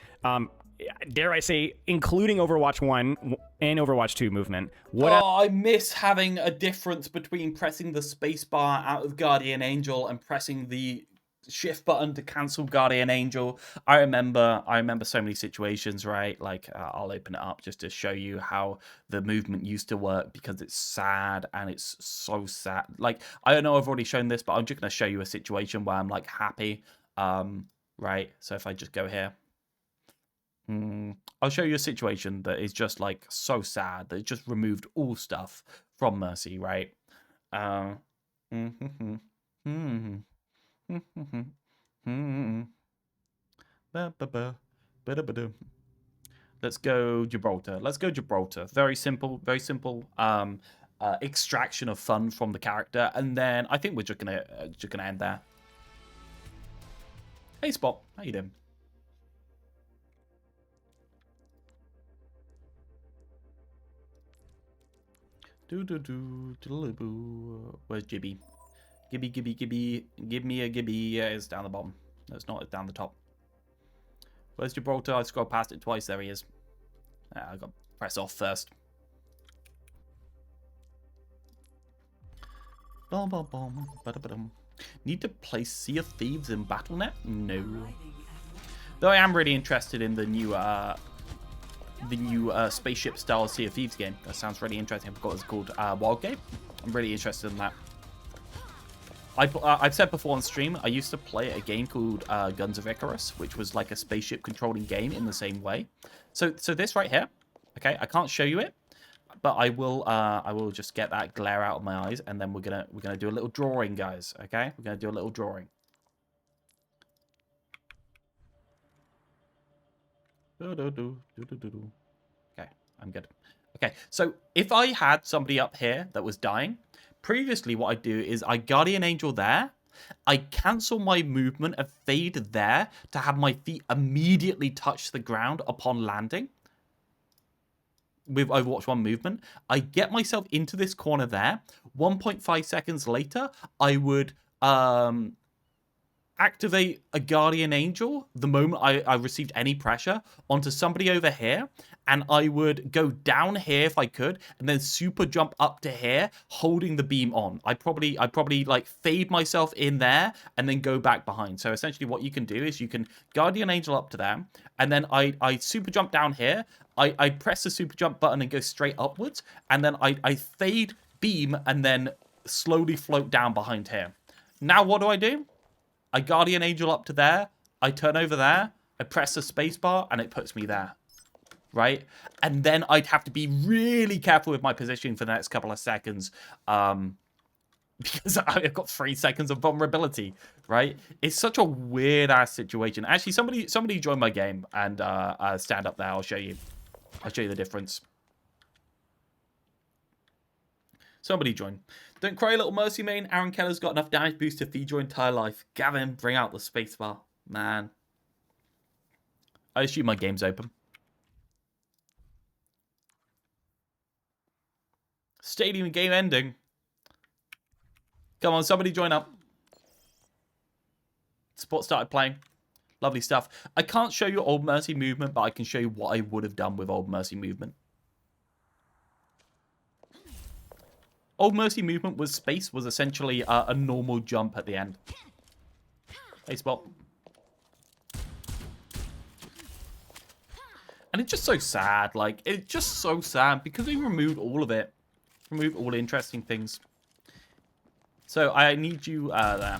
Dare I say, including Overwatch 1 and Overwatch 2 movement. I miss having a difference between pressing the spacebar out of Guardian Angel and pressing the shift button to cancel Guardian Angel. I remember so many situations, right? Like I'll open it up just to show you how the movement used to work because it's sad and it's so sad. Like I don't know, I've already shown this, but I'm just gonna show you a situation where I'm like happy. Right. So if I just go here, I'll show you a situation that is just like so sad that it just removed all stuff from Mercy, right? Let's go Gibraltar. Very simple extraction of fun from the character, and then I think we're just gonna end there. Hey Spot, how you doing? Where's Gibby? Gibby. Give me a Gibby. Yeah, it's down the bottom. No, it's not. It's down the top. Where's Gibraltar? I scrolled past it twice. There he is. I got to press off first. Need to play Sea of Thieves in Battle.net? No. Though I am really interested in the new spaceship style Sea of Thieves game. That sounds really interesting. I forgot it's called Wild Game. I'm really interested in that. I've said before on stream, I used to play a game called Guns of Icarus, which was like a spaceship controlling game in the same way. So this right here, okay, I can't show you it, but I will just get that glare out of my eyes, and then we're gonna do a little drawing, guys. Okay, we're gonna do a little drawing. Okay, I'm good. Okay, so if I had somebody up here that was dying, previously what I do is I Guardian Angel there, I cancel my movement and fade there to have my feet immediately touch the ground upon landing with Overwatch 1 movement. I get myself into this corner there. 1.5 seconds later, I would activate a Guardian Angel the moment I received any pressure onto somebody over here, and I would go down here if I could, and then super jump up to here, holding the beam on. I'd probably like fade myself in there, and then go back behind. So essentially what you can do is you can Guardian Angel up to them, and then I super jump down here, I press the super jump button and go straight upwards, and then I fade beam, and then slowly float down behind here. Now what do? I Guardian Angel up to there, I turn over there, I press the spacebar, and it puts me there. Right? And then I'd have to be really careful with my positioning for the next couple of seconds. Because I've got 3 seconds of vulnerability, right? It's such a weird-ass situation. Actually, somebody join my game and stand up there. I'll show you the difference. Somebody join. Don't cry, little Mercy main. Aaron Keller's got enough damage boost to feed your entire life. Gavin, bring out the spacebar. Man. I assume my game's open. Stadium game ending. Come on, somebody join up. Spot started playing. Lovely stuff. I can't show you Old Mercy movement, but I can show you what I would have done with Old Mercy movement. Old Mercy movement was essentially a normal jump at the end. Hey, Spot. And it's just so sad. Like, it's just so sad because we removed all of it. Removed all the interesting things. So I need you there.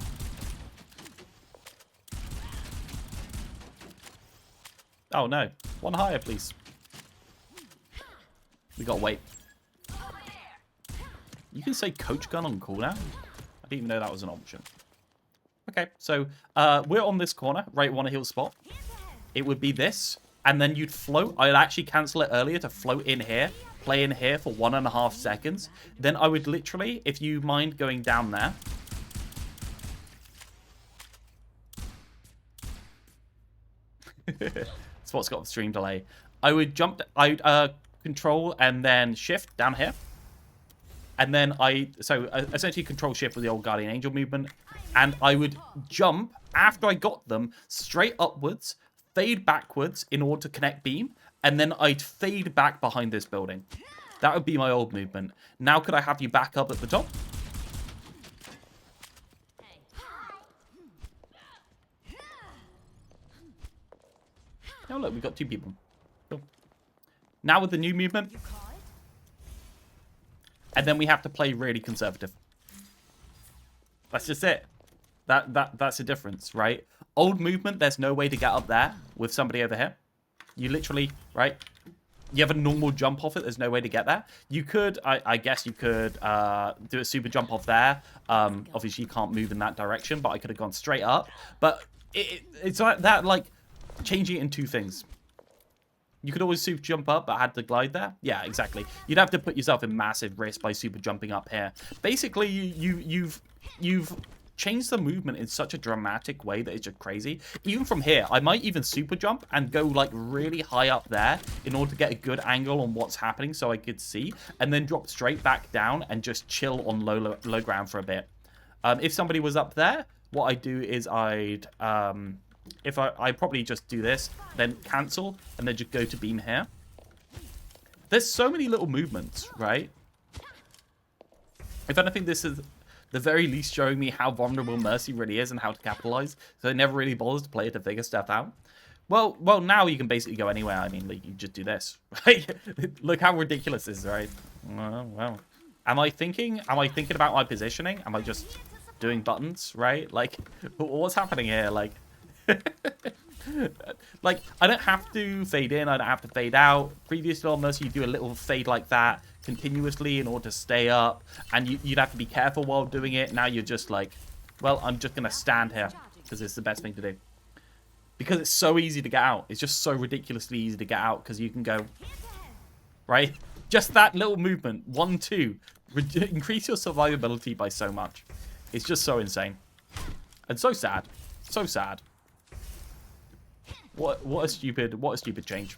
Oh no. One higher, please. We gotta wait. You can say coach gun on cooldown? I didn't even know that was an option. Okay, so we're on this corner, right one heal spot. It would be this, and then you'd float. I'd actually cancel it earlier to float in here, play in here for 1.5 seconds. Then I would literally, if you mind going down there. Spot's got the stream delay. I would jump, I'd control and then shift down here. And then essentially control shift with the old Guardian Angel movement. And I would jump after I got them straight upwards, fade backwards in order to connect beam. And then I'd fade back behind this building. That would be my old movement. Now could I have you back up at the top? Oh look, we've got 2 people. Cool. Now with the new movement. And then we have to play really conservative. That's just it. That's the difference, right? Old movement, there's no way to get up there with somebody over here. You literally, right? You have a normal jump off it. There's no way to get there. You could, I guess you could do a super jump off there. Obviously, you can't move in that direction, but I could have gone straight up. But it's like that, like, changing it in 2 things. You could always super jump up, but had to glide there. Yeah, exactly. You'd have to put yourself in massive risk by super jumping up here. Basically, you've changed the movement in such a dramatic way that it's just crazy. Even from here, I might even super jump and go like really high up there in order to get a good angle on what's happening so I could see, and then drop straight back down and just chill on low ground for a bit. If somebody was up there, what I'd do is I'd probably just do this, then cancel, and then just go to beam here. There's so many little movements, right? If anything, this is the very least showing me how vulnerable Mercy really is and how to capitalize. So it never really bothers to play it to figure stuff out. Well, now you can basically go anywhere. I mean, like, you just do this, right? Look how ridiculous this is, right? Well. Am I thinking about my positioning? Am I just doing buttons, right? Like, what's happening here? Like, like, I don't have to fade in, I don't have to fade out. Previously on Mercy, you do a little fade like that continuously in order to stay up, and you'd have to be careful while doing it. Now you're just like, well, I'm just gonna stand here because it's the best thing to do, because it's so easy to get out. It's just so ridiculously easy to get out because you can go, right? Just that little movement, 1, 2, increase your survivability by so much. It's just so insane and so sad. So sad. What a stupid change.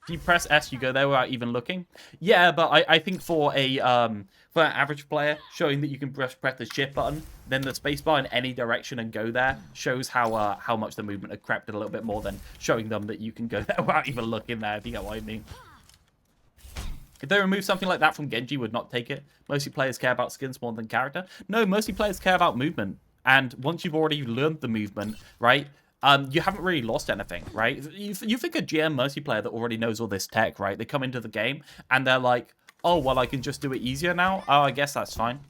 If you press S, you go there without even looking. Yeah, but I think for an average player, showing that you can press the shift button, then the spacebar in any direction and go there shows how much the movement had crept a little bit more than showing them that you can go there without even looking there, if you get what I mean. If they remove something like that from Genji, would not take it. Mostly players care about skins more than character. No, mostly players care about movement. And once you've already learned the movement, right, you haven't really lost anything, right? You think a GM Mercy player that already knows all this tech, right? They come into the game and they're like, oh, well, I can just do it easier now? Oh, I guess that's fine.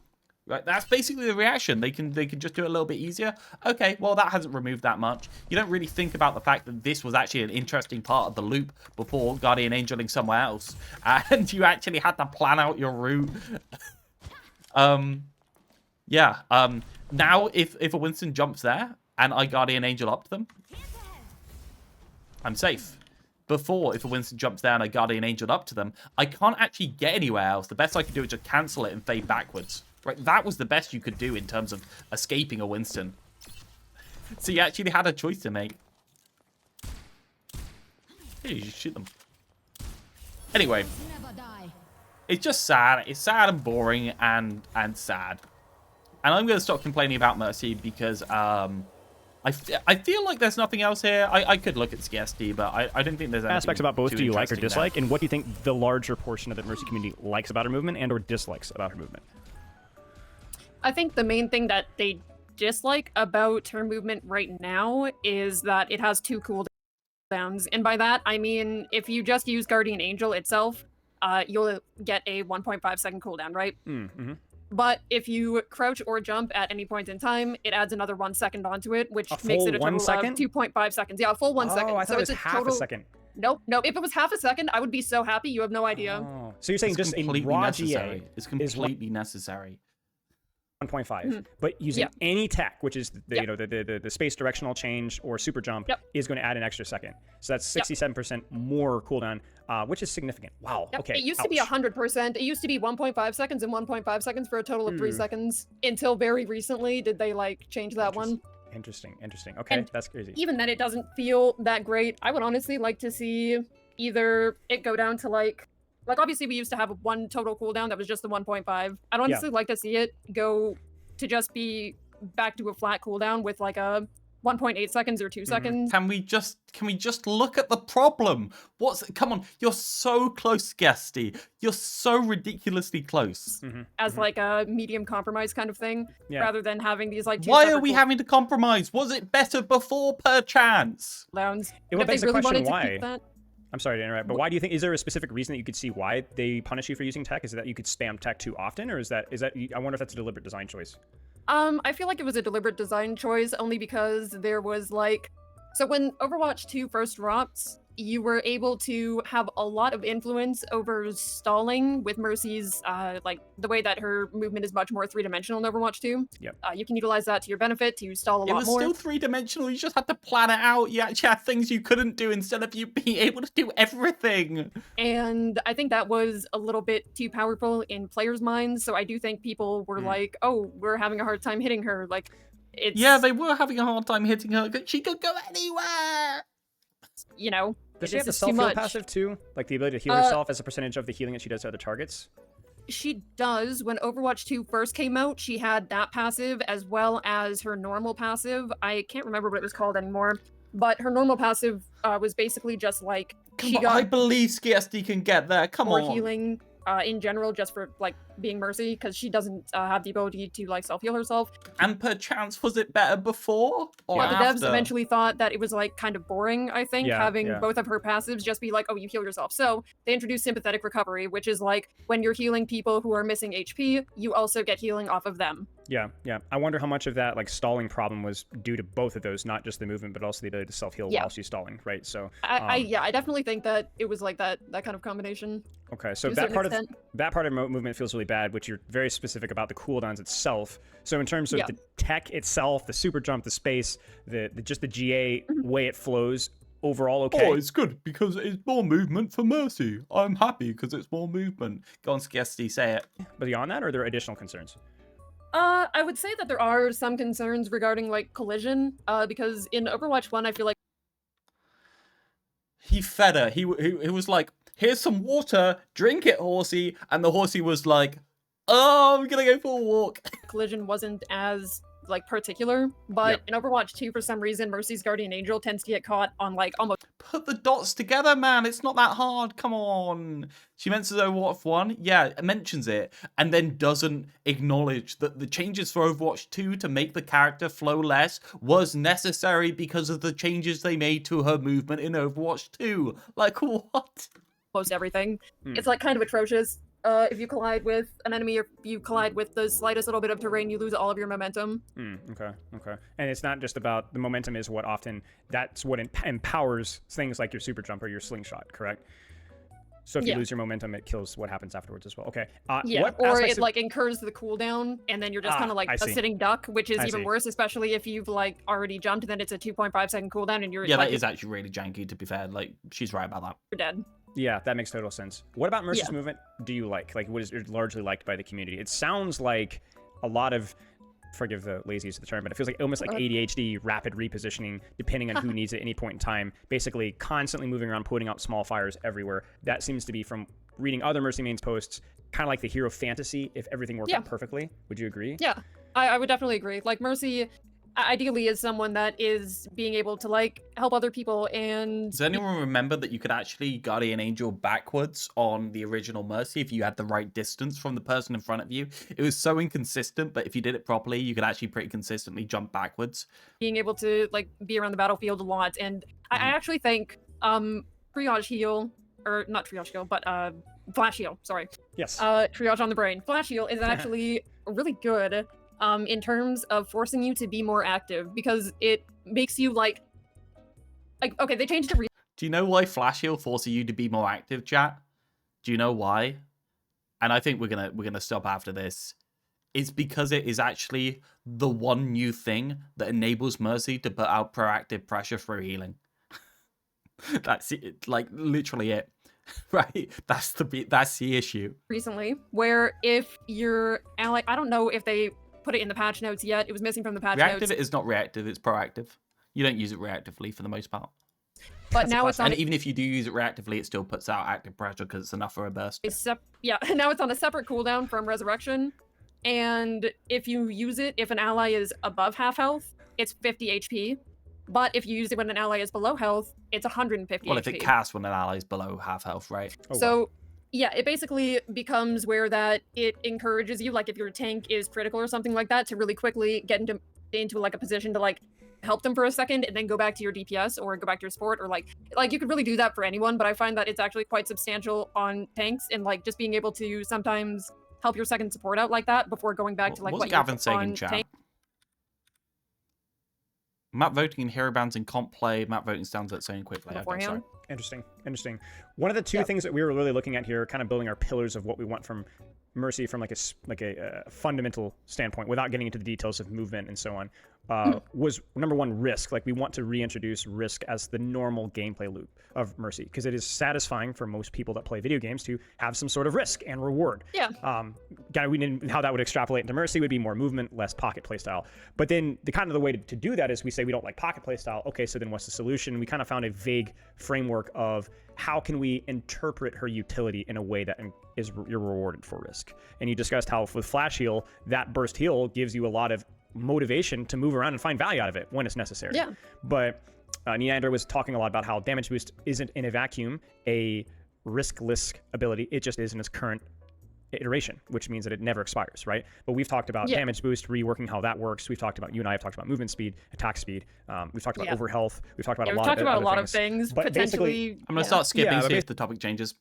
Right, that's basically the reaction. They can just do it a little bit easier. Okay, well, that hasn't removed that much. You don't really think about the fact that this was actually an interesting part of the loop before Guardian Angeling somewhere else, and you actually had to plan out your route. Yeah. Now, if a Winston jumps there and I Guardian Angel up to them, I'm safe. Before, if a Winston jumps there and I Guardian Angel up to them, I can't actually get anywhere else. The best I can do is just cancel it and fade backwards. Right, that was the best you could do in terms of escaping a Winston. So you actually had a choice to make. Hey, you just shoot them. Anyway, it's just sad. It's sad and boring and sad. And I'm going to stop complaining about Mercy because I feel like there's nothing else here. I could look at CSD, but I don't think there's anything aspects about both too do you like or interesting dislike, there. and what do you think the larger portion of the Mercy community likes about her movement and or dislikes about her movement? I think the main thing that they dislike about her movement right now is that it has 2 cooldowns. And by that, I mean, if you just use Guardian Angel itself, you'll get a 1.5 second cooldown, right? Mm-hmm. But if you crouch or jump at any point in time, it adds another 1 second onto it, which A makes full it a 1 total second? of 2.5 seconds. Yeah, a full 1 second. Oh, I thought so it was it's half total... a second. Nope. If it was half a second, I would be so happy. You have no idea. Oh. So you're saying It's just a completely raw necessary. GA It's completely necessary. 1.5, but using Yeah. any tech, which is the, Yeah. you know the space directional change or super jump, is going to add an extra second. So that's 67% more cooldown, which is significant. Wow. Yep. Okay. It used to be 100%. It used to be 1.5 seconds and 1.5 seconds for a total of 3 seconds. Until very recently did they like change that one. Interesting. Okay, And that's crazy. Even then, it doesn't feel that great. I would honestly like to see either it go down to like obviously we used to have 1 total cooldown that was just the 1.5. I'd honestly like to see it go to just be back to a flat cooldown with like a 1.8 seconds or 2 seconds. Can we just look at the problem? Come on, you're so close, Guesty. You're so ridiculously close. As like a medium compromise kind of thing, rather than having these like 2 Why are separate we having to compromise? Was it better before, perchance? cooldowns? It If they begs the really question, wanted to why? keep that. I'm sorry to interrupt, but why do you think, is there a specific reason that you could see why they punish you for using tech? Is it that you could spam tech too often, or is that I wonder if that's a deliberate design choice? I feel like it was a deliberate design choice only because there was like, so when Overwatch 2 first dropped, you were able to have a lot of influence over stalling with Mercy's, like the way that her movement is much more 3-dimensional in Overwatch 2. Yep. You can utilize that to your benefit to stall a lot more. It was still 3-dimensional. You just had to plan it out. You actually had things you couldn't do instead of you being able to do everything. And I think that was a little bit too powerful in players' minds. So I do think people were like, oh, we're having a hard time hitting her. Like, it's... Yeah, they were having a hard time hitting her. She could go anywhere. You know, Does she have the it's too self-heal much. passive too? Like the ability to heal herself as a percentage of the healing that she does to other targets? She does. When Overwatch 2 first came out, she had that passive as well as her normal passive. I can't remember what it was called anymore, but her normal passive was basically just like I believe SKSD can get there. Come more on. healing in general, just for like being Mercy, because she doesn't have the ability to like self-heal herself. And perchance, was it better before or Yeah, the after? devs eventually thought that it was like kind of boring, I think, having both of her passives just be like, oh, you heal yourself. So they introduced sympathetic recovery, which is like when you're healing people who are missing HP, you also get healing off of them. Yeah. I wonder how much of that like stalling problem was due to both of those, not just the movement, but also the ability to self-heal while she's stalling, right? So I definitely think that it was like that kind of combination. Okay, so To a that certain part of movement feels really bad, which you're very specific about the cooldowns itself. So in terms of the tech itself, the super jump, the space, the just the GA way it flows, overall okay. Oh, it's good because it's more movement for Mercy. I'm happy because it's more movement. Go on, SKSD, say it. But beyond that, are there additional concerns? I would say that there are some concerns regarding like collision, because in Overwatch 1, I feel like He fed her. He was like, here's some water, drink it, horsey. And the horsey was like, oh, I'm gonna go for a walk. Collision wasn't as like particular, but in Overwatch 2, for some reason, Mercy's Guardian Angel tends to get caught on like almost. Put the dots together, man. It's not that hard. Come on. She mentions Overwatch 1. Yeah, it mentions it. And then doesn't acknowledge that the changes for Overwatch 2 to make the character flow less was necessary because of the changes they made to her movement in Overwatch 2. Like, what? Almost everything. It's like kind of atrocious. If you collide with an enemy or if you collide with the slightest little bit of terrain, you lose all of your momentum. Okay. And it's not just about the momentum is what often, that's what empowers things like your super jump or your slingshot, correct? So if you lose your momentum, it kills what happens afterwards as well. Okay. Or it like incurs the cooldown, and then you're just kind of like a sitting duck, which is even worse, especially if you've like already jumped, then it's a 2.5-second cooldown, and you're that is actually really janky, to be fair. Like, she's right about that. You're dead. Yeah, that makes total sense. What about Mercy's movement do you like? Like, what is largely liked by the community? It sounds like a lot of, forgive the lazy use of the term, but it feels like almost like ADHD, rapid repositioning, depending on who needs it at any point in time. Basically, constantly moving around, putting out small fires everywhere. That seems to be, from reading other Mercy mains posts, kind of like the hero fantasy if everything worked out perfectly. Would you agree? Yeah, I would definitely agree. Like, Mercy ideally is someone that is being able to like help other people. And does anyone remember that you could actually Guardian Angel backwards on the original Mercy if you had the right distance from the person in front of you? It was so inconsistent, but if you did it properly, you could actually pretty consistently jump backwards. Being able to like be around the battlefield a lot. And I actually think triage heal, or not triage heal, but flash heal, sorry. Yes. Triage on the brain. Flash heal is actually really good in terms of forcing you to be more active, because it makes you like okay, they changed it. Do you know why Flash Heal forces you to be more active, chat? Do you know why? And I think we're gonna stop after this. It's because it is actually the one new thing that enables Mercy to put out proactive pressure through healing. That's it, like literally it. Right? That's the issue. Recently, where if your ally, I don't know if they put it in the patch notes yet. It was missing from the patch reactive notes. It is not reactive, it's proactive. You don't use it reactively for the most part. But now it's on. And even if you do use it reactively, it still puts out active pressure because it's enough for a burst. Now it's on a separate cooldown from Resurrection. And if you use it, if an ally is above half health, it's 50 HP. But if you use it when an ally is below health, it's 150 HP. Well, if it casts when an ally is below half health, right? Yeah, it basically becomes where that it encourages you, like if your tank is critical or something like that, to really quickly get into like a position to like help them for a second and then go back to your DPS or go back to your support, or like you could really do that for anyone, but I find that it's actually quite substantial on tanks, and like just being able to sometimes help your second support out like that before going back to like what's Gavin saying in chat? Map voting in hero bans and comp play. Map voting stands at saying quick play. Okay, sorry. Interesting. One of the two things that we were really looking at here, kind of building our pillars of what we want from Mercy from like a fundamental standpoint, without getting into the details of movement and so on, was number one, risk. Like, we want to reintroduce risk as the normal gameplay loop of Mercy, because it is satisfying for most people that play video games to have some sort of risk and reward. Yeah. How that would extrapolate into Mercy would be more movement, less pocket playstyle. But then the way to do that is we say we don't like pocket playstyle. Okay, so then what's the solution? We kind of found a vague framework of how can we interpret her utility in a way that you're rewarded for risk. And you discussed how with Flash Heal, that burst heal gives you a lot of motivation to move around and find value out of it when it's necessary. Yeah. But Neander was talking a lot about how damage boost isn't in a vacuum a riskless ability. It just is in its current iteration, which means that it never expires, right? But we've talked about damage boost, reworking how that works. We've talked about, you and I have talked about movement speed, attack speed. We've talked about overhealth. We've talked about a lot of things. But potentially, I'm gonna start skipping see if the topic changes.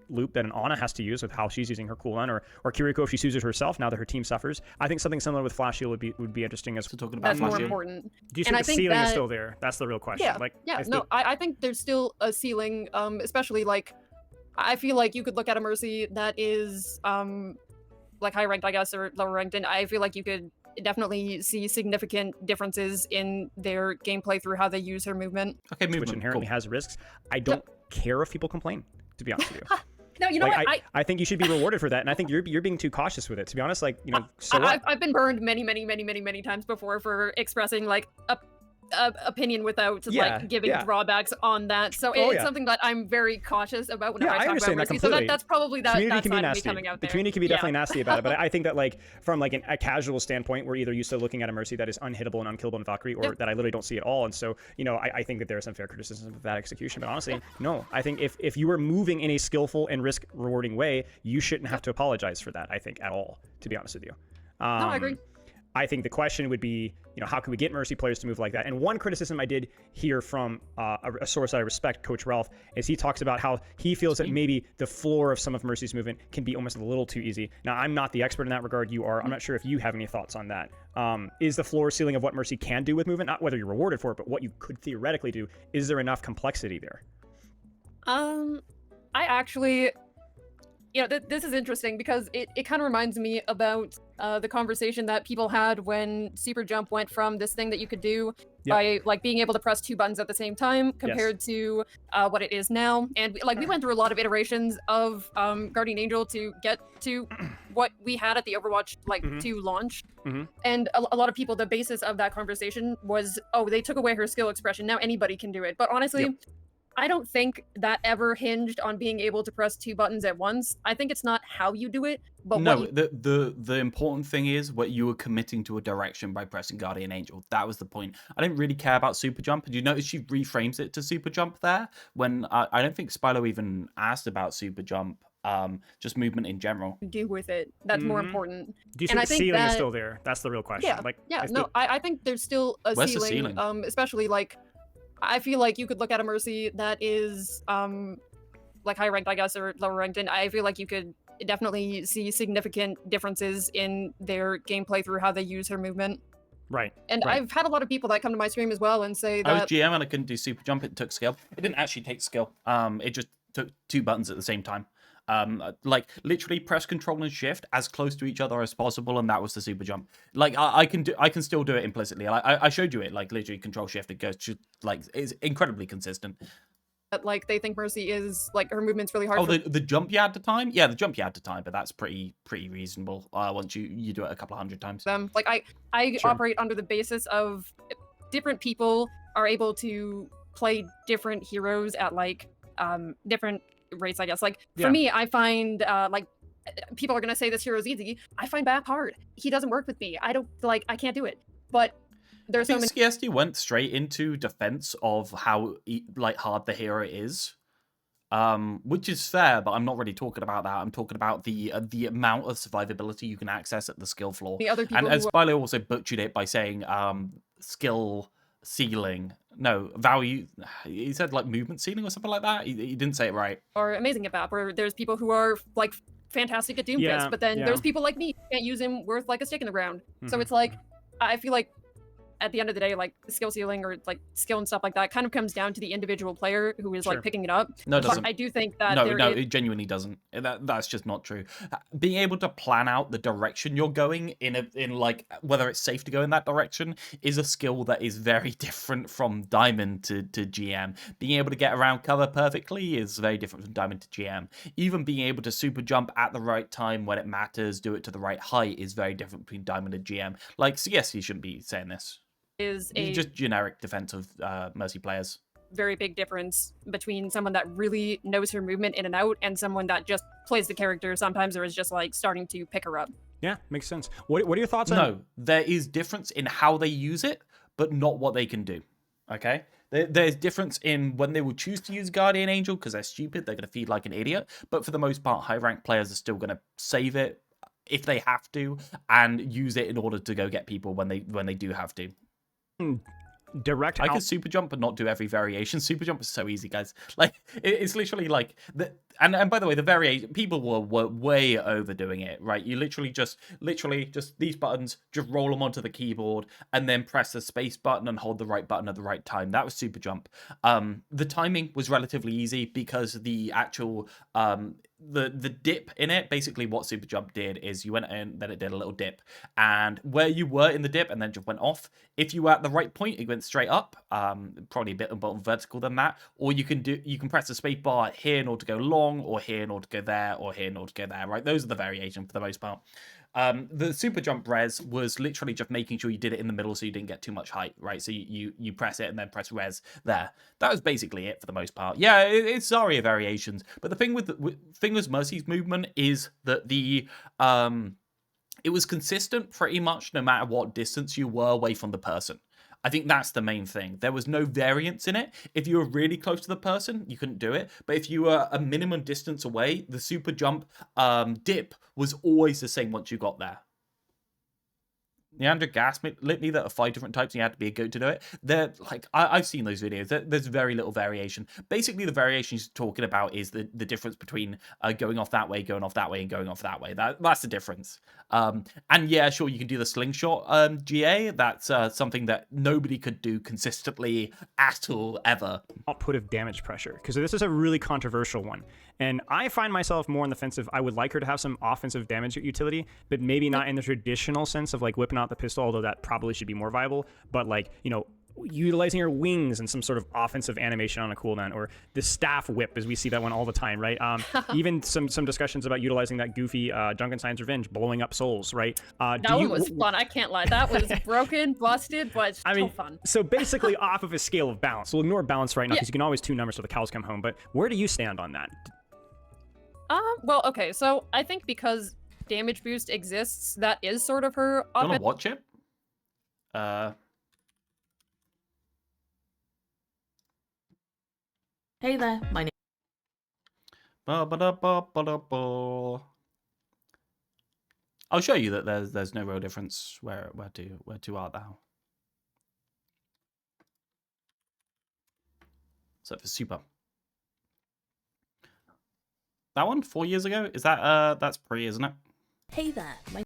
Loop that an Ana has to use with how she's using her cooldown, or Kiriko if she uses herself now that her team suffers. I think something similar with Flash Heal would be interesting as talking about. That's more important. Do you think the ceiling is still there? That's the real question. I think there's still a ceiling, especially like I feel like you could look at a Mercy that is like high ranked, I guess, or lower ranked, and I feel like you could definitely see significant differences in their gameplay through how they use her movement. Okay, movement, which inherently has risks. I don't care if people complain, to be honest with you. No, you know what? I think you should be rewarded for that, and I think you're being too cautious with it. To be honest, like, you know, so I've been burned many times before for expressing like opinion without Yeah, like giving yeah. drawbacks on that. So Oh, it's yeah. something that I'm very cautious about whenever Yeah, I I talk about understand that Mercy. So completely. that's probably that Community can be side of me nasty. coming out The there. community can be Yeah. definitely nasty about it, but I think that like from like a casual standpoint, we're either used to looking at a Mercy that is unhittable and unkillable in Valkyrie, or that I literally don't see at all. And so, you know, I think that there is some fair criticism of that execution. But honestly, no, I think if you were moving in a skillful and risk rewarding way, you shouldn't have to apologize for that, I think, at all, to be honest with you. No, I agree. I think the question would be, you know, how can we get Mercy players to move like that? And one criticism I did hear from a source I respect, Coach Realth, is he talks about how he feels that maybe the floor of some of Mercy's movement can be almost a little too easy. Now, I'm not the expert in that regard. You are. I'm not sure if you have any thoughts on that. Is the floor ceiling of what Mercy can do with movement, not whether you're rewarded for it, but what you could theoretically do, is there enough complexity there? I actually, you know, this is interesting because it kind of reminds me about the conversation that people had when Super Jump went from this thing that you could do by like being able to press 2 buttons at the same time compared to what it is now. And we went through a lot of iterations of Guardian Angel to get to what we had at the Overwatch 2 launch. And a lot of people, the basis of that conversation was, oh, they took away her skill expression. Now anybody can do it. But honestly, I don't think that ever hinged on being able to press 2 buttons at once. I think it's not how you do it, but no, what the important thing is what you were committing to a direction by pressing Guardian Angel. That was the point. I didn't really care about Super Jump. Did you notice she reframes it to Super Jump there? When I don't think Spilo even asked about Super Jump. Just movement in general. do with it. That's more important. Do you And think I the think ceiling is that- still there? That's the real question. I think there's still a Where's the ceiling, ceiling? especially like I feel like you could look at a Mercy that is like high ranked, I guess, or lower ranked, and I feel like you could definitely see significant differences in their gameplay through how they use her movement. Right. And right. I've had a lot of people that come to my stream as well and say I was that GM and I couldn't do Super Jump. It took skill. It didn't actually take skill. It just took 2 buttons at the same time. Like literally press Control and Shift as close to each other as possible, and that was the Super Jump. Like I can still do it implicitly. I showed you it. Like literally Control Shift. It goes to, like, it's incredibly consistent. like they think Mercy is like her movement's really hard. Oh, for the jump you had to time? Yeah, the jump you had to time, but that's pretty reasonable. Once you do it a couple of hundred times. them. Like I Sure. operate under the basis of different people are able to play different heroes at like different rates, I guess. Like for Yeah. me, I find like people are gonna say this hero's easy. I find Bap hard. He doesn't work with me. I don't like. I can't do it. But there's so I many. think CSD went straight into defense of how like hard the hero is, which is fair. But I'm not really talking about that. I'm talking about the amount of survivability you can access at the skill floor. The other And people as who Spilo also butchered it by saying skill ceiling. No, value. He said like movement ceiling or something like that. He didn't say it right. are amazing at Bap, where there's people who are like fantastic at Doomfist, Yeah, but then yeah. there's people like me who can't use him worth like a stick in the ground. So Mhm. it's like I feel like at the end of the day, like skill ceiling or like skill and stuff like that kind of comes down to the individual player who is Sure. like picking it up. No, it But doesn't. I do think that No, there no, is- it genuinely doesn't. That's just not true. Being able to plan out the direction you're going in like whether it's safe to go in that direction is a skill that is very different from Diamond to GM. Being able to get around cover perfectly is very different from Diamond to GM. Even being able to super jump at the right time when it matters, do it to the right height is very different between Diamond and GM. Like, so yes, you shouldn't be saying this. is These a are just generic defensive Mercy players. very big difference between someone that really knows her movement in and out and someone that just plays the character sometimes or is just like starting to pick her up. Yeah, makes sense. What are your thoughts on? No, there is difference in how they use it, but not what they can do. Okay? There's difference in when they will choose to use Guardian Angel because they're stupid, they're going to feed like an idiot. But for the most part, high-ranked players are still going to save it if they have to and use it in order to go get people when they do have to. Direct I out- could super jump but not do every variation. Super jump is so easy, guys. Like it's literally like the and by the way, the variation people were way overdoing it, right? You literally just these buttons, just roll them onto the keyboard and then press the space button and hold the right button at the right time. That was super jump. The timing was relatively easy because the actual the dip in it, basically what super jump did is you went in, then it did a little dip, and where you were in the dip and then just went off, if you were at the right point it went straight up, probably a bit more vertical than that, or you can press the space bar here in order to go long, or here in order to go there, or here in order to go there, right? Those are the variation for the most part. The super jump res was literally just making sure you did it in the middle so you didn't get too much height, right? So you press it and then press res there. That was basically it for the most part. Yeah, it's Zarya variations, but the thing with Mercy's movement is that it was consistent pretty much no matter what distance you were away from the person. I think that's the main thing. There was no variance in it. If you were really close to the person, you couldn't do it. But if you were a minimum distance away, the super jump dip was always the same once you got there. Leandra lit me that are 5 different types and you had to be a goat to do it. They're like, I've seen those videos. There's very little variation. Basically, the variation he's talking about is the difference between going off that way, going off that way, and going off that way. That's the difference. And yeah, sure, you can do the slingshot GA. That's something that nobody could do consistently at all, ever. Output of damage pressure, because this is a really controversial one. And I find myself more on the defensive. I would like her to have some offensive damage utility, but maybe not in the traditional sense of like whipping out the pistol, although that probably should be more viable. But like, you know, utilizing her wings and some sort of offensive animation on a cooldown, or the staff whip, as we see that one all the time, right? Even some discussions about utilizing that goofy Junkenstein's Revenge, blowing up souls, right? That one was fun, I can't lie. That was broken, busted, but still fun. So basically off of a scale of balance. We'll ignore balance right now because you can always 2 numbers till the cows come home, but where do you stand on that? Well, okay, so I think because damage boost exists, that is sort of her You wanna watch it? Hey there, my name. I'll show you that there's no real difference where to art thou. So for super. That one 4 years ago? Is that that's pre, isn't it? Hey there, my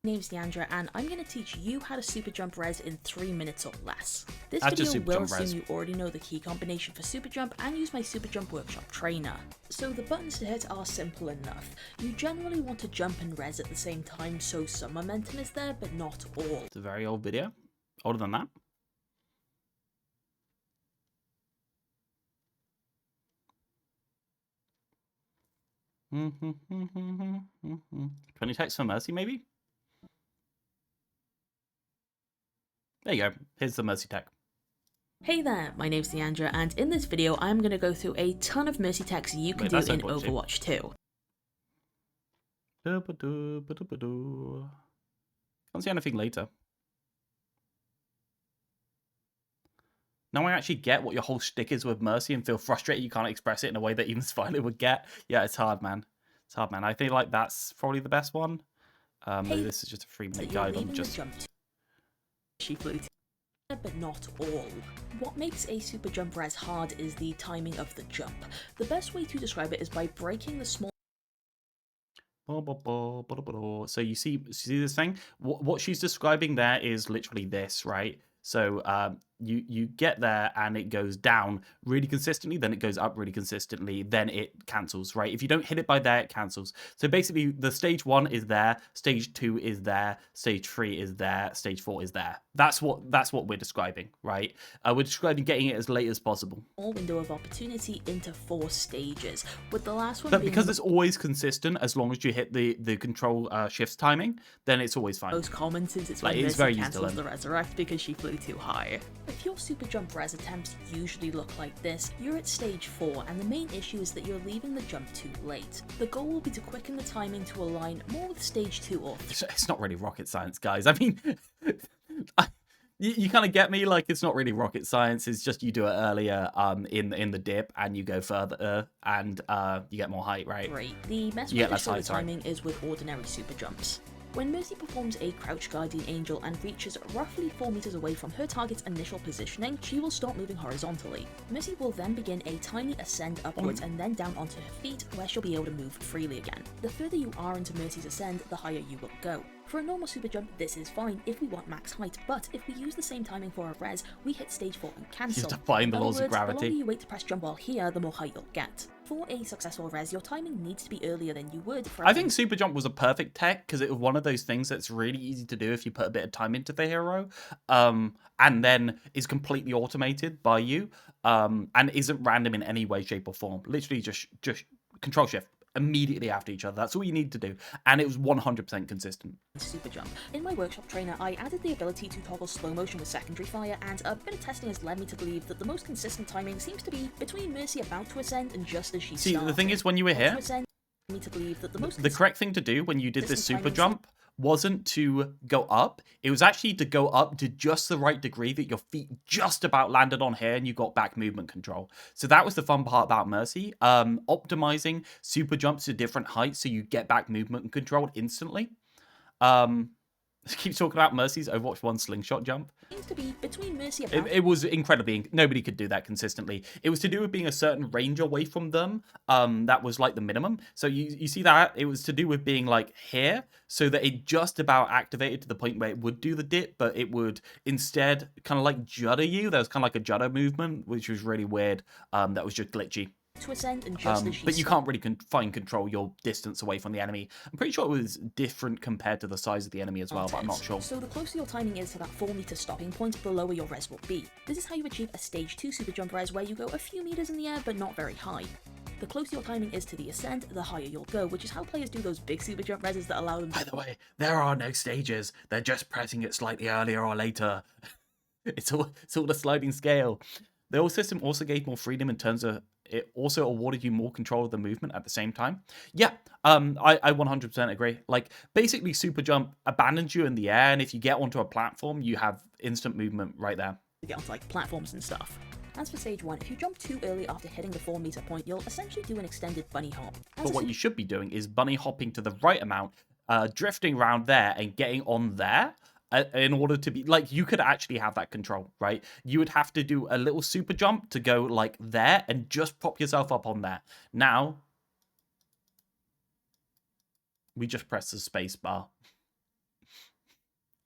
name's Leandra, and I'm going to teach you how to super jump res in 3 minutes or less. This That's just video super will jump res. assume you already know the key combination for super jump and use my super jump workshop trainer. So the buttons to hit are simple enough. You generally want to jump and res at the same time, so some momentum is there, but not all. It's a very old video. Older than that. Mm-hmm. 20 texts for Mercy, maybe? There you go. Here's the Mercy tech. Hey there, my name's Leandra, and in this video I'm going to go through a ton of Mercy techs you can do in Overwatch 2. Can't see anything later. Now I actually get what your whole shtick is with Mercy and feel frustrated you can't express it in a way that even Spilo would get. Yeah, it's hard, man. It's hard, man. I feel like that's probably the best one. Maybe this is just a 3-minute guide on just... She flew but not all. What makes a super jump res hard is the timing of the jump. The best way to describe it is by breaking the small... So you see this thing? What she's describing there is literally this, right? So you get there and it goes down really consistently, then it goes up really consistently, then it cancels, right? If you don't hit it by there, it cancels. So basically the stage 1 is there, stage 2 is there, stage 3 is there, stage 4 is there. That's what we're describing, right? We're describing getting it as late as possible. Small window of opportunity into 4 stages, with the last one But being because it's always consistent, as long as you hit the control shifts timing, then it's always fine. most common, since it's Like, when it's Mercy very easy to cancels learn. the resurrect because she flew too high. If your super jump res attempts usually look like this, you're at stage 4, and the main issue is that you're leaving the jump too late. The goal will be to quicken the timing to align more with stage 2 or 3. It's not really rocket science, guys. I mean, you kind of get me. Like, it's not really rocket science. It's just you do it earlier in the dip, and you go further, and you get more height, right? The best way to show the timing is with ordinary super jumps. When Mercy performs a Crouch Guardian Angel and reaches roughly 4 meters away from her target's initial positioning, she will start moving horizontally. Mercy will then begin a tiny ascend upwards and then down onto her feet, where she'll be able to move freely again. The further you are into Mercy's ascend, the higher you will go. For a normal super jump, this is fine if we want max height, but if we use the same timing for a res, we hit stage 4 and cancel. You have to find the laws of The gravity. longer you wait to press jump while here, the more height you'll get. For a successful res, your timing needs to be earlier than you would for I think super jump was a perfect tech because it was one of those things that's really easy to do if you put a bit of time into the hero, and then is completely automated by you, and isn't random in any way, shape, or form. Literally just control shift. immediately after each other. That's all you need to do. And it was 100% consistent. Super jump. In my workshop trainer, I added the ability to toggle slow motion with secondary fire, and a bit of testing has led me to believe that the most consistent timing seems to be between Mercy about to ascend and just as she started. See, the thing is, when you were here, the correct thing to do when you did this super jump wasn't to go up. It was actually to go up to just the right degree that your feet just about landed on here and you got back movement control. So that was the fun part about Mercy. Optimizing super jumps to different heights so you get back movement control instantly. Keep talking about Mercy's Overwatch 1 slingshot jump. Seems to be between Mercy it was incredibly... Nobody could do that consistently. It was to do with being a certain range away from them. That was like the minimum. So you see that? It was to do with being like here, so that it just about activated to the point where it would do the dip, but it would instead kind of like judder you. There was kind of like a judder movement, which was really weird. That was just glitchy. To ascend and just as but you can't really fine control your distance away from the enemy. I'm pretty sure it was different compared to the size of the enemy as well, but I'm not sure. So the closer your timing is to that 4-meter stopping point, the lower your res will be. This is how you achieve a stage 2 super jump res where you go a few meters in the air but not very high. The closer your timing is to the ascent, the higher you'll go, which is how players do those big super jump reses that allow them to... By the way, there are no stages. They're just pressing it slightly earlier or later. It's all the sliding scale. The old system also gave more freedom in terms of it also awarded you more control of the movement at the same time. Yeah, I 100% agree. Like, basically, Super Jump abandons you in the air, and if you get onto a platform, you have instant movement right there. To get onto, like, platforms and stuff. As for stage 1, if you jump too early after hitting the 4-meter point, you'll essentially do an extended bunny hop. But what you should be doing is bunny hopping to the right amount, drifting around there, and getting on there. In order to be like, you could actually have that control, right? You would have to do a little super jump to go like there and just prop yourself up on there. Now we just press the space bar.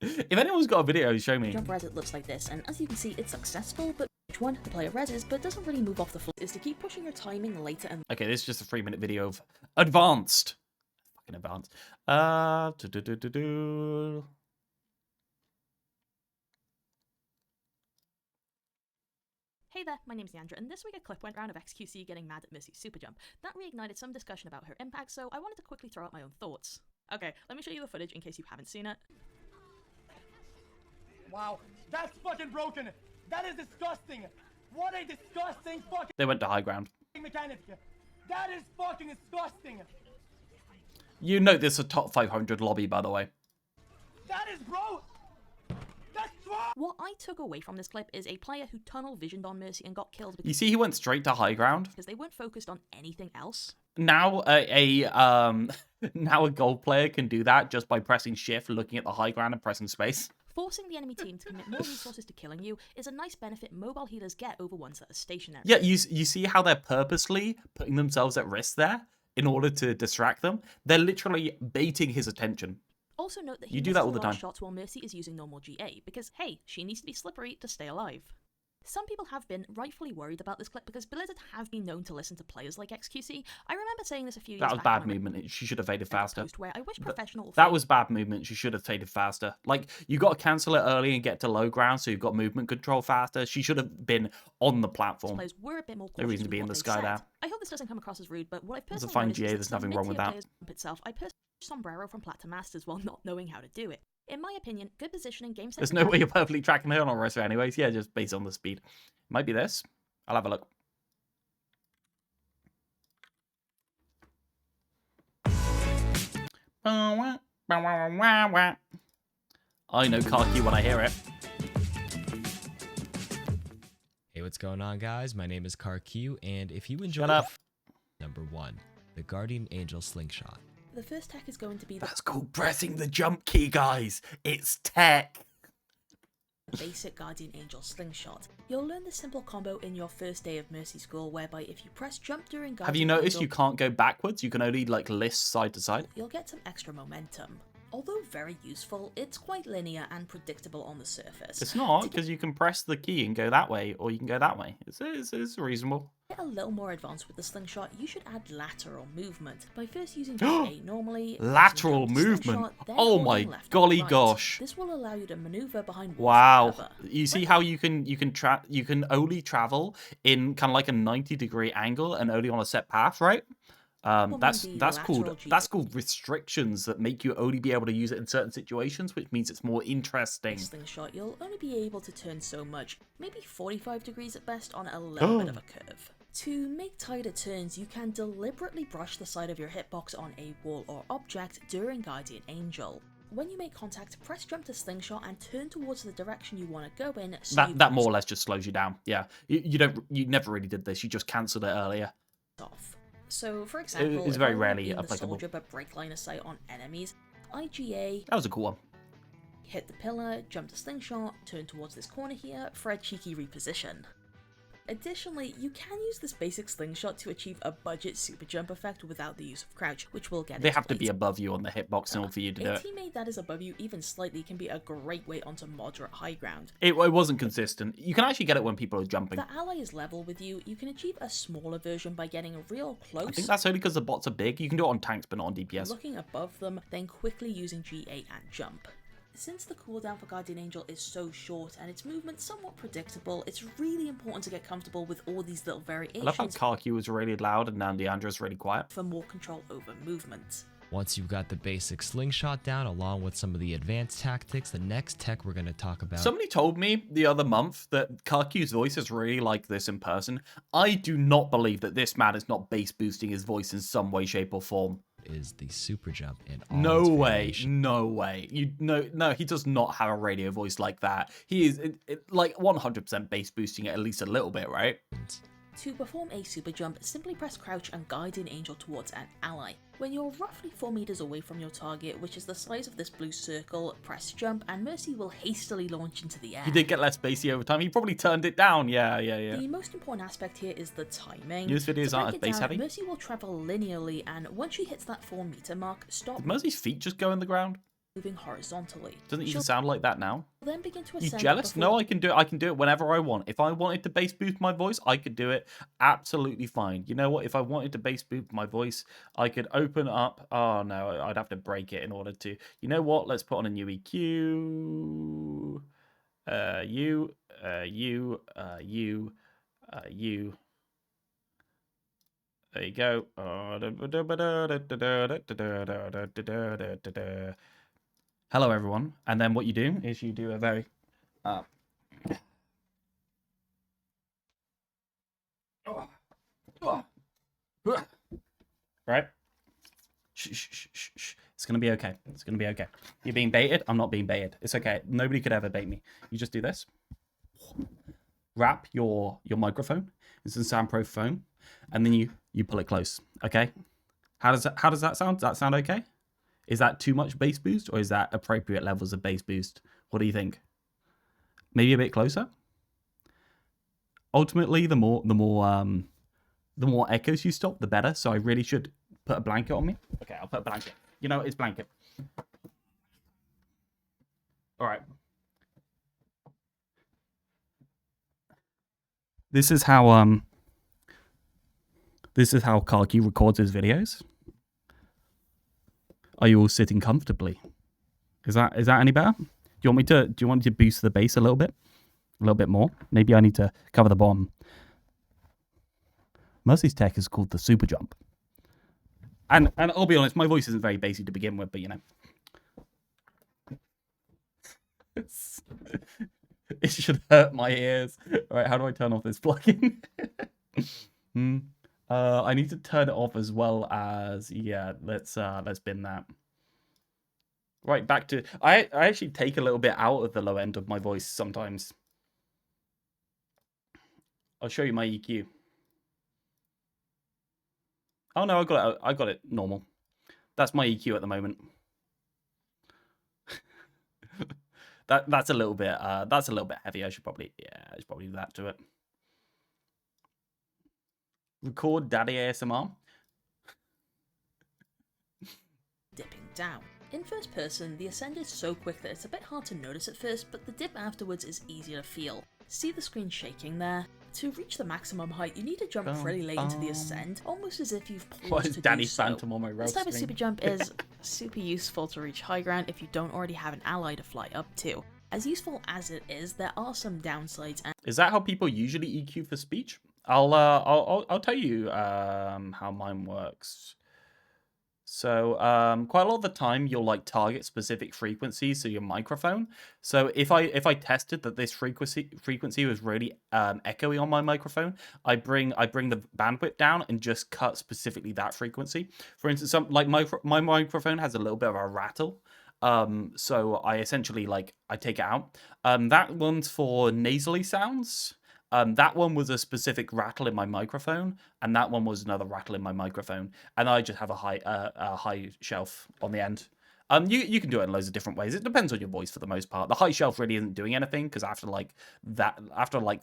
If anyone's got a video, show me. Jump res, it looks like this, and as you can see, it's successful, but each one the player reses but doesn't really move off the floor is to keep pushing your timing later and... Okay, this is just a 3-minute video of advanced. Fucking advanced. Hey there, my name's Leandra, and this week a clip went round of XQC getting mad at Mercy's super jump. That reignited some discussion about her impact, so I wanted to quickly throw out my own thoughts. Okay, let me show you the footage in case you haven't seen it. Wow, that's fucking broken! That is disgusting! What a disgusting fucking... They went to high ground. ...mechanic! That is fucking disgusting! You know this is a top 500 lobby, by the way. That is bro! What I took away from this clip is a player who tunnel visioned on Mercy and got killed. You see, he went straight to high ground because they weren't focused on anything else. Now now a gold player can do that just by pressing shift, looking at the high ground, and pressing space. Forcing the enemy team to commit more resources to killing you is a nice benefit mobile healers get over ones that are stationary. Yeah, you see how they're purposely putting themselves at risk there in order to distract them. They're literally baiting his attention. Also note that you do that all the time. Shots while Mercy is using normal GA because, hey, she needs to be slippery to stay alive. Some people have been rightfully worried about this clip because Blizzard have been known to listen to players like XQC. I remember saying this a few years back. That was bad movement. She should have faded faster. Where I wish professional that was bad movement. She should have faded faster. Like, you got to cancel it early and get to low ground so you've got movement control faster. She should have been on the platform. Players were a bit more no reason to be in the sky there. I hope this doesn't come across as rude, but what I've personally it's a fine GA. There's nothing wrong with that. I personally sombrero from plat to masters while not knowing how to do it. In my opinion, good positioning, game sense... There's no way you're perfectly tracking her on a wrestler anyways. Yeah, just based on the speed. Might be this. I'll have a look. I know car key when I hear it. Hey, what's going on, guys? My name is CarQ, and if you enjoy... Shut up. Number 1, the Guardian Angel Slingshot. The first tech is going to be... That's called pressing the jump key, guys. It's tech. Basic Guardian Angel Slingshot. You'll learn this simple combo in your first day of Mercy School, whereby if you press jump during Guardian Have you noticed Angel, you can't go backwards? You can only, like, list side to side. You'll get some extra momentum. Although very useful, it's quite linear and predictable on the surface. It's not, because you can press the key and go that way, or you can go that way. It's reasonable. To get a little more advanced with the slingshot, you should add lateral movement. By first using GA normally... Lateral movement? Oh my golly gosh. This will allow you to maneuver behind walls. Wow. You see how you can only travel in kind of like a 90-degree angle and only on a set path, right? That's lateral called restrictions that make you only be able to use it in certain situations, which means it's more interesting. Slingshot, you'll only be able to turn so much, maybe 45 degrees at best on a little bit of a curve. To make tighter turns, you can deliberately brush the side of your hitbox on a wall or object during Guardian Angel. When you make contact, press jump to slingshot and turn towards the direction you want to go in. So that more or less just slows you down. Yeah, you never really did this. You just cancelled it earlier. Off. So, for example, it's if very I rarely beam the applicable. soldier but break line of sight on enemies, IGA, That was a cool one. hit the pillar, jump to slingshot, turn towards this corner here for a cheeky reposition. Additionally, you can use this basic slingshot to achieve a budget super jump effect without the use of crouch, which we'll get They into have to later. be above you on the hitbox in order for you to do A it. teammate that is above you even slightly can be a great way onto moderate high ground. It wasn't consistent. You can actually get it when people are jumping. If the ally is level with you, you can achieve a smaller version by getting real close, I think that's only because the bots are big. You can do it on tanks, but not on DPS. looking above them, then quickly using G8 and jump. Since the cooldown for Guardian Angel is so short and its movement somewhat predictable, it's really important to get comfortable with all these little I love how variations Karki was really loud and now Leandra's really quiet. for more control over movement. Once you've got the basic slingshot down, along with some of the advanced tactics, the next tech we're going to talk about Somebody told me the other month that Karki's voice is really like this in person. I do not believe that this man is not bass boosting his voice in some way, shape, or form. is the super jump in all No its way, variations. no way. No, he does not have a radio voice like that. He is like 100% bass boosting it at least a little bit, right? To perform a super jump, simply press crouch and Guardian Angel towards an ally. When you're roughly 4 meters away from your target, which is the size of this blue circle, press jump and Mercy will hastily launch into the air. He did get less bassy over time. He probably turned it down. Yeah. The most important aspect here is the timing. News videos To break aren't it bass down, heavy. Mercy will travel linearly, and once she hits that 4 meter mark, stop Did Mercy's feet just go in the ground? moving horizontally. Doesn't it even She'll sound like that now? then begin to You ascend jealous? before- No, I can do it. I can do it whenever I want. If I wanted to bass boost my voice, I could do it absolutely fine. You know what? If I wanted to bass boost my voice, I could open up. Oh no, I'd have to break it in order to. You know what? Let's put on a new EQ. You. There you go. Hello, everyone. And then what you do is you do a very... Right? Shh. It's going to be okay. It's going to be okay. You're being baited. I'm not being baited. It's okay. Nobody could ever bait me. You just do this. Wrap your microphone. It's in soundproof foam. And then you pull it close. Okay? How does that sound? Does that sound okay? Is that too much bass boost, or is that appropriate levels of bass boost? What do you think? Maybe a bit closer? Ultimately, the more echoes you stop, the better. So I really should put a blanket on me. Okay, I'll put a blanket. You know, it's blanket. All right. This is how Karki records his videos. Are you all sitting comfortably? Is that any better? Do you want me to boost the bass a little bit more? Maybe I need to cover the bottom. Mercy's tech is called the super jump. And I'll be honest, my voice isn't very bassy to begin with, but you know. It should hurt my ears. All right, how do I turn off this plugin? I need to turn it off as well as let's bin that. Right, back to I actually take a little bit out of the low end of my voice sometimes. I'll show you my EQ. Oh no, I got it normal. That's my EQ at the moment. That's a little bit heavy. I should probably do that to it. Record daddy ASMR. Dipping down. In first person, the ascent is so quick that it's a bit hard to notice at first, but the dip afterwards is easier to feel. See the screen shaking there? To reach the maximum height, you need to jump pretty late into the ascent, almost as if you've paused What is to Danny do so. Phantom on my road This type of screen? super jump is super useful to reach high ground if you don't already have an ally to fly up to. As useful as it is, there are some downsides, and Is that how people usually EQ for speech? I'll tell you how mine works. So quite a lot of the time you'll like target specific frequencies, so your microphone. So if I tested that this frequency was really echoey on my microphone, I bring the bandwidth down and just cut specifically that frequency. For instance, like my microphone has a little bit of a rattle. So I essentially I take it out. That one's for nasally sounds. That one was a specific rattle in my microphone, and that one was another rattle in my microphone. And I just have a high shelf on the end. You can do it in loads of different ways. It depends on your voice for the most part. The high shelf really isn't doing anything because after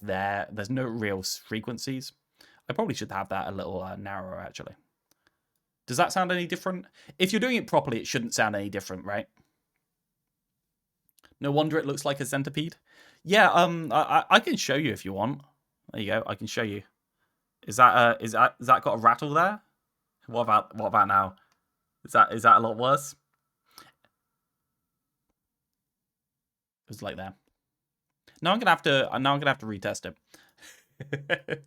there's no real frequencies. I probably should have that a little narrower actually. Does that sound any different? If you're doing it properly, it shouldn't sound any different, right? No wonder it looks like a centipede. Yeah, I can show you if you want. There you go. I can show you. Is that got a rattle there? What about now? Is that a lot worse? It was like there. Now I'm gonna have to retest it.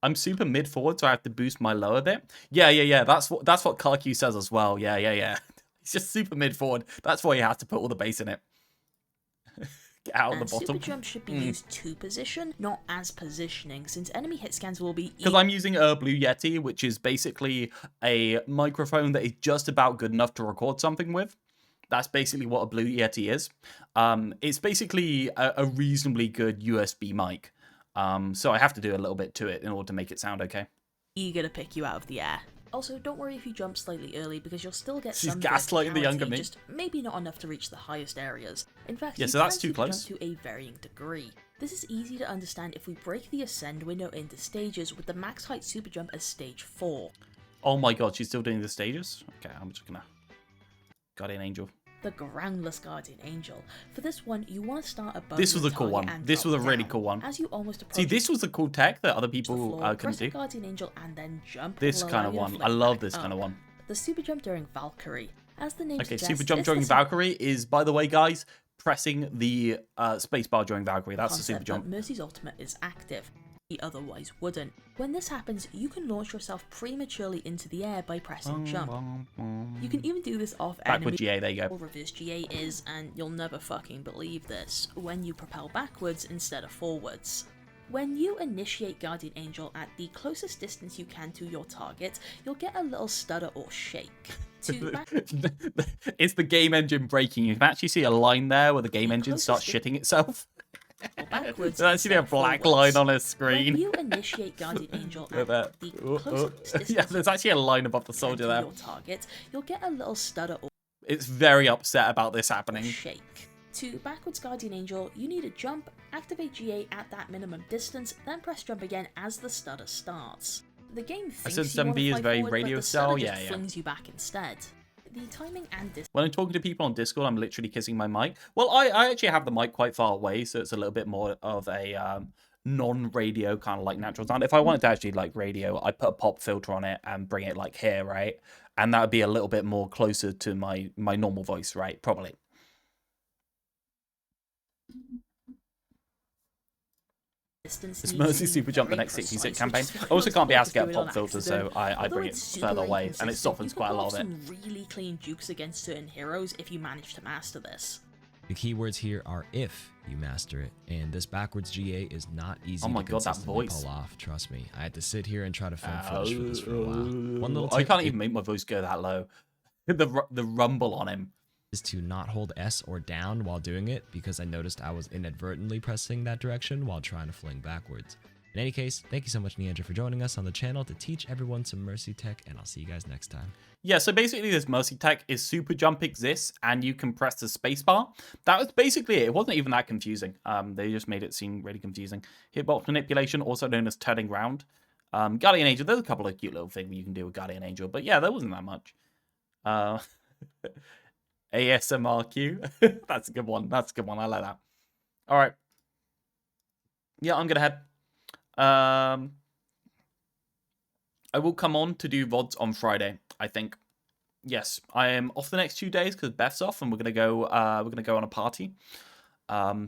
I'm super mid forward, so I have to boost my lower bit. Yeah. That's what CarQ says as well. Yeah. He's just super mid forward. That's why you have to put all the bass in it. Get out of the bottom. Super jump should be used to position, not as positioning, since enemy hit scans will be... Because I'm using a Blue Yeti, which is basically a microphone that is just about good enough to record something with. That's basically what a Blue Yeti is. It's basically a reasonably good USB mic. So I have to do a little bit to it in order to make it sound okay. Eager to pick you out of the air. Also, don't worry if you jump slightly early because you'll still get She's some gaslighting the younger me. Just maybe not enough to reach the highest areas. In fact, yeah, you so that's can too close jump to a varying degree. This is easy to understand if we break the ascend window into stages with the max height super jump as stage 4. Oh my god, she's still doing the stages? Okay, I'm just gonna... Guardian Angel. The Groundless Guardian Angel. For this one, you want to start above. This was a cool one. This was a really cool one. As you almost approach. See, this was a cool tech that other people couldn't do. Guardian Angel and then jump. This kind of one. I love this kind of one. The super jump during Valkyrie. As the name suggests, super jump during Valkyrie is, by the way, guys, pressing the spacebar during Valkyrie. That's the super jump. Mercy's ultimate is active. He otherwise wouldn't. When this happens, you can launch yourself prematurely into the air by pressing jump. You can even do this off backward GA, there you go. Or reverse GA is, and you'll never fucking believe this, when you propel backwards instead of forwards. When you initiate Guardian Angel at the closest distance you can to your target, you'll get a little stutter or shake. It's the game engine breaking. You can actually see a line there where the game engine starts shitting itself. Backwards. There's actually a black line on a screen. When you initiate Guardian Angel at the closest distance yeah, there's actually a line above the soldier there. Your target, you'll get a little stutter or it's very upset about this happening. Shake. To backwards Guardian Angel, you need to jump, activate GA at that minimum distance, then press jump again as the stutter starts. The game thinks you want to fly very forward, radio but the style. stutter just flings you back instead. The timing and distance. When I'm talking to people on Discord, I'm literally kissing my mic. Well, I actually have the mic quite far away, so it's a little bit more of a non-radio kind of like natural sound. If I wanted to actually like radio, I'd put a pop filter on it and bring it like here, right? And that would be a little bit more closer to my normal voice, right? Probably. It's Mercy Super Jump the next 66 campaign. I also can't be asked to get a pop filter, so I bring it further away, and it softens quite a lot of it. Some really clean jukes against certain heroes if you manage to master this. The keywords here are if you master it, and this backwards GA is not easy oh my to god, that consistently voice. pull off, trust me. I had to sit here and try to film footage for this for a while. One little I tip can't even make my voice go that low. The rumble on him. Is to not hold S or down while doing it, because I noticed I was inadvertently pressing that direction while trying to fling backwards. In any case, thank you so much, Neandra, for joining us on the channel to teach everyone some Mercy tech, and I'll see you guys next time. Yeah, so basically this Mercy tech is super jump exists, and you can press the spacebar. That was basically it. It wasn't even that confusing. They just made it seem really confusing. Hitbox manipulation, also known as turning round. Guardian Angel, there's a couple of cute little things you can do with Guardian Angel, but yeah, there wasn't that much. ASMRQ. That's a good one. That's a good one. I like that. All right. Yeah, I'm gonna head. I will come on to do VODs on Friday, I think. Yes, I am off the next 2 days because Beth's off, and we're gonna go on a party.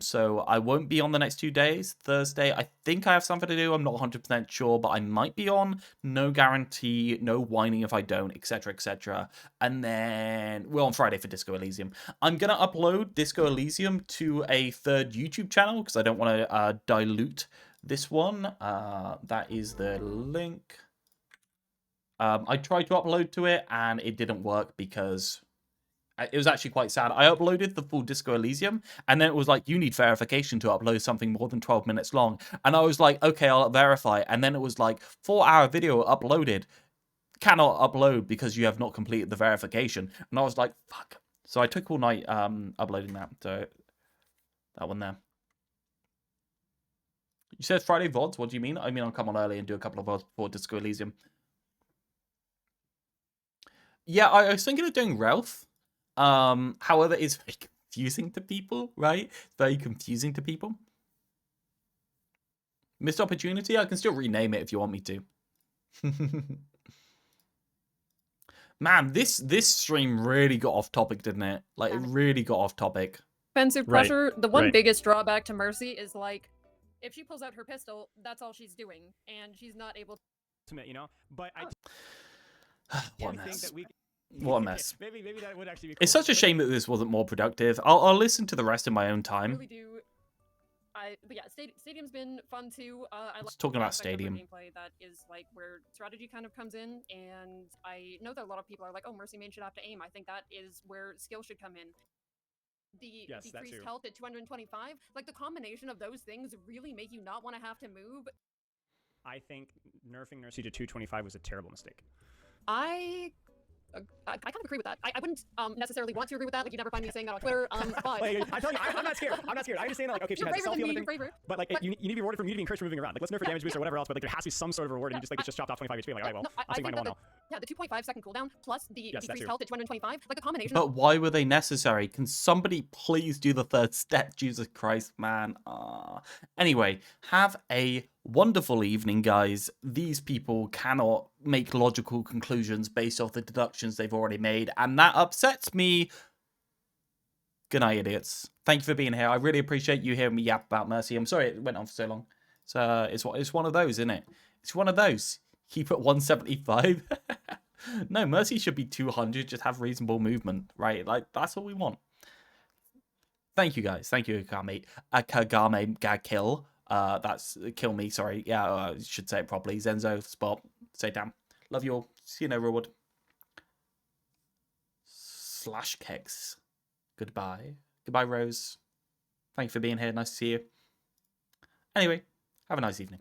So I won't be on the next 2 days. Thursday, I think I have something to do. I'm not 100% sure, but I might be on. No guarantee, no whining if I don't, etc., etc. And then we're on Friday for Disco Elysium. I'm going to upload Disco Elysium to a third YouTube channel because I don't want to dilute this one. That is the link. I tried to upload to it and it didn't work because it was actually quite sad. I uploaded the full Disco Elysium, and then it was like, you need verification to upload something more than 12 minutes long. And I was like, okay, I'll verify. And then it was like, 4-hour video uploaded. Cannot upload because you have not completed the verification. And I was like, fuck. So I took all night uploading that. So that one there. You said Friday VODs? What do you mean? I mean, I'll come on early and do a couple of VODs before Disco Elysium. Yeah, I was thinking of doing Realth. However, it's very confusing to people, right? It's very confusing to people. Missed opportunity? I can still rename it if you want me to. Man, this stream really got off topic, didn't it? Like, it really got off topic. Offensive pressure, the one biggest drawback to Mercy is, like, if she pulls out her pistol, that's all she's doing, and she's not able to... You know? But I... What a mess. That we... What a mess. Maybe that would actually be cool. It's such a shame that this wasn't more productive. I'll listen to the rest in my own time. I really do. But yeah, Stadium's been fun too. I like talking about aspect of her Stadium. gameplay that is like where strategy kind of comes in, and I know that a lot of people are like, "Oh, Mercy main should have to aim." I think that is where skill should come in. The decreased health at 225, like the combination of those things really make you not want to have to move. I think nerfing Mercy to 225 was a terrible mistake. I kind of agree with that. I wouldn't necessarily want to agree with that. Like, you never find me saying that on Twitter. But like, I'm telling you, I'm not scared. I'm not scared. I understand that, like, okay, she has a selfie on the thing, but like, you need to be rewarded for muting, encouraged for moving around. Like, let's nerf for damage boost or whatever else, but like, there has to be some sort of reward, and you just like it's just chopped off 25 HP. Like, all right, well, I'll take mine to 1 yeah, the 2.5 second cooldown plus the decreased health at 225, like the combination. But why were they necessary? Can somebody please do the third step? Jesus Christ, man. Anyway, have a wonderful evening, guys. These people cannot make logical conclusions based off the deductions they've already made, and that upsets me. Good night, idiots. Thank you for being here. I really appreciate you hearing me yap about Mercy. I'm sorry it went on for so long. So it's one of those, isn't it? It's one of those. Keep at 175. No, Mercy should be 200. Just have reasonable movement, right? Like, that's all we want. Thank you, guys. Thank you, Kagame. Kagame Gagkill. That's kill me. Sorry. Yeah, I should say it properly. Zenzo, Spot. Say damn. Love you all. See you no reward. Slash Kex. Goodbye. Goodbye, Rose. Thank you for being here. Nice to see you. Anyway, have a nice evening.